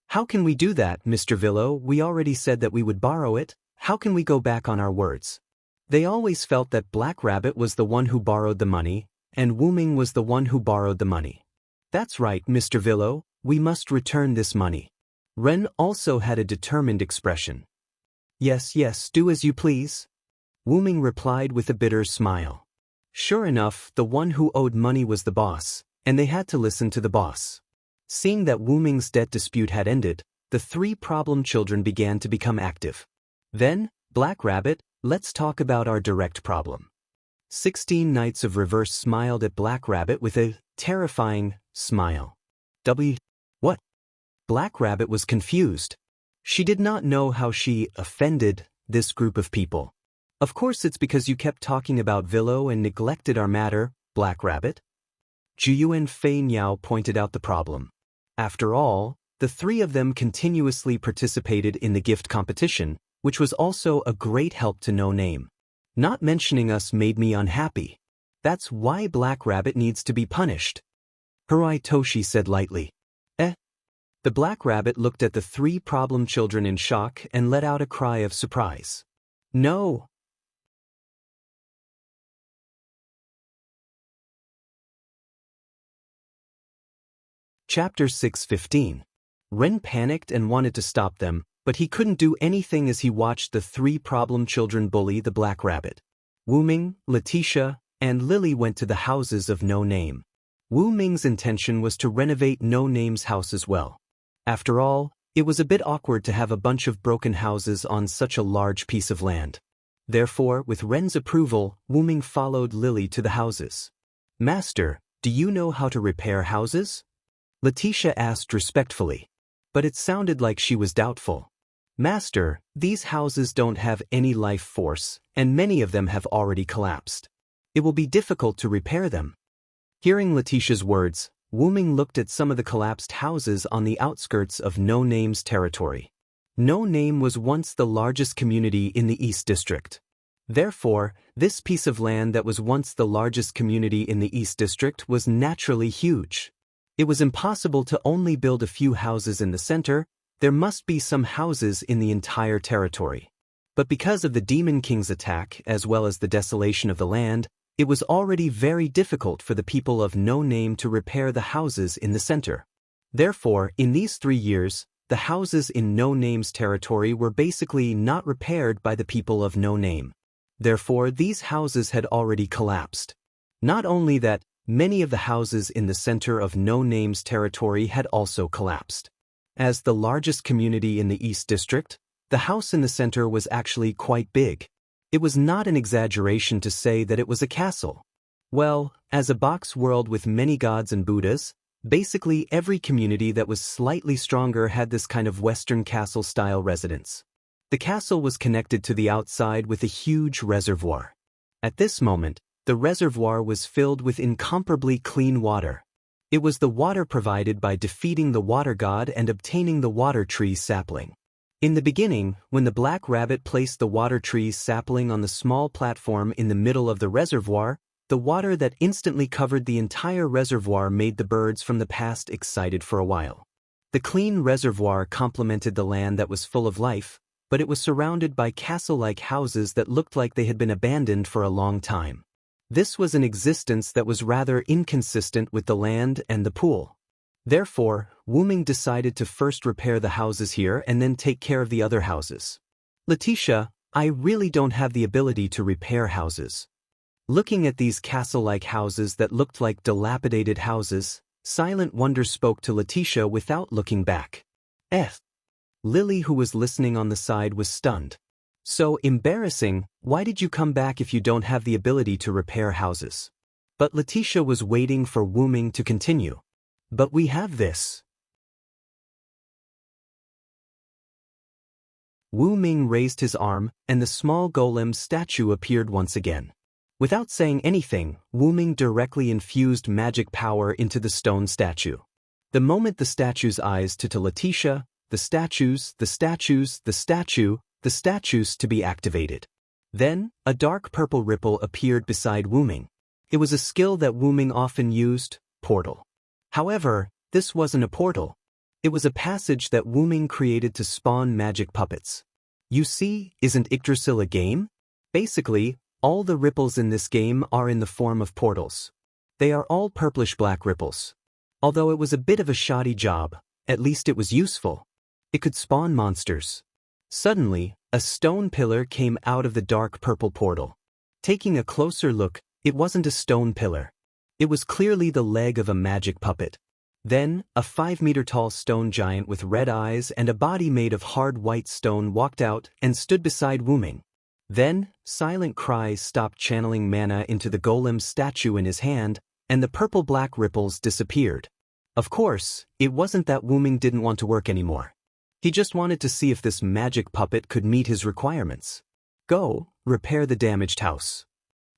How can we do that, Mr. Villo? We already said that we would borrow it. How can we go back on our words? They always felt that Black Rabbit was the one who borrowed the money, and Wu Ming was the one who borrowed the money. That's right, Mr. Villo, we must return this money. Ren also had a determined expression. Yes, do as you please. Wu Ming replied with a bitter smile. Sure enough, the one who owed money was the boss, and they had to listen to the boss. Seeing that Wu Ming's debt dispute had ended, the three problem children began to become active. Then, Black Rabbit, let's talk about our direct problem. 16 Knights of Reverse smiled at Black Rabbit with a terrifying smile. What? Black Rabbit was confused. She did not know how she offended this group of people. Of course it's because you kept talking about Villo and neglected our matter, Black Rabbit. Jiyu and Fei Niao pointed out the problem. After all, the three of them continuously participated in the gift competition, which was also a great help to No Name. Not mentioning us made me unhappy. That's why Black Rabbit needs to be punished. Hirai Toshi said lightly. The Black Rabbit looked at the three problem children in shock and let out a cry of surprise. No! Chapter 6:15. Ren panicked and wanted to stop them, but he couldn't do anything as he watched the three problem children bully the Black Rabbit. Wu Ming, Letitia, and Lily went to the houses of No Name. Wu Ming's intention was to renovate No Name's house as well. After all, it was a bit awkward to have a bunch of broken houses on such a large piece of land. Therefore, with Ren's approval, Wu Ming followed Lily to the houses. Master, do you know how to repair houses? Letitia asked respectfully. But it sounded like she was doubtful. Master, these houses don't have any life force, and many of them have already collapsed. It will be difficult to repair them. Hearing Letitia's words, Wu Ming looked at some of the collapsed houses on the outskirts of No Name's territory. No Name was once the largest community in the East District. Therefore, this piece of land that was once the largest community in the East District was naturally huge. It was impossible to only build a few houses in the center, there must be some houses in the entire territory. But because of the Demon King's attack as well as the desolation of the land, it was already very difficult for the people of No Name to repair the houses in the center. Therefore, in these 3 years, the houses in No Name's territory were basically not repaired by the people of No Name. Therefore, these houses had already collapsed. Not only that, many of the houses in the center of No Name's territory had also collapsed. As the largest community in the East District, the house in the center was actually quite big. It was not an exaggeration to say that it was a castle. Well, as a box world with many gods and Buddhas, basically every community that was slightly stronger had this kind of Western castle-style residence. The castle was connected to the outside with a huge reservoir. At this moment, the reservoir was filled with incomparably clean water. It was the water provided by defeating the water god and obtaining the water tree sapling. In the beginning, when the Black Rabbit placed the water tree's sapling on the small platform in the middle of the reservoir, the water that instantly covered the entire reservoir made the birds from the past excited for a while. The clean reservoir complemented the land that was full of life, but it was surrounded by castle-like houses that looked like they had been abandoned for a long time. This was an existence that was rather inconsistent with the land and the pool. Therefore, Wu Ming decided to first repair the houses here and then take care of the other houses. Letitia, I really don't have the ability to repair houses. Looking at these castle-like houses that looked like dilapidated houses, Silent Wonder spoke to Letitia without looking back. Lily, who was listening on the side, was stunned. So embarrassing, why did you come back if you don't have the ability to repair houses? But Letitia was waiting for Wu Ming to continue. But we have this. Wu Ming raised his arm, and the small golem statue appeared once again. Without saying anything, Wu Ming directly infused magic power into the stone statue. The moment the statue's eyes to Letitia, the statues to be activated. Then, a dark purple ripple appeared beside Wu Ming. It was a skill that Wu Ming often used, portal. However, this wasn't a portal. It was a passage that Wu Ming created to spawn magic puppets. You see, isn't Yggdrasil a game? Basically, all the ripples in this game are in the form of portals. They are all purplish-black ripples. Although it was a bit of a shoddy job, at least it was useful. It could spawn monsters. Suddenly, a stone pillar came out of the dark purple portal. Taking a closer look, it wasn't a stone pillar. It was clearly the leg of a magic puppet. Then, a 5-meter-tall stone giant with red eyes and a body made of hard white stone walked out and stood beside Wu Ming. Then, silent cries stopped channeling mana into the golem's statue in his hand, and the purple-black ripples disappeared. Of course, it wasn't that Wu Ming didn't want to work anymore. He just wanted to see if this magic puppet could meet his requirements. Go, repair the damaged house.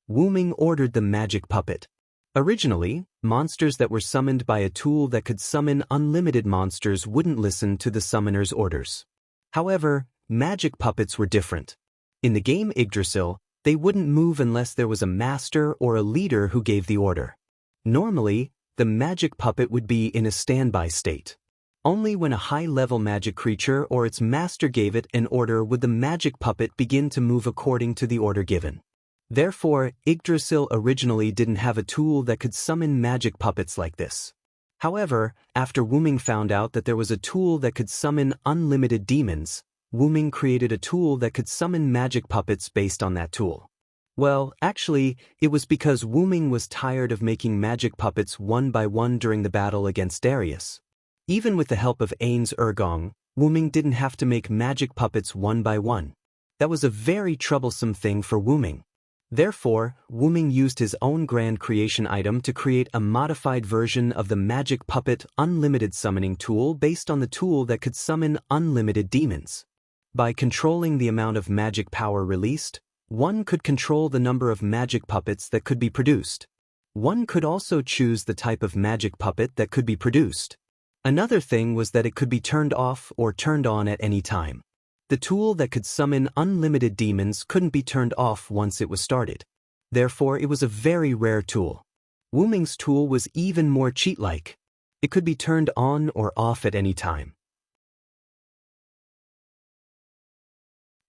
Wu Ming ordered the magic puppet. Originally, monsters that were summoned by a tool that could summon unlimited monsters wouldn't listen to the summoner's orders. However, magic puppets were different. In the game Yggdrasil, they wouldn't move unless there was a master or a leader who gave the order. Normally, the magic puppet would be in a standby state. Only when a high-level magic creature or its master gave it an order would the magic puppet begin to move according to the order given. Therefore, Yggdrasil originally didn't have a tool that could summon magic puppets like this. However, after Wu Ming found out that there was a tool that could summon unlimited demons, Wu Ming created a tool that could summon magic puppets based on that tool. Well, actually, it was because Wu Ming was tired of making magic puppets one by one during the battle against Darius. Even with the help of Ain's Ergong, Wu Ming didn't have to make magic puppets one by one. That was a very troublesome thing for Wu Ming. Therefore, Wu Ming used his own grand creation item to create a modified version of the magic puppet unlimited summoning tool based on the tool that could summon unlimited demons. By controlling the amount of magic power released, one could control the number of magic puppets that could be produced. One could also choose the type of magic puppet that could be produced. Another thing was that it could be turned off or turned on at any time. The tool that could summon unlimited demons couldn't be turned off once it was started. Therefore, it was a very rare tool. Wu Ming's tool was even more cheat-like. It could be turned on or off at any time.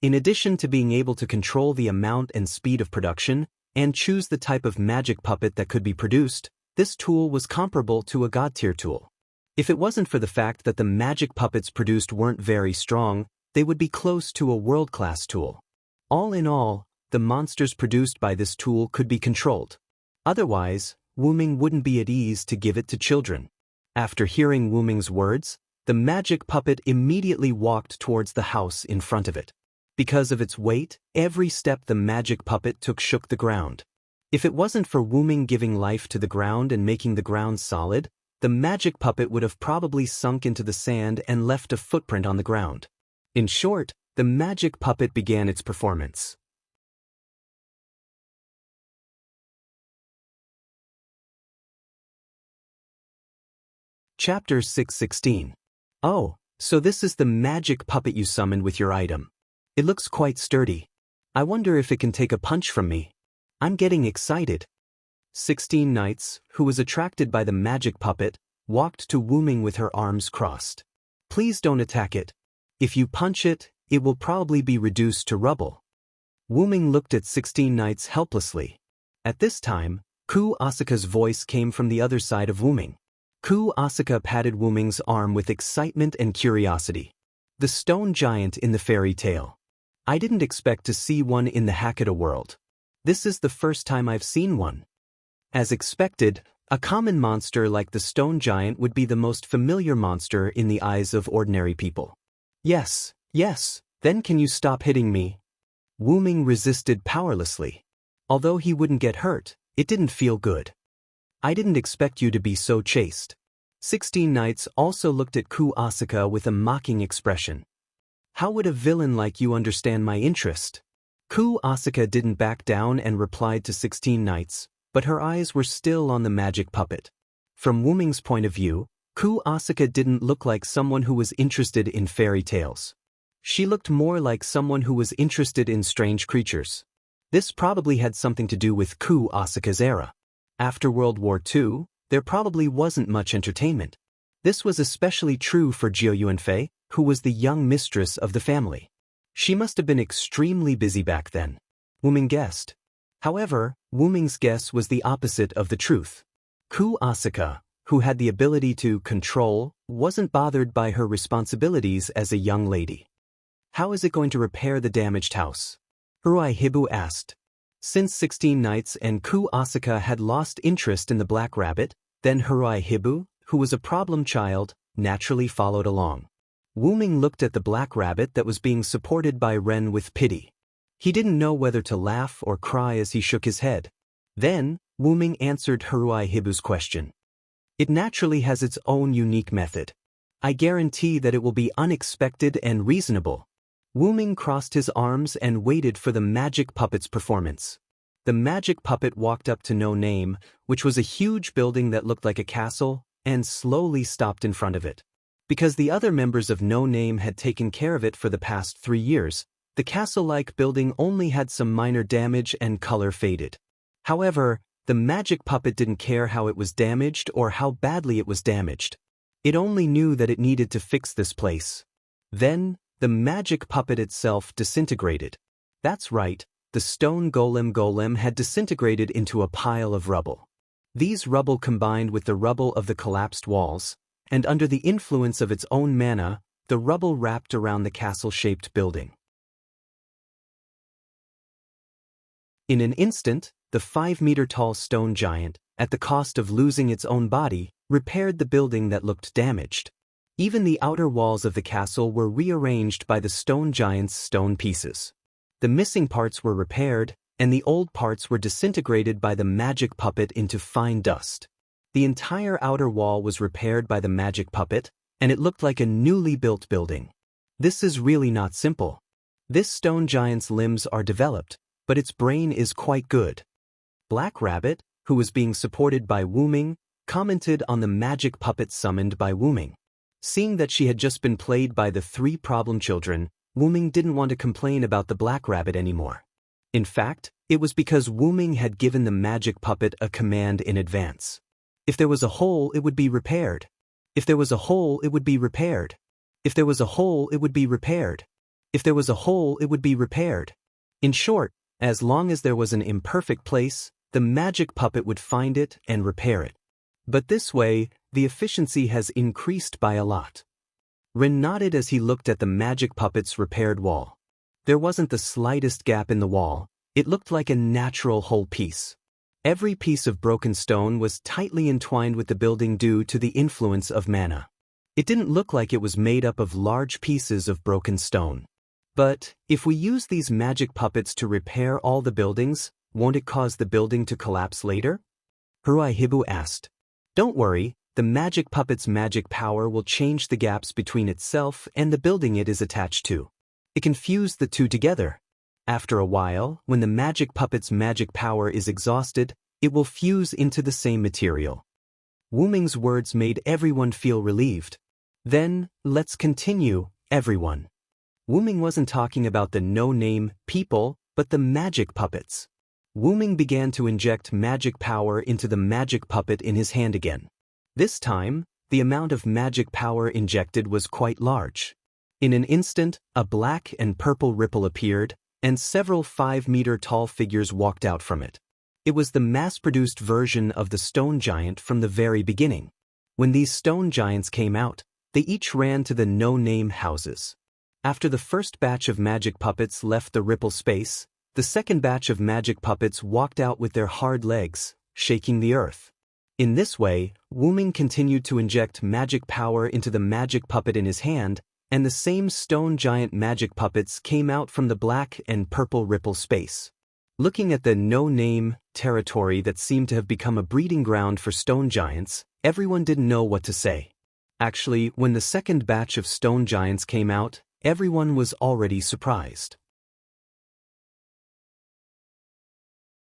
In addition to being able to control the amount and speed of production, and choose the type of magic puppet that could be produced, this tool was comparable to a god-tier tool. If it wasn't for the fact that the magic puppets produced weren't very strong, they would be close to a world-class tool. All in all, the monsters produced by this tool could be controlled. Otherwise, Wu Ming wouldn't be at ease to give it to children. After hearing Wu Ming's words, the magic puppet immediately walked towards the house in front of it. Because of its weight, every step the magic puppet took shook the ground. If it wasn't for Wu Ming giving life to the ground and making the ground solid, the magic puppet would have probably sunk into the sand and left a footprint on the ground. In short, the magic puppet began its performance. Chapter 616. Oh, so this is the magic puppet you summoned with your item. It looks quite sturdy. I wonder if it can take a punch from me. I'm getting excited. 16 Knights, who was attracted by the magic puppet, walked to Wu Ming with her arms crossed. Please don't attack it. If you punch it, it will probably be reduced to rubble. Wu Ming looked at 16 Knights helplessly. At this time, Ku Asuka's voice came from the other side of Wu Ming. Ku Asuka patted Wu Ming's arm with excitement and curiosity. The stone giant in the fairy tale. I didn't expect to see one in the Hakata world. This is the first time I've seen one. As expected, a common monster like the stone giant would be the most familiar monster in the eyes of ordinary people. Yes, then can you stop hitting me? Wu Ming resisted powerlessly. Although he wouldn't get hurt, it didn't feel good. I didn't expect you to be so chaste. 16 Knights also looked at Ku Asuka with a mocking expression. How would a villain like you understand my interest? Ku Asuka didn't back down and replied to 16 Knights, but her eyes were still on the magic puppet. From Wu Ming's point of view, Ku Asuka didn't look like someone who was interested in fairy tales. She looked more like someone who was interested in strange creatures. This probably had something to do with Ku Asuka's era. After World War II, there probably wasn't much entertainment. This was especially true for Jiu Yuanfei, who was the young mistress of the family. She must have been extremely busy back then. Wu Ming guessed. However, Wu Ming's guess was the opposite of the truth. Ku Asuka, who had the ability to control, wasn't bothered by her responsibilities as a young lady. How is it going to repair the damaged house? Hurai Hibu asked. Since 16 Knights and Ku Asuka had lost interest in the Black Rabbit, then Hurai Hibu, who was a problem child, naturally followed along. Wu Ming looked at the Black Rabbit that was being supported by Ren with pity. He didn't know whether to laugh or cry as he shook his head. Then, Wu Ming answered Hurai Hibu's question. It naturally has its own unique method. I guarantee that it will be unexpected and reasonable. Wu Ming crossed his arms and waited for the magic puppet's performance. The magic puppet walked up to No Name, which was a huge building that looked like a castle, and slowly stopped in front of it. Because the other members of No Name had taken care of it for the past 3 years, the castle-like building only had some minor damage and color faded. However, the magic puppet didn't care how it was damaged or how badly it was damaged. It only knew that it needed to fix this place. Then, the magic puppet itself disintegrated. That's right, the stone golem had disintegrated into a pile of rubble. These rubble combined with the rubble of the collapsed walls, and under the influence of its own mana, the rubble wrapped around the castle-shaped building. In an instant, the 5-meter-tall stone giant, at the cost of losing its own body, repaired the building that looked damaged. Even the outer walls of the castle were rearranged by the stone giant's stone pieces. The missing parts were repaired, and the old parts were disintegrated by the magic puppet into fine dust. The entire outer wall was repaired by the magic puppet, and it looked like a newly built building. This is really not simple. This stone giant's limbs are developed, but its brain is quite good. Black Rabbit, who was being supported by Wu Ming, commented on the magic puppet summoned by Wu Ming. Seeing that she had just been played by the 3 problem children, Wu Ming didn't want to complain about the Black Rabbit anymore. In fact, it was because Wu Ming had given the magic puppet a command in advance. If there was a hole, it would be repaired. If there was a hole, it would be repaired. If there was a hole, it would be repaired. If there was a hole, it would be repaired. In short, as long as there was an imperfect place, the magic puppet would find it and repair it. But this way, the efficiency has increased by a lot. Ren nodded as he looked at the magic puppet's repaired wall. There wasn't the slightest gap in the wall. It looked like a natural whole piece. Every piece of broken stone was tightly entwined with the building due to the influence of mana. It didn't look like it was made up of large pieces of broken stone. But, if we use these magic puppets to repair all the buildings, won't it cause the building to collapse later? Hurai Hibu asked. Don't worry, the magic puppet's magic power will change the gaps between itself and the building it is attached to. It can fuse the two together. After a while, when the magic puppet's magic power is exhausted, it will fuse into the same material. Wu Ming's words made everyone feel relieved. Then, let's continue, everyone. Wu Ming wasn't talking about the no-name people, but the magic puppets. Wu Ming began to inject magic power into the magic puppet in his hand again. This time, the amount of magic power injected was quite large. In an instant, a black and purple ripple appeared, and several 5-meter-tall figures walked out from it. It was the mass-produced version of the stone giant from the very beginning. When these stone giants came out, they each ran to the no-name houses. After the first batch of magic puppets left the ripple space, the second batch of magic puppets walked out with their hard legs, shaking the earth. In this way, Wu Ming continued to inject magic power into the magic puppet in his hand, and the same stone giant magic puppets came out from the black and purple ripple space. Looking at the no-name territory that seemed to have become a breeding ground for stone giants, everyone didn't know what to say. Actually, when the second batch of stone giants came out, everyone was already surprised.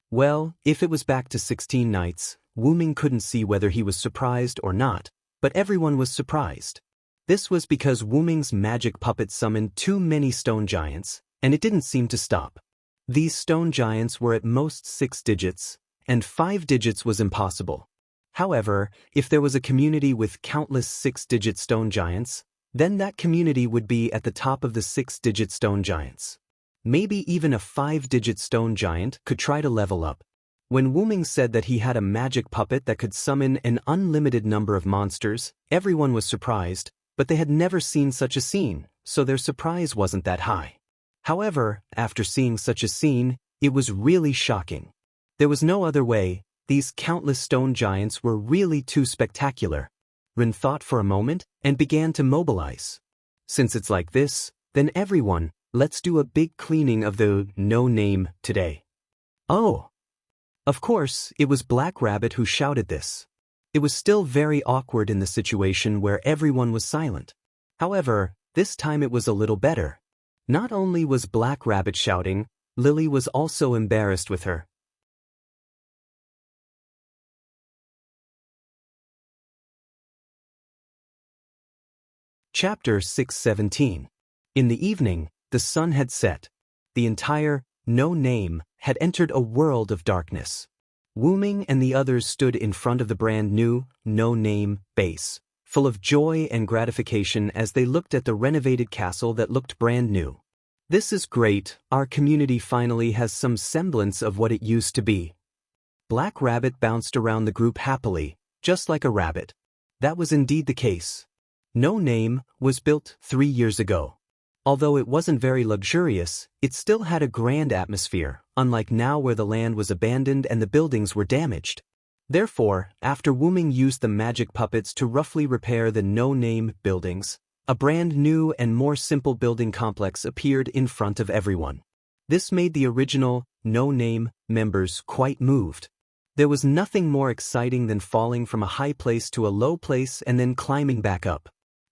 Well, if it was back to 16 nights, Wuming couldn't see whether he was surprised or not, but everyone was surprised. This was because Wuming's magic puppet summoned too many stone giants, and it didn't seem to stop. These stone giants were at most 6 digits, and 5 digits was impossible. However, if there was a community with countless 6-digit stone giants, then that community would be at the top of the 6-digit stone giants. Maybe even a 5-digit stone giant could try to level up. When Wuming said that he had a magic puppet that could summon an unlimited number of monsters, everyone was surprised, but they had never seen such a scene, so their surprise wasn't that high. However, after seeing such a scene, it was really shocking. There was no other way, these countless stone giants were really too spectacular. Ren thought for a moment and began to mobilize. Since it's like this, then everyone, let's do a big cleaning of the no-name today. Oh! Of course, it was Black Rabbit who shouted this. It was still very awkward in the situation where everyone was silent. However, this time it was a little better. Not only was Black Rabbit shouting, Lily was also embarrassed with her. Chapter 617. In the evening, the sun had set. The entire no-name had entered a world of darkness. Wuming and the others stood in front of the brand new no-name base, full of joy and gratification as they looked at the renovated castle that looked brand new. This is great, our community finally has some semblance of what it used to be. Black Rabbit bounced around the group happily, just like a rabbit. That was indeed the case. No Name was built 3 years ago. Although it wasn't very luxurious, it still had a grand atmosphere, unlike now where the land was abandoned and the buildings were damaged. Therefore, after Wuming used the magic puppets to roughly repair the no-name buildings, a brand new and more simple building complex appeared in front of everyone. This made the original no-name members quite moved. There was nothing more exciting than falling from a high place to a low place and then climbing back up.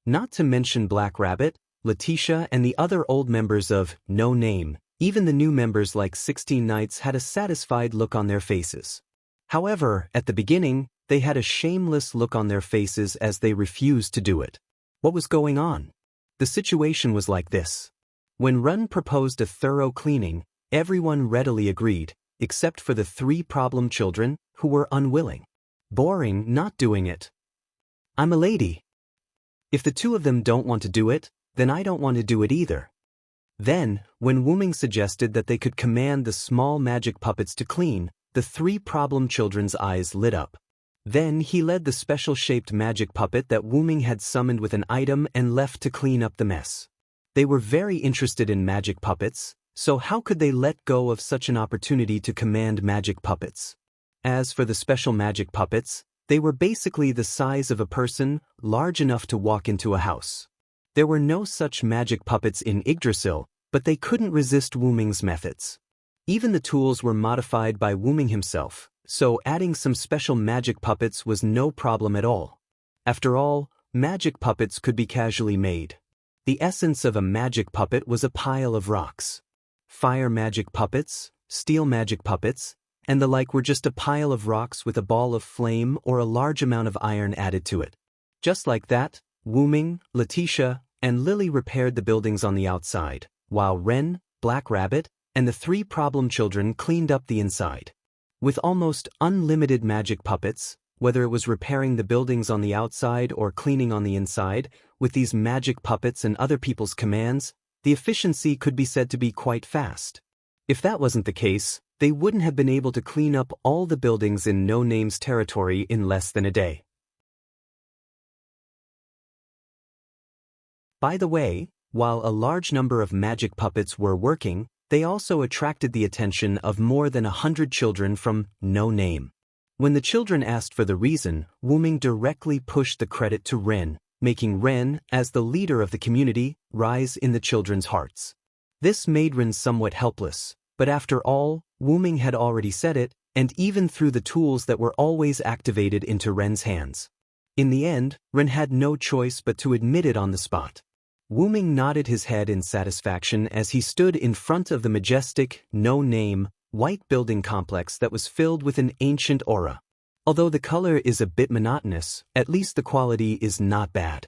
Not to mention Black Rabbit, Letitia and the other old members of No Name, even the new members like 16 Knights had a satisfied look on their faces. However, at the beginning, they had a shameless look on their faces as they refused to do it. What was going on? The situation was like this. When Run proposed a thorough cleaning, everyone readily agreed, except for the 3 problem children, who were unwilling. Boring not doing it. I'm a lady. If the 2 of them don't want to do it, then I don't want to do it either. Then, when Wuming suggested that they could command the small magic puppets to clean, the 3 problem children's eyes lit up. Then he led the special-shaped magic puppet that Wuming had summoned with an item and left to clean up the mess. They were very interested in magic puppets, so how could they let go of such an opportunity to command magic puppets? As for the special magic puppets, they were basically the size of a person, large enough to walk into a house. There were no such magic puppets in Yggdrasil, but they couldn't resist Wuming's methods. Even the tools were modified by Wuming himself, so adding some special magic puppets was no problem at all. After all, magic puppets could be casually made. The essence of a magic puppet was a pile of rocks. Fire magic puppets, steel magic puppets, and the like were just a pile of rocks with a ball of flame or a large amount of iron added to it. Just like that, Wuming, Letitia, and Lily repaired the buildings on the outside, while Ren, Black Rabbit, and the 3 problem children cleaned up the inside. With almost unlimited magic puppets, whether it was repairing the buildings on the outside or cleaning on the inside, with these magic puppets and other people's commands, the efficiency could be said to be quite fast. If that wasn't the case, they wouldn't have been able to clean up all the buildings in No Name's territory in less than a day. By the way, while a large number of magic puppets were working, they also attracted the attention of more than 100 children from No Name. When the children asked for the reason, Wuming directly pushed the credit to Ren, making Ren, as the leader of the community, rise in the children's hearts. This made Ren somewhat helpless, but after all, Wu Ming had already said it, and even through the tools that were always activated into Ren's hands. In the end, Ren had no choice but to admit it on the spot. Wu Ming nodded his head in satisfaction as he stood in front of the majestic, no-name, white building complex that was filled with an ancient aura. Although the color is a bit monotonous, at least the quality is not bad.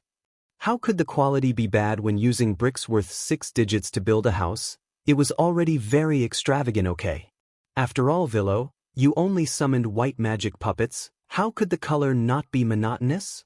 How could the quality be bad when using bricks worth 6 digits to build a house? It was already very extravagant, okay? After all, Villo, you only summoned white magic puppets, how could the color not be monotonous?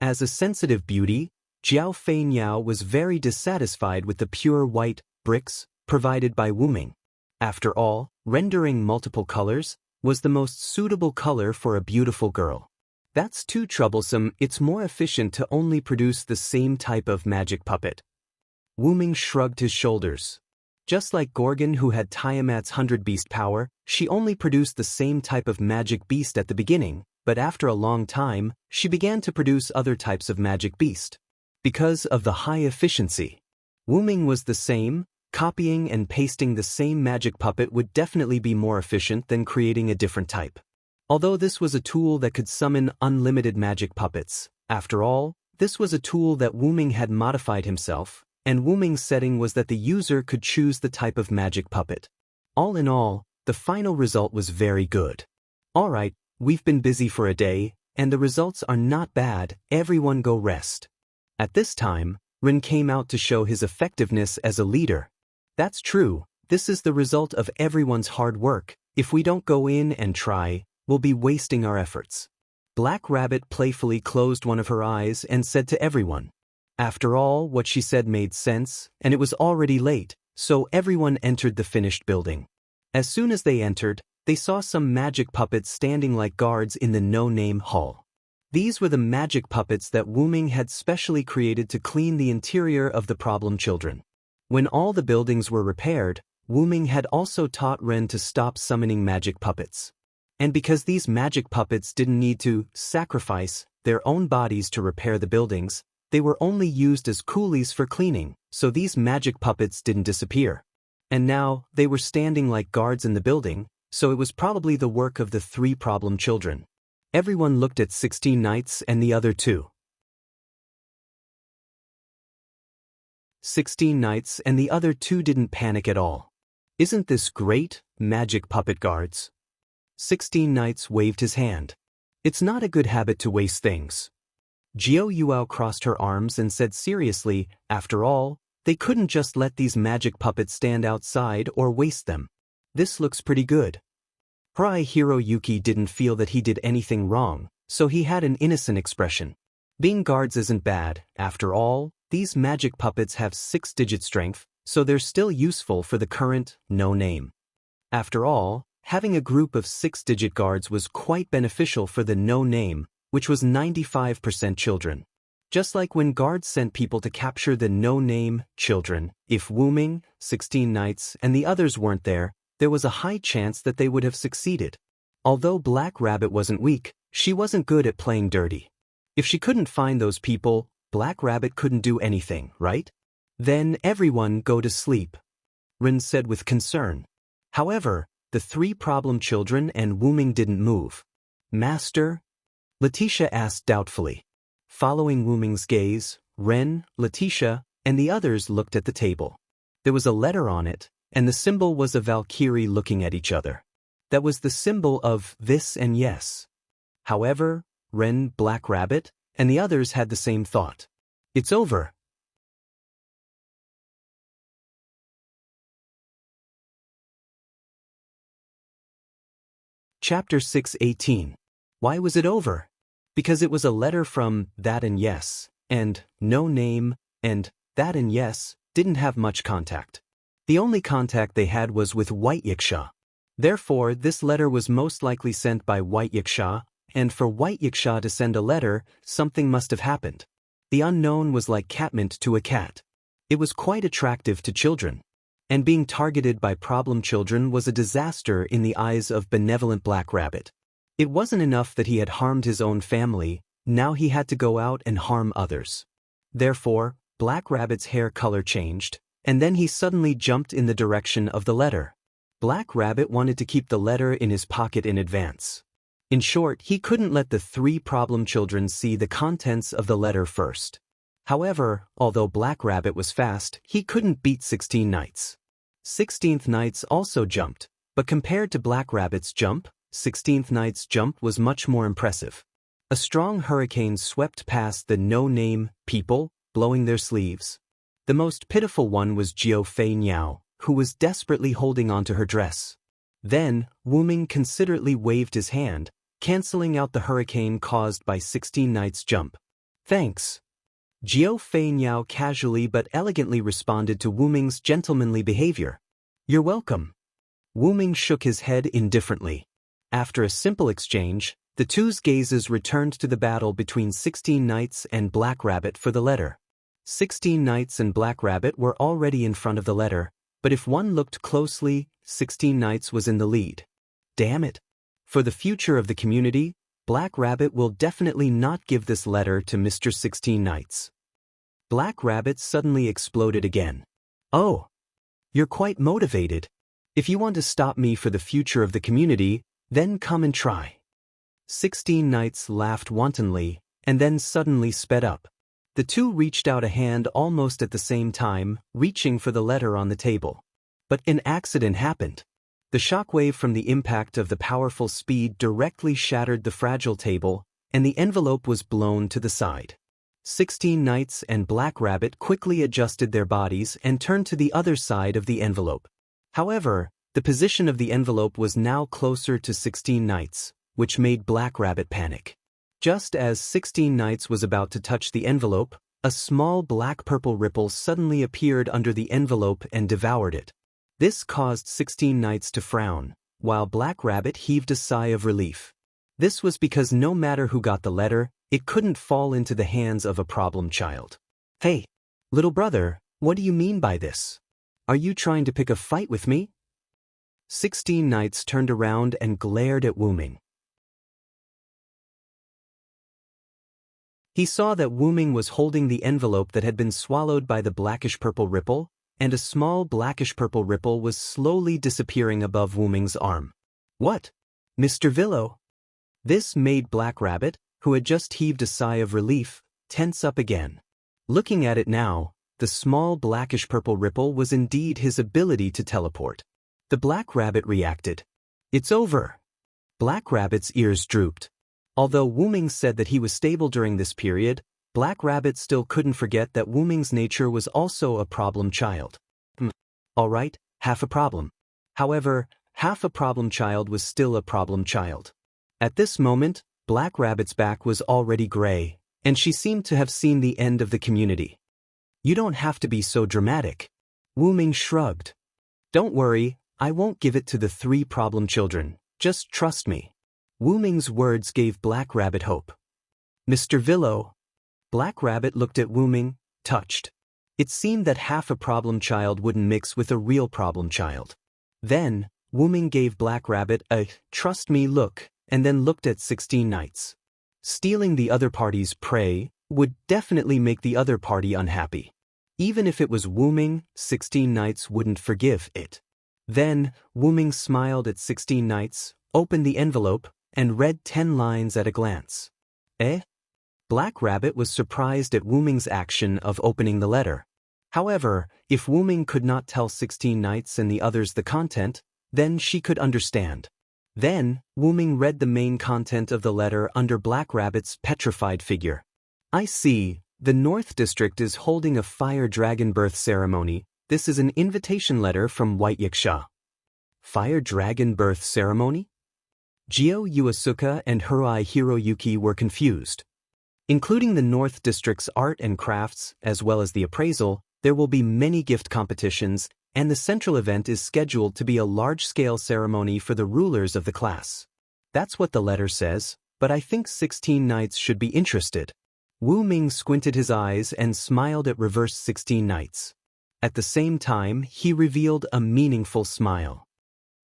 As a sensitive beauty, Jiao Feinyao was very dissatisfied with the pure white bricks provided by Wu Ming. After all, rendering multiple colors was the most suitable color for a beautiful girl. That's too troublesome, it's more efficient to only produce the same type of magic puppet. Wu Ming shrugged his shoulders. Just like Gorgon, who had Tiamat's 100 beast power, she only produced the same type of magic beast at the beginning, but after a long time, she began to produce other types of magic beast. Because of the high efficiency. Wu Ming was the same. Copying and pasting the same magic puppet would definitely be more efficient than creating a different type. Although this was a tool that could summon unlimited magic puppets, after all, this was a tool that Wu Ming had modified himself, and Wu Ming's setting was that the user could choose the type of magic puppet. All in all, the final result was very good. Alright, we've been busy for a day, and the results are not bad, everyone go rest. At this time, Ren came out to show his effectiveness as a leader. That's true, this is the result of everyone's hard work. If we don't go in and try, we'll be wasting our efforts. Black Rabbit playfully closed one of her eyes and said to everyone. After all, what she said made sense, and it was already late, so everyone entered the finished building. As soon as they entered, they saw some magic puppets standing like guards in the no-name hall. These were the magic puppets that Wu Ming had specially created to clean the interior of the problem children. When all the buildings were repaired, Wu Ming had also taught Ren to stop summoning magic puppets. And because these magic puppets didn't need to sacrifice their own bodies to repair the buildings, they were only used as coolies for cleaning, so these magic puppets didn't disappear. And now, they were standing like guards in the building, so it was probably the work of the 3 problem children. Everyone looked at 16 Knights and the other 2. 16 Knights and the other 2 didn't panic at all. Isn't this great, magic puppet guards? 16 Knights waved his hand. It's not a good habit to waste things. Jiao Yuao crossed her arms and said seriously, after all, they couldn't just let these magic puppets stand outside or waste them. This looks pretty good. Prai Hiroyuki didn't feel that he did anything wrong, so he had an innocent expression. Being guards isn't bad, after all, these magic puppets have 6-digit strength, so they're still useful for the current no-name. After all, having a group of 6-digit guards was quite beneficial for the no-name, which was 95% children. Just like when guards sent people to capture the no-name children, if Wu Ming, 16 Knights, and the others weren't there, there was a high chance that they would have succeeded. Although Black Rabbit wasn't weak, she wasn't good at playing dirty. If she couldn't find those people, Black Rabbit couldn't do anything, right? Then everyone go to sleep, Ren said with concern. However, the 3 problem children and Wu Ming didn't move. Master? Letitia asked doubtfully. Following Wu Ming's gaze, Ren, Letitia, and the others looked at the table. There was a letter on it, and the symbol was a Valkyrie looking at each other. That was the symbol of this and yes. However, Ren, Black Rabbit, and the others had the same thought. It's over. Chapter 6:18. Why was it over? Because it was a letter from that and yes, and no name, and that and yes didn't have much contact. The only contact they had was with White Yiksha. Therefore, this letter was most likely sent by White Yiksha, and for White Yiksha to send a letter, something must have happened. The unknown was like catmint to a cat. It was quite attractive to children. And being targeted by problem children was a disaster in the eyes of benevolent Black Rabbit. It wasn't enough that he had harmed his own family, now he had to go out and harm others. Therefore, Black Rabbit's hair color changed, and then he suddenly jumped in the direction of the letter. Black Rabbit wanted to keep the letter in his pocket in advance. In short, he couldn't let the 3 problem children see the contents of the letter first. However, although Black Rabbit was fast, he couldn't beat 16 Knights. 16th Knights also jumped, but compared to Black Rabbit's jump, 16th Knight's jump was much more impressive. A strong hurricane swept past the no-name people, blowing their sleeves. The most pitiful one was Jiao Fei Niao, who was desperately holding onto her dress. Then, Wu Ming considerately waved his hand, canceling out the hurricane caused by 16 Knight's jump. Thanks. Jiao Fei Niao casually but elegantly responded to Wu Ming's gentlemanly behavior. You're welcome. Wu Ming shook his head indifferently. After a simple exchange, the two's gazes returned to the battle between 16 Knights and Black Rabbit for the letter. 16 Knights and Black Rabbit were already in front of the letter, but if one looked closely, 16 Knights was in the lead. Damn it. For the future of the community, Black Rabbit will definitely not give this letter to Mr. 16 Knights. Black Rabbit suddenly exploded again. Oh. You're quite motivated. If you want to stop me for the future of the community, then come and try. 16 Knights laughed wantonly, and then suddenly sped up. The two reached out a hand almost at the same time, reaching for the letter on the table. But an accident happened. The shockwave from the impact of the powerful speed directly shattered the fragile table, and the envelope was blown to the side. 16 Knights and Black Rabbit quickly adjusted their bodies and turned to the other side of the envelope. However, the position of the envelope was now closer to 16 Knights, which made Black Rabbit panic. Just as 16 Knights was about to touch the envelope, a small black-purple ripple suddenly appeared under the envelope and devoured it. This caused 16 Knights to frown, while Black Rabbit heaved a sigh of relief. This was because no matter who got the letter, it couldn't fall into the hands of a problem child. Hey, little brother, what do you mean by this? Are you trying to pick a fight with me? 16 Knights turned around and glared at Wu Ming. He saw that Wu Ming was holding the envelope that had been swallowed by the blackish-purple ripple, and a small blackish-purple ripple was slowly disappearing above Wu Ming's arm. What? Mr. Villo? This made Black Rabbit, who had just heaved a sigh of relief, tense up again. Looking at it now, the small blackish-purple ripple was indeed his ability to teleport. The Black Rabbit reacted. It's over. Black Rabbit's ears drooped. Although Wu Ming said that he was stable during this period, Black Rabbit still couldn't forget that Wu Ming's nature was also a problem child. Alright, half a problem. However, half a problem child was still a problem child. At this moment, Black Rabbit's back was already gray, and she seemed to have seen the end of the community. You don't have to be so dramatic. Wu Ming shrugged. Don't worry, I won't give it to the 3 problem children, just trust me. Wu Ming's words gave Black Rabbit hope. Mr. Villo. Black Rabbit looked at Wu Ming, touched. It seemed that half a problem child wouldn't mix with a real problem child. Then, Wu Ming gave Black Rabbit a trust me look, and then looked at 16 Knights. Stealing the other party's prey would definitely make the other party unhappy. Even if it was Wu Ming, 16 Knights wouldn't forgive it. Then, Wu Ming smiled at 16 Knights, opened the envelope, and read 10 lines at a glance. Eh? Black Rabbit was surprised at Wu Ming's action of opening the letter. However, if Wu Ming could not tell 16 Knights and the others the content, then she could understand. Then, Wu Ming read the main content of the letter under Black Rabbit's petrified figure. I see, the North District is holding a fire dragon birth ceremony. This is an invitation letter from White Yaksha. Fire dragon birth ceremony? Jio Uesuka and Hurai Hiroyuki were confused. Including the North District's art and crafts, as well as the appraisal, there will be many gift competitions, and the central event is scheduled to be a large-scale ceremony for the rulers of the class. That's what the letter says, but I think 16 Knights should be interested. Wu Ming squinted his eyes and smiled at reverse 16 Knights. At the same time, he revealed a meaningful smile.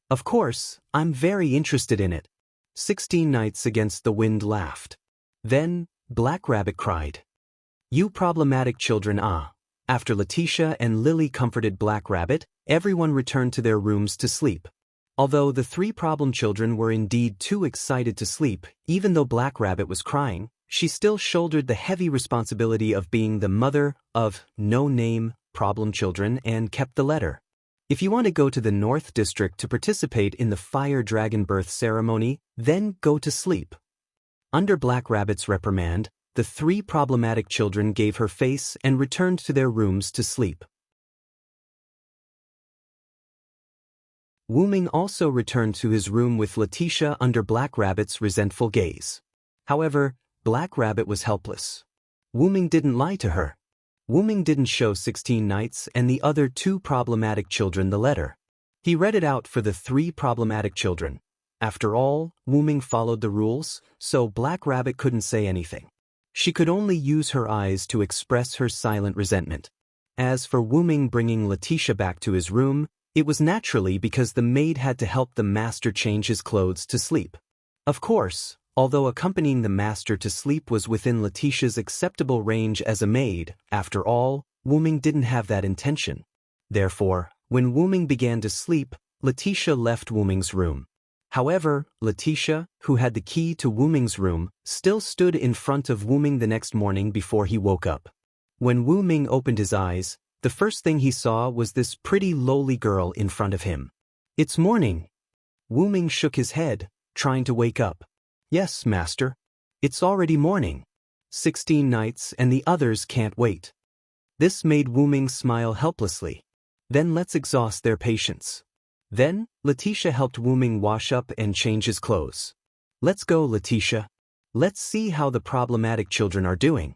Of course, I'm very interested in it. 16 Knights against the wind laughed. Then, Black Rabbit cried. You problematic children, ah. After Letitia and Lily comforted Black Rabbit, everyone returned to their rooms to sleep. Although the three problem children were indeed too excited to sleep, even though Black Rabbit was crying, she still shouldered the heavy responsibility of being the mother of no-name problem children and kept the letter. If you want to go to the North District to participate in the Fire Dragon birth ceremony, then go to sleep. Under Black Rabbit's reprimand, the three problematic children gave her face and returned to their rooms to sleep. Wu Ming also returned to his room with Letitia under Black Rabbit's resentful gaze. However, Black Rabbit was helpless. Wu Ming didn't lie to her. Wu Ming didn't show 16 Nights and the other two problematic children the letter. He read it out for the three problematic children. After all, Wu Ming followed the rules, so Black Rabbit couldn't say anything. She could only use her eyes to express her silent resentment. As for Wu Ming bringing Letitia back to his room, it was naturally because the maid had to help the master change his clothes to sleep. Of course, although accompanying the master to sleep was within Letitia's acceptable range as a maid, after all, Wu Ming didn't have that intention. Therefore, when Wu Ming began to sleep, Letitia left Wu Ming's room. However, Letitia, who had the key to Wu Ming's room, still stood in front of Wu Ming the next morning before he woke up. When Wu Ming opened his eyes, the first thing he saw was this pretty lowly girl in front of him. "It's morning." Wu Ming shook his head, trying to wake up. "Yes, master. It's already morning. 16 Nights and the others can't wait." This made Wu Ming smile helplessly. "Then let's exhaust their patience." Then, Letitia helped Wu Ming wash up and change his clothes. "Let's go, Letitia. Let's see how the problematic children are doing."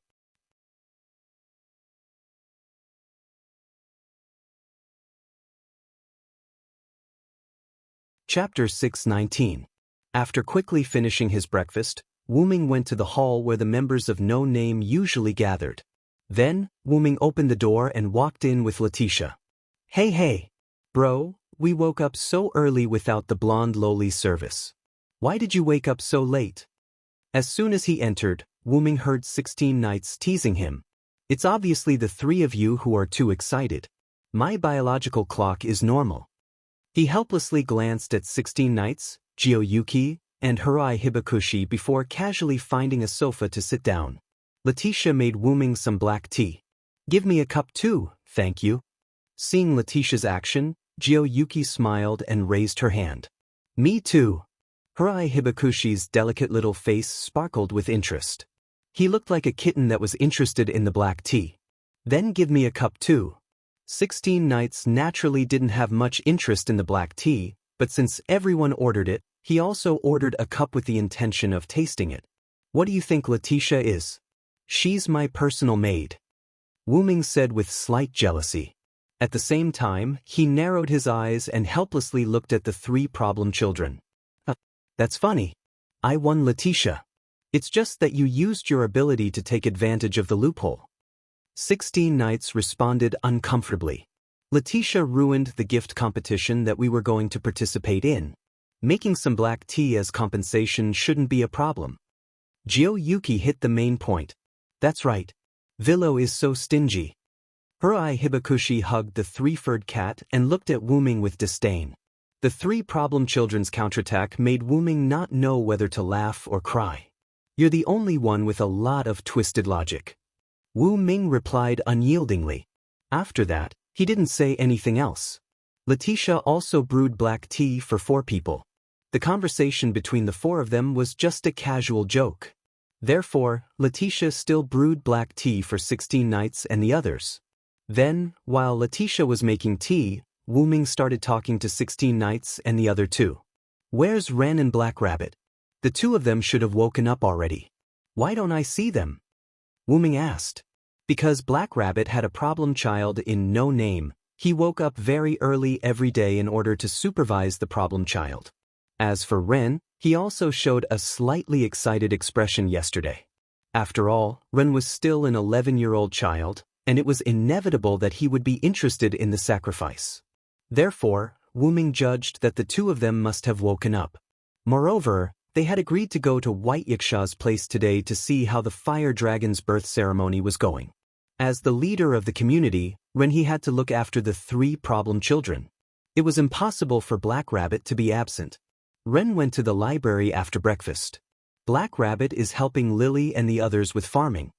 Chapter 619. After quickly finishing his breakfast, Wu Ming went to the hall where the members of No Name usually gathered. Then, Wu Ming opened the door and walked in with Letitia. Hey, bro, we woke up so early without the blonde lowly service. Why did you wake up so late?" As soon as he entered, Wu Ming heard 16 Nights teasing him. "It's obviously the three of you who are too excited. My biological clock is normal." He helplessly glanced at 16 Nights, Jiuyuki, and Harai Hibakushi before casually finding a sofa to sit down. Letitia made Wu Ming some black tea. "Give me a cup too, thank you." Seeing Letitia's action, Jiuyuki smiled and raised her hand. "Me too." Harai Hibakushi's delicate little face sparkled with interest. He looked like a kitten that was interested in the black tea. "Then give me a cup too." 16 Nights naturally didn't have much interest in the black tea, but since everyone ordered it, he also ordered a cup with the intention of tasting it. "What do you think Letitia is?" "She's my personal maid," Wu Ming said with slight jealousy. At the same time, he narrowed his eyes and helplessly looked at the three problem children. That's funny. I won, Letitia. It's just that you used your ability to take advantage of the loophole." 16 Nights responded uncomfortably. "Letitia ruined the gift competition that we were going to participate in. Making some black tea as compensation shouldn't be a problem." Jiuyuki hit the main point. "That's right. Villo is so stingy." Harai Hibakushi hugged the three-furred cat and looked at Wu Ming with disdain. The three problem children's counterattack made Wu Ming not know whether to laugh or cry. "You're the only one with a lot of twisted logic," Wu Ming replied unyieldingly. After that, he didn't say anything else. Letitia also brewed black tea for 4 people. The conversation between the 4 of them was just a casual joke. Therefore, Letitia still brewed black tea for 16 Nights and the others. Then, while Letitia was making tea, Wu Ming started talking to 16 Nights and the other 2. "Where's Ren and Black Rabbit? The 2 of them should have woken up already. Why don't I see them?" Wu Ming asked. Because Black Rabbit had a problem child in No Name, he woke up very early every day in order to supervise the problem child. As for Ren, he also showed a slightly excited expression yesterday. After all, Ren was still an 11-year-old child, and it was inevitable that he would be interested in the sacrifice. Therefore, Wu Ming judged that the 2 of them must have woken up. Moreover, they had agreed to go to White Yiksha's place today to see how the fire dragon's birth ceremony was going. As the leader of the community, Ren he had to look after the 3 problem children. It was impossible for Black Rabbit to be absent. Ren went to the library after breakfast. Black Rabbit is helping Lily and the others with farming.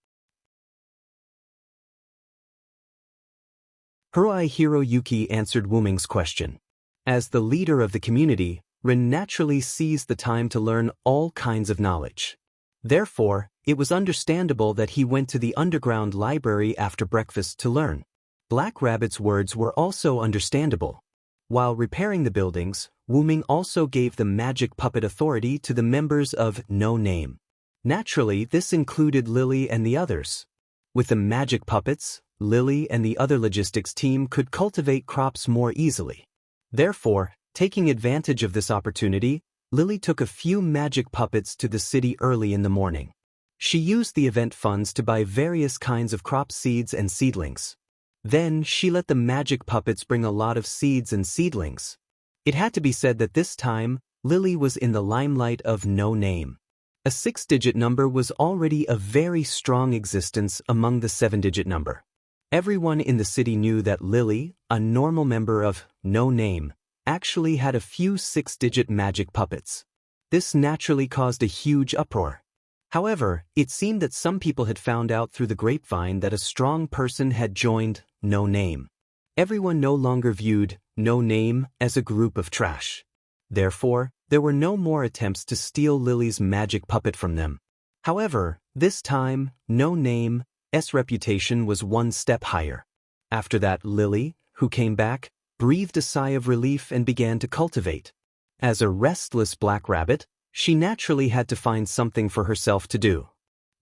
Hurai Hiroyuki answered Wuming's question. As the leader of the community, Ren naturally seized the time to learn all kinds of knowledge. Therefore, it was understandable that he went to the underground library after breakfast to learn. Black Rabbit's words were also understandable. While repairing the buildings, Wuming also gave the magic puppet authority to the members of No Name. Naturally, this included Lily and the others. With the magic puppets, Lily and the other logistics team could cultivate crops more easily. Therefore, taking advantage of this opportunity, Lily took a few magic puppets to the city early in the morning. She used the event funds to buy various kinds of crop seeds and seedlings. Then she let the magic puppets bring a lot of seeds and seedlings. It had to be said that this time, Lily was in the limelight of No Name. A 6-digit number was already a very strong existence among the 7-digit number. Everyone in the city knew that Lily, a normal member of No Name, actually had a few 6-digit magic puppets. This naturally caused a huge uproar. However, it seemed that some people had found out through the grapevine that a strong person had joined No Name. Everyone no longer viewed No Name as a group of trash. Therefore, there were no more attempts to steal Lily's magic puppet from them. However, this time, No Name's reputation was one step higher. After that, Lily, who came back, breathed a sigh of relief and began to cultivate. As a restless Black Rabbit, she naturally had to find something for herself to do.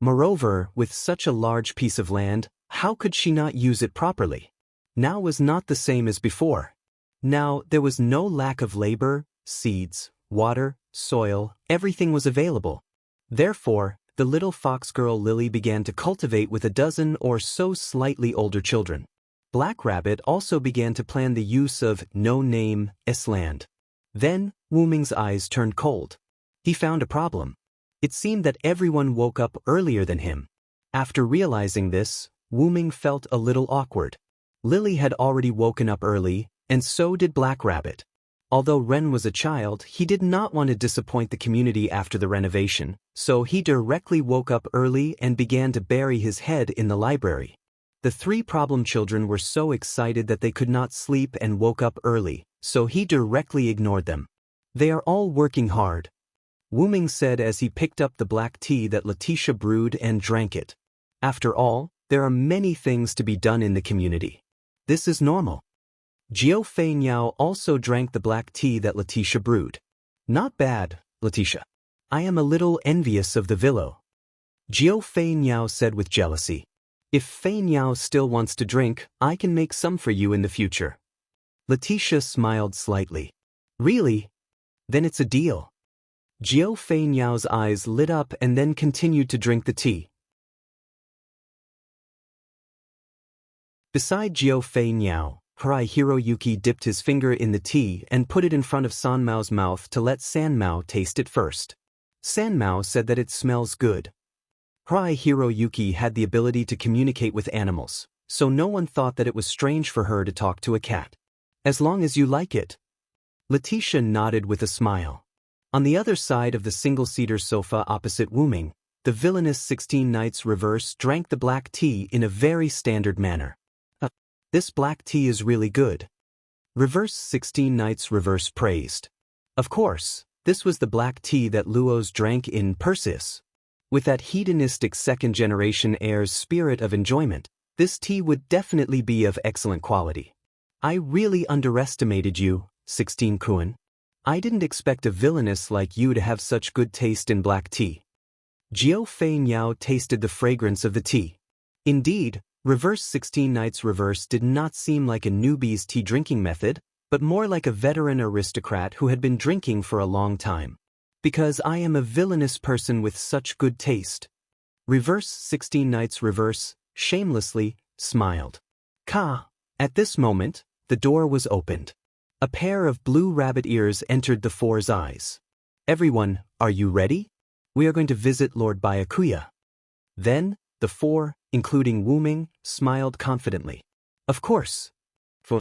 Moreover, with such a large piece of land, how could she not use it properly? Now was not the same as before. Now there was no lack of labor, seeds, water, soil, everything was available. Therefore, the little fox girl Lily began to cultivate with a dozen or so slightly older children. Black Rabbit also began to plan the use of No Name's land. Then, Wuming's eyes turned cold. He found a problem. It seemed that everyone woke up earlier than him. After realizing this, Wuming felt a little awkward. Lily had already woken up early, and so did Black Rabbit. Although Ren was a child, he did not want to disappoint the community after the renovation, so he directly woke up early and began to bury his head in the library. The 3 problem children were so excited that they could not sleep and woke up early, so he directly ignored them. They are all working hard, Wuming said as he picked up the black tea that Letitia brewed and drank it. After all, there are many things to be done in the community. This is normal. Jiao Fei Niao also drank the black tea that Letitia brewed. Not bad, Letitia. I am a little envious of the Villo. Jiao Fei Niao said with jealousy. If Fei Niao still wants to drink, I can make some for you in the future. Letitia smiled slightly. Really? Then it's a deal. Jiao Fei Niao's eyes lit up and then continued to drink the tea. Beside Jiao Fei Niao, Hurai Hiroyuki dipped his finger in the tea and put it in front of San Mao's mouth to let San Mao taste it first. San Mao said that it smells good. Hurai Hiroyuki had the ability to communicate with animals, so no one thought that it was strange for her to talk to a cat. As long as you like it. Letitia nodded with a smile. On the other side of the single-seater sofa opposite Wuming, the villainous 16 Knights Reverse drank the black tea in a very standard manner. This black tea is really good. Reverse 16 Knights Reverse praised. Of course, this was the black tea that Luos drank in Perseus. With that hedonistic second-generation heir's spirit of enjoyment, this tea would definitely be of excellent quality. I really underestimated you, 16 Kuan. I didn't expect a villainess like you to have such good taste in black tea. Jiao Fei Niao tasted the fragrance of the tea. Indeed, Reverse 16 Knights Reverse did not seem like a newbie's tea drinking method, but more like a veteran aristocrat who had been drinking for a long time. Because I am a villainous person with such good taste. Reverse 16 Knights Reverse, shamelessly, smiled. At this moment, the door was opened. A pair of blue rabbit ears entered the four's eyes. Everyone, Are you ready? We are going to visit Lord Byakuya. Then, the four, including Wu Ming, smiled confidently. Of course. For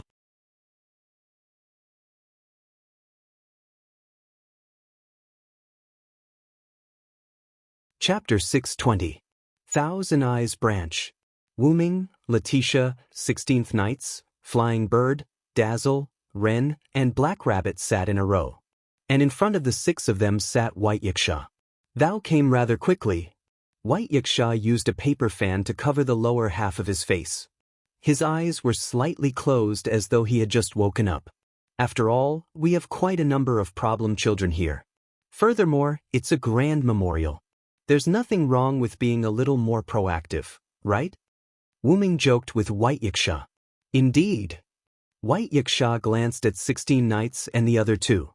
Chapter 620. Thousand Eyes Branch. Wu Ming, Letitia, 16th Knights, Flying Bird, Dazzle, Ren, and Black Rabbit sat in a row. And in front of the six of them sat White Yiksha. Thou came rather quickly. White Yiksha used a paper fan to cover the lower half of his face. His eyes were slightly closed as though he had just woken up. After all, we have quite a number of problem children here. Furthermore, it's a grand memorial. There's nothing wrong with being a little more proactive, right? Wu Ming joked with White Yiksha. Indeed. White Yiksha glanced at 16 Knights and the other two.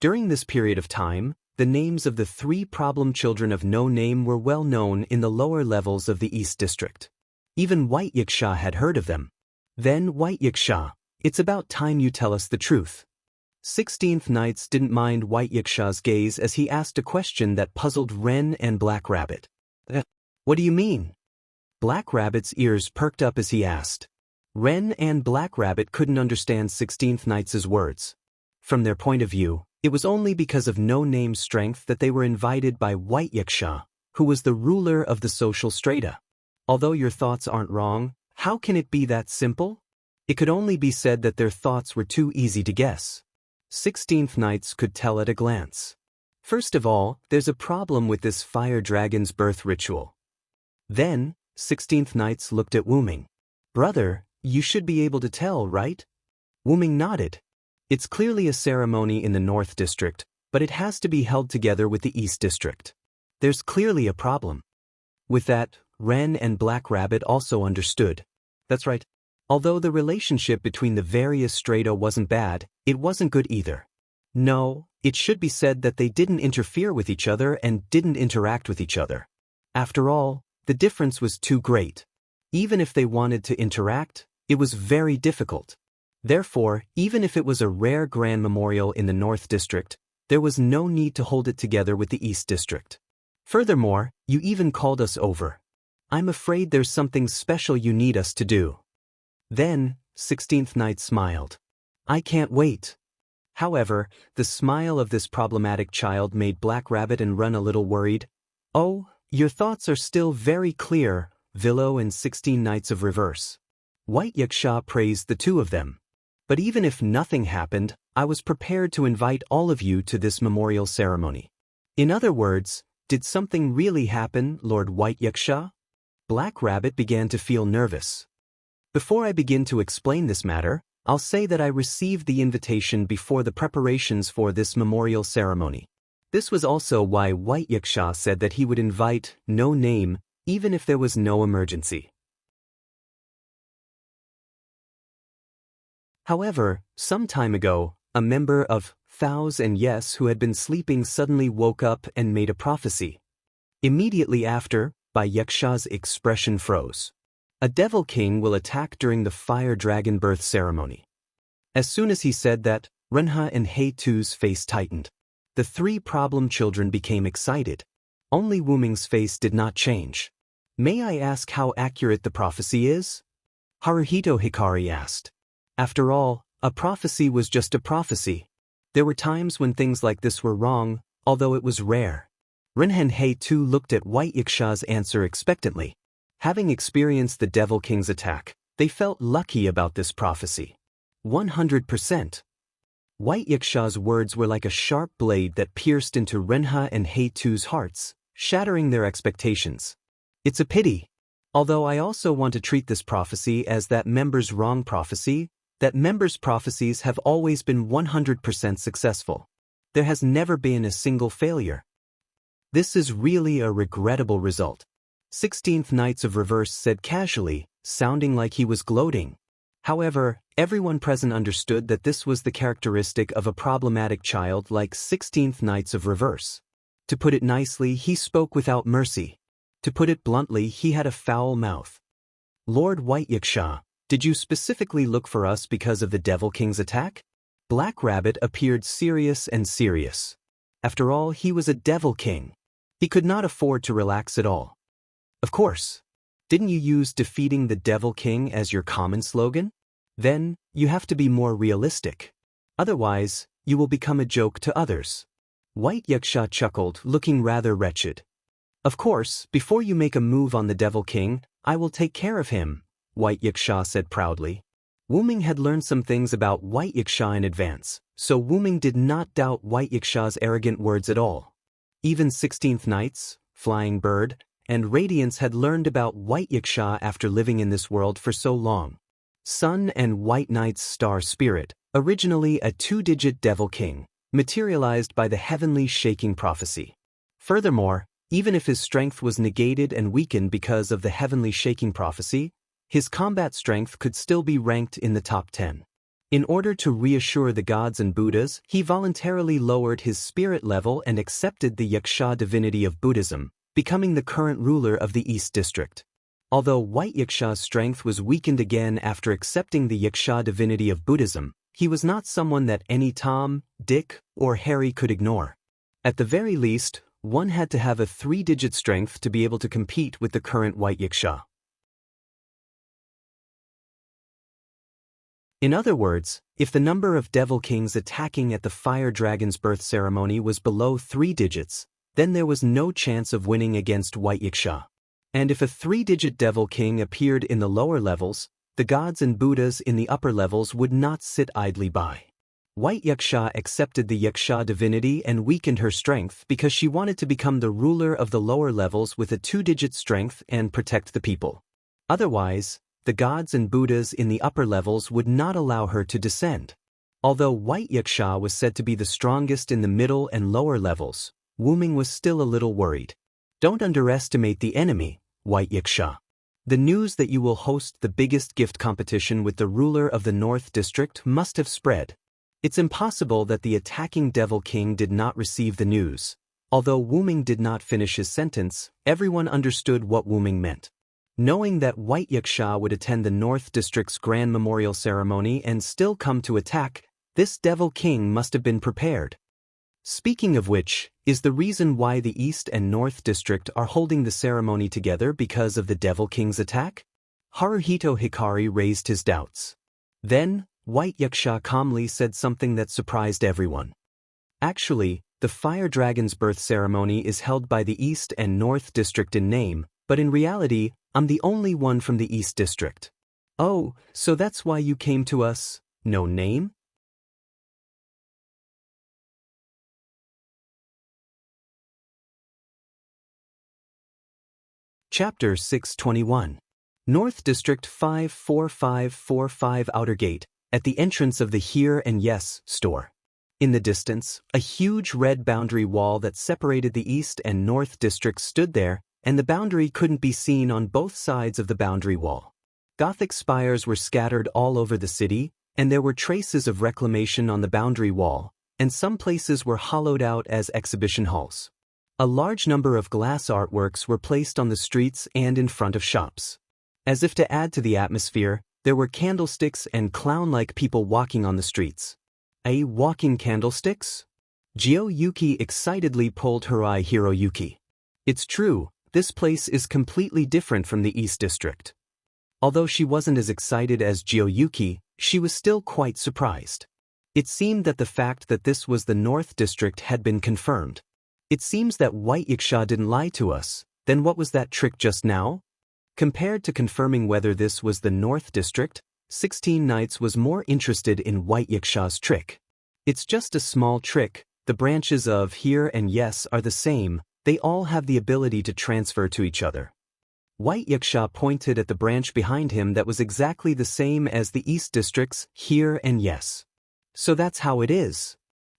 During this period of time, the names of the three problem children of no name were well known in the lower levels of the East District. Even White Yiksha had heard of them. Then White Yiksha, it's about time you tell us the truth. 16th Knights didn't mind White Yiksha's gaze as he asked a question that puzzled Ren and Black Rabbit. What do you mean? Black Rabbit's ears perked up as he asked. Ren and Black Rabbit couldn't understand 16th Knights' words. From their point of view, it was only because of no-name strength that they were invited by White Yiksha, who was the ruler of the social strata. Although your thoughts aren't wrong, how can it be that simple? It could only be said that their thoughts were too easy to guess. 16th Knights could tell at a glance. First of all, there's a problem with this fire dragon's birth ritual. Then, 16th Knights looked at Wu Ming. Brother, you should be able to tell, right? Wu Ming nodded. It's clearly a ceremony in the North District, but it has to be held together with the East District. There's clearly a problem. With that, Ren and Black Rabbit also understood. That's right. Although the relationship between the various strata wasn't bad, it wasn't good either. No, it should be said that they didn't interfere with each other and didn't interact with each other. After all, the difference was too great. Even if they wanted to interact, it was very difficult. Therefore, even if it was a rare grand memorial in the North District, there was no need to hold it together with the East District. Furthermore, you even called us over. I'm afraid there's something special you need us to do. Then, 16th Knight smiled. I can't wait. However, the smile of this problematic child made Black Rabbit and Ren a little worried. Oh, your thoughts are still very clear, Villo and 16 Knights of Reverse. White Yiksha praised the two of them. But even if nothing happened, I was prepared to invite all of you to this memorial ceremony. In other words, did something really happen, Lord White Yiksha? Black Rabbit began to feel nervous. Before I begin to explain this matter, I'll say that I received the invitation before the preparations for this memorial ceremony. This was also why White Yiksha said that he would invite no name, even if there was no emergency. However, some time ago, a member of Thous and Yes who had been sleeping suddenly woke up and made a prophecy. Immediately after, Yiksha's expression froze. A devil king will attack during the fire dragon birth ceremony. As soon as he said that, Renha and Heitu's face tightened. The three problem children became excited. Only Wu Ming's face did not change. May I ask how accurate the prophecy is? Haruhito Hikari asked. After all, a prophecy was just a prophecy. There were times when things like this were wrong, although it was rare. Renha and Heitu looked at White Yiksha's answer expectantly. Having experienced the Devil King's attack, they felt lucky about this prophecy. 100%. White Yiksha's words were like a sharp blade that pierced into Renha and Heitu's hearts, shattering their expectations. It's a pity. Although I also want to treat this prophecy as that member's wrong prophecy, that members' prophecies have always been 100% successful. There has never been a single failure. This is really a regrettable result. 16th Knights of Reverse said casually, sounding like he was gloating. However, everyone present understood that this was the characteristic of a problematic child like 16th Knights of Reverse. To put it nicely, he spoke without mercy. To put it bluntly, he had a foul mouth. Lord White Yiksha, did you specifically look for us because of the Devil King's attack? Black Rabbit appeared serious and serious. After all, he was a devil king. He could not afford to relax at all. Of course. Didn't you use defeating the devil king as your common slogan? Then, you have to be more realistic. Otherwise, you will become a joke to others. White Yaksha chuckled, looking rather wretched. Of course, before you make a move on the devil king, I will take care of him, White Yaksha said proudly. Wu-Ming had learned some things about White Yaksha in advance, so Wu-Ming did not doubt White Yaksha's arrogant words at all. Even 16th Knights, Flying Bird, and Radiance had learned about White Yaksha after living in this world for so long. Sun and White Knight's star spirit, originally a two-digit devil king, materialized by the heavenly shaking prophecy. Furthermore, even if his strength was negated and weakened because of the heavenly shaking prophecy, his combat strength could still be ranked in the top 10. In order to reassure the gods and Buddhas, he voluntarily lowered his spirit level and accepted the Yaksha divinity of Buddhism, becoming the current ruler of the East District. Although White Yaksha's strength was weakened again after accepting the Yaksha divinity of Buddhism, he was not someone that any Tom, Dick, or Harry could ignore. At the very least, one had to have a 3-digit strength to be able to compete with the current White Yaksha. In other words, if the number of devil kings attacking at the fire dragon's birth ceremony was below 3 digits, then there was no chance of winning against White Yaksha. And if a 3-digit devil king appeared in the lower levels, the gods and Buddhas in the upper levels would not sit idly by. White Yaksha accepted the Yaksha divinity and weakened her strength because she wanted to become the ruler of the lower levels with a 2-digit strength and protect the people. Otherwise, the gods and Buddhas in the upper levels would not allow her to descend. Although White Yaksha was said to be the strongest in the middle and lower levels, Wu-Ming was still a little worried. Don't underestimate the enemy, White Yaksha. The news that you will host the biggest gift competition with the ruler of the North District must have spread. It's impossible that the attacking Devil King did not receive the news. Although Wu-Ming did not finish his sentence, everyone understood what Wu-Ming meant. Knowing that White Yaksha would attend the North District's grand memorial ceremony and still come to attack, this Devil King must have been prepared. Speaking of which, is the reason why the East and North District are holding the ceremony together because of the Devil King's attack? Haruhito Hikari raised his doubts. Then, White Yaksha calmly said something that surprised everyone. Actually, the Fire Dragon's birth ceremony is held by the East and North District in name, but in reality, I'm the only one from the East District. Oh, so that's why you came to us? No name? Chapter 621. North District 54545 Outer Gate, at the entrance of the Here and Yes store. In the distance, a huge red boundary wall that separated the East and North Districts stood there, and the boundary couldn't be seen on both sides of the boundary wall. Gothic spires were scattered all over the city, and there were traces of reclamation on the boundary wall, and some places were hollowed out as exhibition halls. A large number of glass artworks were placed on the streets and in front of shops. As if to add to the atmosphere, there were candlesticks and clown-like people walking on the streets. Walking candlesticks? Gyo-Yuki excitedly pulled her eye. Hiroyuki. It's true, this place is completely different from the East District. Although she wasn't as excited as Gyo-Yuki, she was still quite surprised. It seemed that the fact that this was the North District had been confirmed. It seems that White Yaksha didn't lie to us. Then what was that trick just now? Compared to confirming whether this was the North District, 16 Knights was more interested in White Yaksha's trick. It's just a small trick. The branches of Here and Yes are the same. They all have the ability to transfer to each other. White Yaksha pointed at the branch behind him that was exactly the same as the East District's Here and Yes. So that's how it is.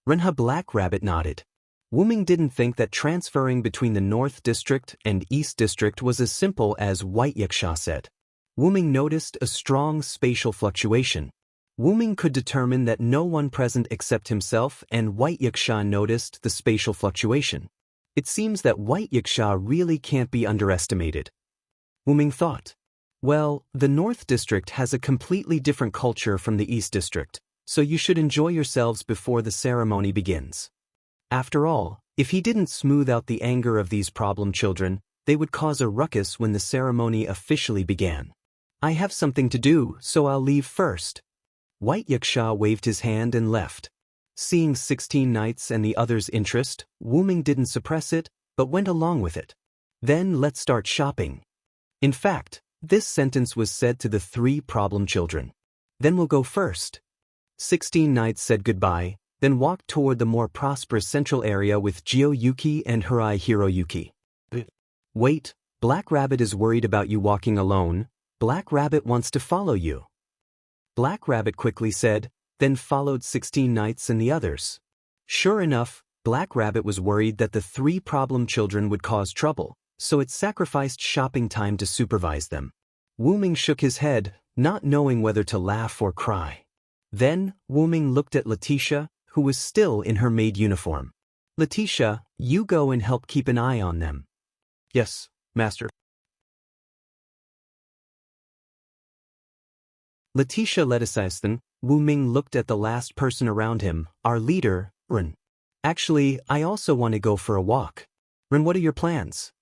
Renha Black Rabbit nodded. Wu-Ming didn't think that transferring between the North District and East District was as simple as White Yaksha said. Wu-Ming noticed a strong spatial fluctuation. Wu-Ming could determine that no one present except himself and White Yaksha noticed the spatial fluctuation. It seems that White Yaksha really can't be underestimated. Wu-Ming thought. Well, the North District has a completely different culture from the East District, so you should enjoy yourselves before the ceremony begins. After all, if he didn't smooth out the anger of these problem children, they would cause a ruckus when the ceremony officially began. I have something to do, so I'll leave first. White Yaksha waved his hand and left. Seeing 16 knights and the others' interest, Wu-Ming didn't suppress it, but went along with it. Then let's start shopping. In fact, this sentence was said to the 3 problem children. Then we'll go first. 16 knights said goodbye, then walked toward the more prosperous central area with Jio-yuki and Hirai Hiroyuki. Wait, Black Rabbit is worried about you walking alone. Black Rabbit wants to follow you. Black Rabbit quickly said, then followed 16 knights and the others. Sure enough, Black Rabbit was worried that the 3 problem children would cause trouble, so it sacrificed shopping time to supervise them. Wu-Ming shook his head, not knowing whether to laugh or cry. Then, Wu-Ming looked at Letitia, who was still in her maid uniform. Letitia, you go and help keep an eye on them. Yes, master. Letitia led assistant. Wu-Ming looked at the last person around him, our leader, Ren. Actually, I also want to go for a walk. Ren, what are your plans?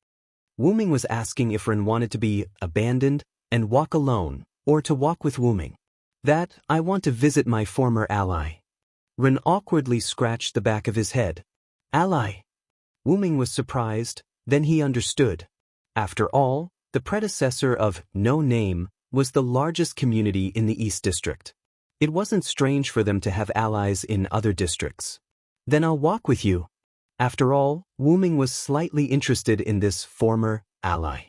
Wu-Ming was asking if Ren wanted to be abandoned and walk alone, or to walk with Wu-Ming. That, I want to visit my former ally. Ren awkwardly scratched the back of his head. Ally? Wu-Ming was surprised, then he understood. After all, the predecessor of No Name was the largest community in the East District. It wasn't strange for them to have allies in other districts. Then I'll walk with you. After all, Wu-Ming was slightly interested in this former ally.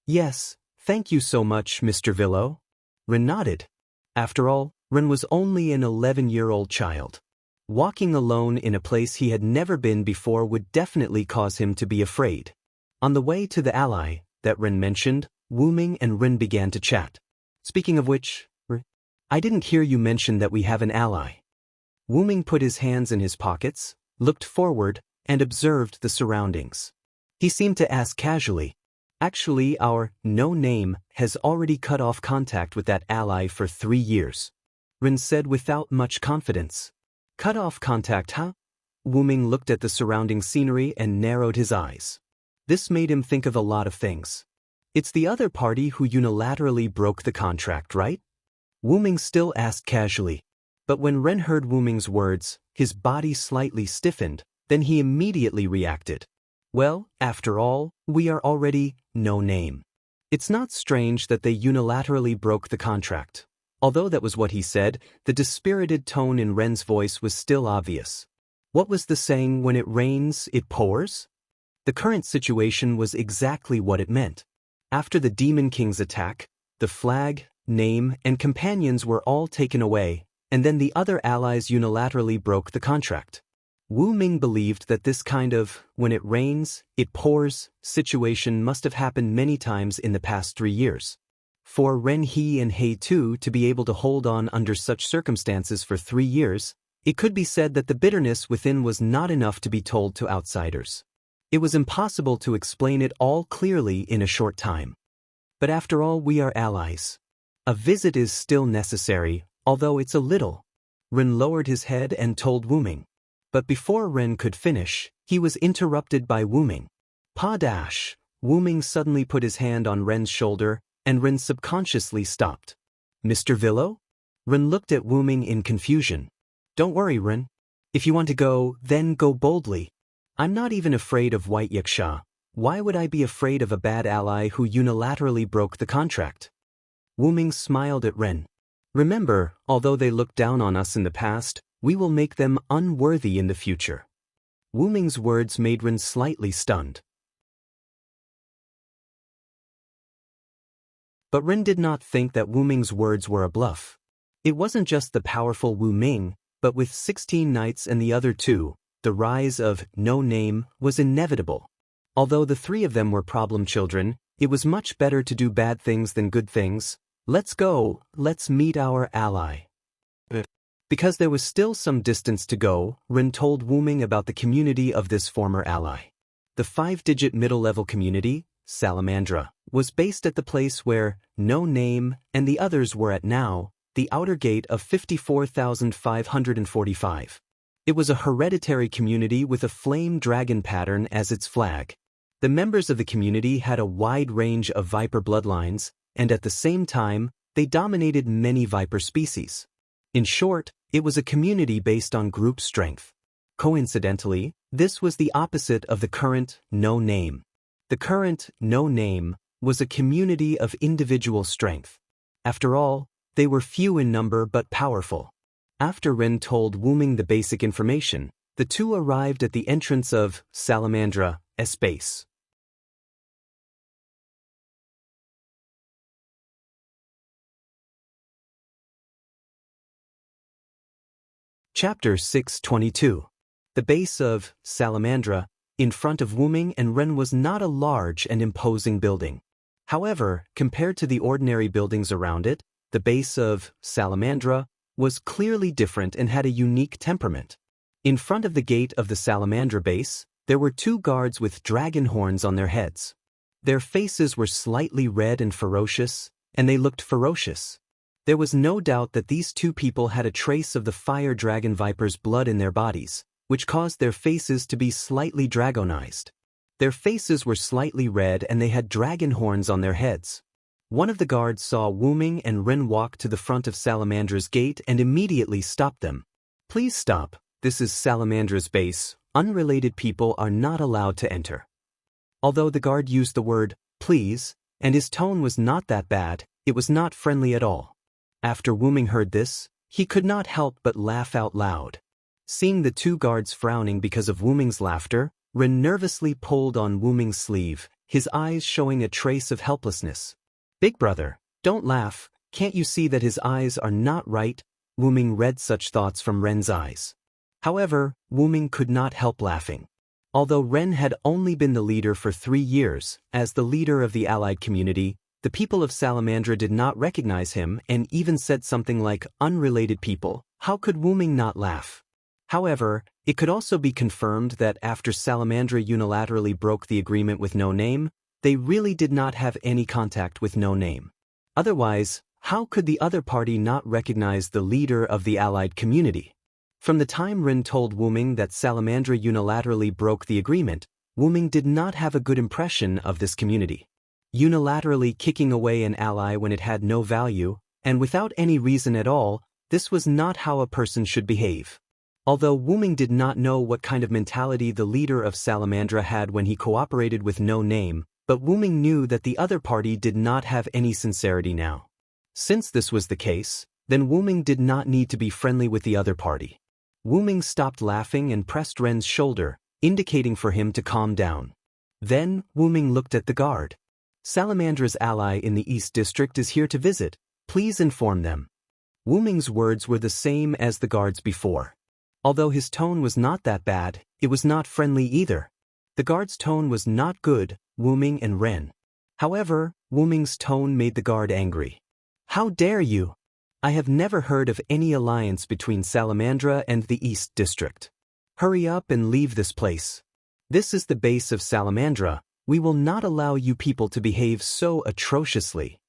Yes, thank you so much, Mr. Villo. Ren nodded. After all, Ren was only an 11-year-old child. Walking alone in a place he had never been before would definitely cause him to be afraid. On the way to the ally that Ren mentioned, Wu-Ming and Ren began to chat. Speaking of which, I didn't hear you mention that we have an ally. Wu-Ming put his hands in his pockets, looked forward, and observed the surroundings. He seemed to ask casually, actually, our No Name has already cut off contact with that ally for 3 years. Ren said without much confidence. Cut off contact, huh? Wu-Ming looked at the surrounding scenery and narrowed his eyes. This made him think of a lot of things. It's the other party who unilaterally broke the contract, right? Wu-Ming still asked casually. But when Ren heard Wu-Ming's words, his body slightly stiffened, then he immediately reacted. Well, after all, we are already No Name. It's not strange that they unilaterally broke the contract. Although that was what he said, the dispirited tone in Ren's voice was still obvious. What was the saying, when it rains, it pours? The current situation was exactly what it meant. After the Demon King's attack, the flag, name, and companions were all taken away, and then the other allies unilaterally broke the contract. Wu-Ming believed that this kind of, when it rains, it pours, situation must have happened many times in the past 3 years. For Ren He and Hei Tu to be able to hold on under such circumstances for 3 years, it could be said that the bitterness within was not enough to be told to outsiders. It was impossible to explain it all clearly in a short time. But after all, we are allies. A visit is still necessary, although it's a little. Ren lowered his head and told Wu-Ming. But before Ren could finish, he was interrupted by Wu-Ming. Pa-dash! Wu-Ming suddenly put his hand on Ren's shoulder, and Ren subconsciously stopped. Mr. Villo? Ren looked at Wu-Ming in confusion. Don't worry, Ren. If you want to go, then go boldly. I'm not even afraid of White Yaksha. Why would I be afraid of a bad ally who unilaterally broke the contract? Wu-Ming smiled at Ren. Remember, although they looked down on us in the past, we will make them unworthy in the future. Wu-Ming's words made Ren slightly stunned. But Ren did not think that Wu-Ming's words were a bluff. It wasn't just the powerful Wu-Ming, but with 16 knights and the other 2, the rise of No Name was inevitable. Although the 3 of them were problem children, it was much better to do bad things than good things. Let's go, let's meet our ally. Because there was still some distance to go, Ren told Wu-Ming about the community of this former ally. The 5-digit middle-level community, Salamandra, was based at the place where No Name and the others were at now, the outer gate of 54,545. It was a hereditary community with a flame dragon pattern as its flag. The members of the community had a wide range of viper bloodlines, and at the same time, they dominated many viper species. In short, it was a community based on group strength. Coincidentally, this was the opposite of the current No Name. The current No Name was a community of individual strength. After all, they were few in number but powerful. After Ren told Wu Ming the basic information, the two arrived at the entrance of Salamandra's base. Chapter 622. The base of Salamandra, in front of Wu Ming and Ren, was not a large and imposing building. However, compared to the ordinary buildings around it, the base of Salamandra was clearly different and had a unique temperament. In front of the gate of the Salamandra base, there were two guards with dragon horns on their heads. Their faces were slightly red and ferocious, and they looked ferocious. There was no doubt that these two people had a trace of the fire dragon viper's blood in their bodies, which caused their faces to be slightly dragonized. Their faces were slightly red and they had dragon horns on their heads. One of the guards saw Wu Ming and Ren walk to the front of Salamandra's gate and immediately stopped them. "Please stop, this is Salamandra's base, unrelated people are not allowed to enter." Although the guard used the word, "please," and his tone was not that bad, it was not friendly at all. After Wu Ming heard this, he could not help but laugh out loud. Seeing the two guards frowning because of Wu Ming's laughter, Ren nervously pulled on Wu Ming's sleeve, his eyes showing a trace of helplessness. "Big brother, don't laugh, can't you see that his eyes are not right?" Wu Ming read such thoughts from Ren's eyes. However, Wu Ming could not help laughing. Although Ren had only been the leader for 3 years, as the leader of the allied community, the people of Salamandra did not recognize him and even said something like, "Unrelated people, how could Wu Ming not laugh?" However, it could also be confirmed that after Salamandra unilaterally broke the agreement with No Name, they really did not have any contact with No Name. Otherwise, how could the other party not recognize the leader of the allied community? From the time Ren told Wu Ming that Salamandra unilaterally broke the agreement, Wu Ming did not have a good impression of this community. Unilaterally kicking away an ally when it had no value, and without any reason at all, this was not how a person should behave. Although Wu Ming did not know what kind of mentality the leader of Salamandra had when he cooperated with No Name, but Wu Ming knew that the other party did not have any sincerity now. Since this was the case, then Wu Ming did not need to be friendly with the other party. Wu Ming stopped laughing and pressed Ren's shoulder, indicating for him to calm down. Then, Wu Ming looked at the guard. "Salamandra's ally in the East District is here to visit, please inform them." Wu Ming's words were the same as the guard's before. Although his tone was not that bad, it was not friendly either. The guard's tone was not good, Wu Ming and Ren. However, Wu Ming's tone made the guard angry. "How dare you? I have never heard of any alliance between Salamandra and the East District. Hurry up and leave this place. This is the base of Salamandra. We will not allow you people to behave so atrociously."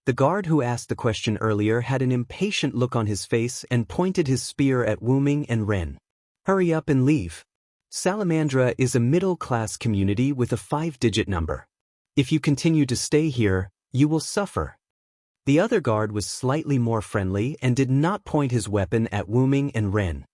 The guard who asked the question earlier had an impatient look on his face and pointed his spear at Wu Ming and Ren. "Hurry up and leave. Salamandra is a middle-class community with a 5-digit number. If you continue to stay here, you will suffer." The other guard was slightly more friendly and did not point his weapon at Wu Ming and Ren.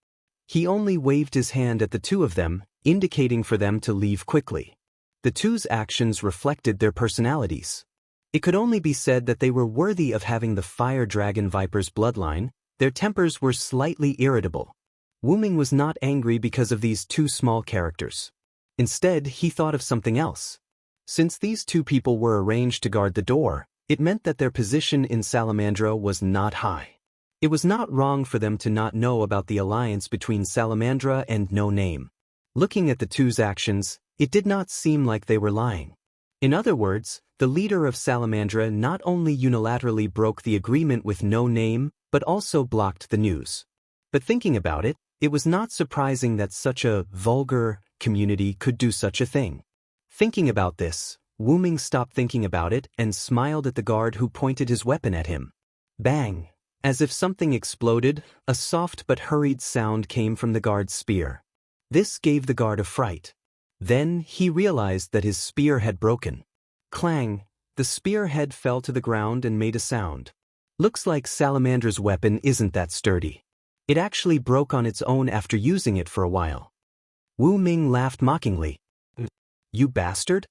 He only waved his hand at the two of them, indicating for them to leave quickly. The two's actions reflected their personalities. It could only be said that they were worthy of having the fire dragon viper's bloodline. Their tempers were slightly irritable. Wu Ming was not angry because of these two small characters. Instead, he thought of something else. Since these two people were arranged to guard the door, it meant that their position in Salamandra was not high. It was not wrong for them to not know about the alliance between Salamandra and No Name. Looking at the two's actions, it did not seem like they were lying. In other words, the leader of Salamandra not only unilaterally broke the agreement with No Name, but also blocked the news. But thinking about it, it was not surprising that such a vulgar community could do such a thing. Thinking about this, Wu Ming stopped thinking about it and smiled at the guard who pointed his weapon at him. Bang! As if something exploded, a soft but hurried sound came from the guard's spear. This gave the guard a fright. Then he realized that his spear had broken. Clang! The spear head fell to the ground and made a sound. Looks like Salamandra's weapon isn't that sturdy. It actually broke on its own after using it for a while. Wu Ming laughed mockingly. You bastard?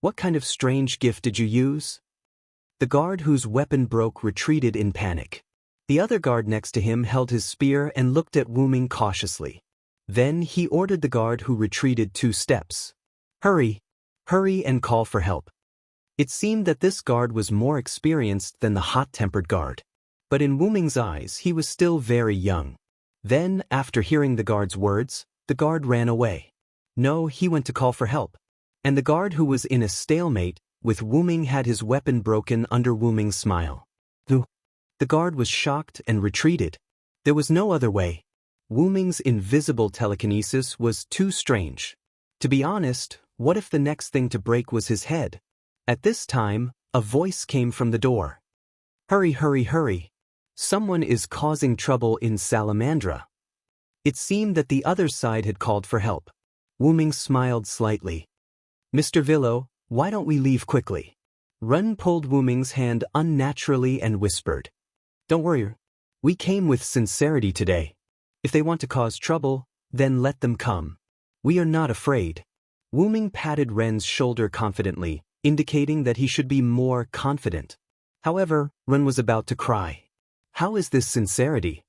What kind of strange gift did you use? The guard whose weapon broke retreated in panic. The other guard next to him held his spear and looked at Wu Ming cautiously. Then he ordered the guard who retreated 2 steps. Hurry! Hurry and call for help. It seemed that this guard was more experienced than the hot-tempered guard. But in Wu Ming's eyes he was still very young. Then, after hearing the guard's words, the guard ran away. No, he went to call for help. And the guard who was in a stalemate with Wu Ming had his weapon broken under Wu Ming's smile. The guard was shocked and retreated. There was no other way. Wu Ming's invisible telekinesis was too strange. To be honest, what if the next thing to break was his head? At this time, a voice came from the door. Hurry, hurry, hurry. Someone is causing trouble in Salamandra. It seemed that the other side had called for help. Wu Ming smiled slightly. Mr. Villo, why don't we leave quickly? Ren pulled Wu Ming's hand unnaturally and whispered. Don't worry. We came with sincerity today. If they want to cause trouble, then let them come. We are not afraid. Wu Ming patted Ren's shoulder confidently, indicating that he should be more confident. However, Ren was about to cry. How is this sincerity?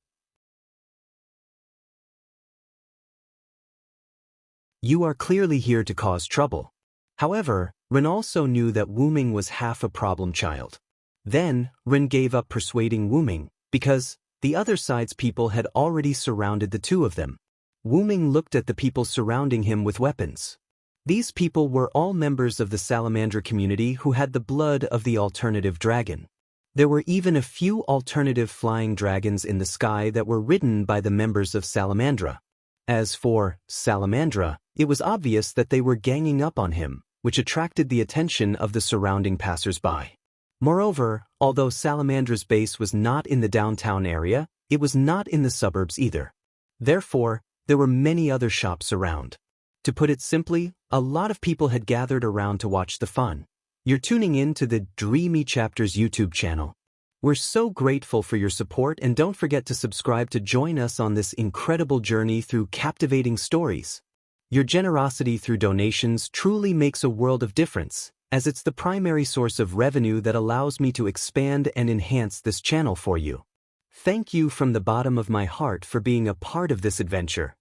You are clearly here to cause trouble. However, Ren also knew that Wu Ming was half a problem child. Then, Ren gave up persuading Wu Ming, because the other side's people had already surrounded the two of them. Wu Ming looked at the people surrounding him with weapons. These people were all members of the Salamandra community who had the blood of the alternative dragon. There were even a few alternative flying dragons in the sky that were ridden by the members of Salamandra. As for Salamandra, it was obvious that they were ganging up on him, which attracted the attention of the surrounding passers-by. Moreover, although Salamandra's base was not in the downtown area, it was not in the suburbs either. Therefore, there were many other shops around. To put it simply, a lot of people had gathered around to watch the fun. You're tuning in to the Dreamy Chapters YouTube channel. We're so grateful for your support, and don't forget to subscribe to join us on this incredible journey through captivating stories. Your generosity through donations truly makes a world of difference, as it's the primary source of revenue that allows me to expand and enhance this channel for you. Thank you from the bottom of my heart for being a part of this adventure.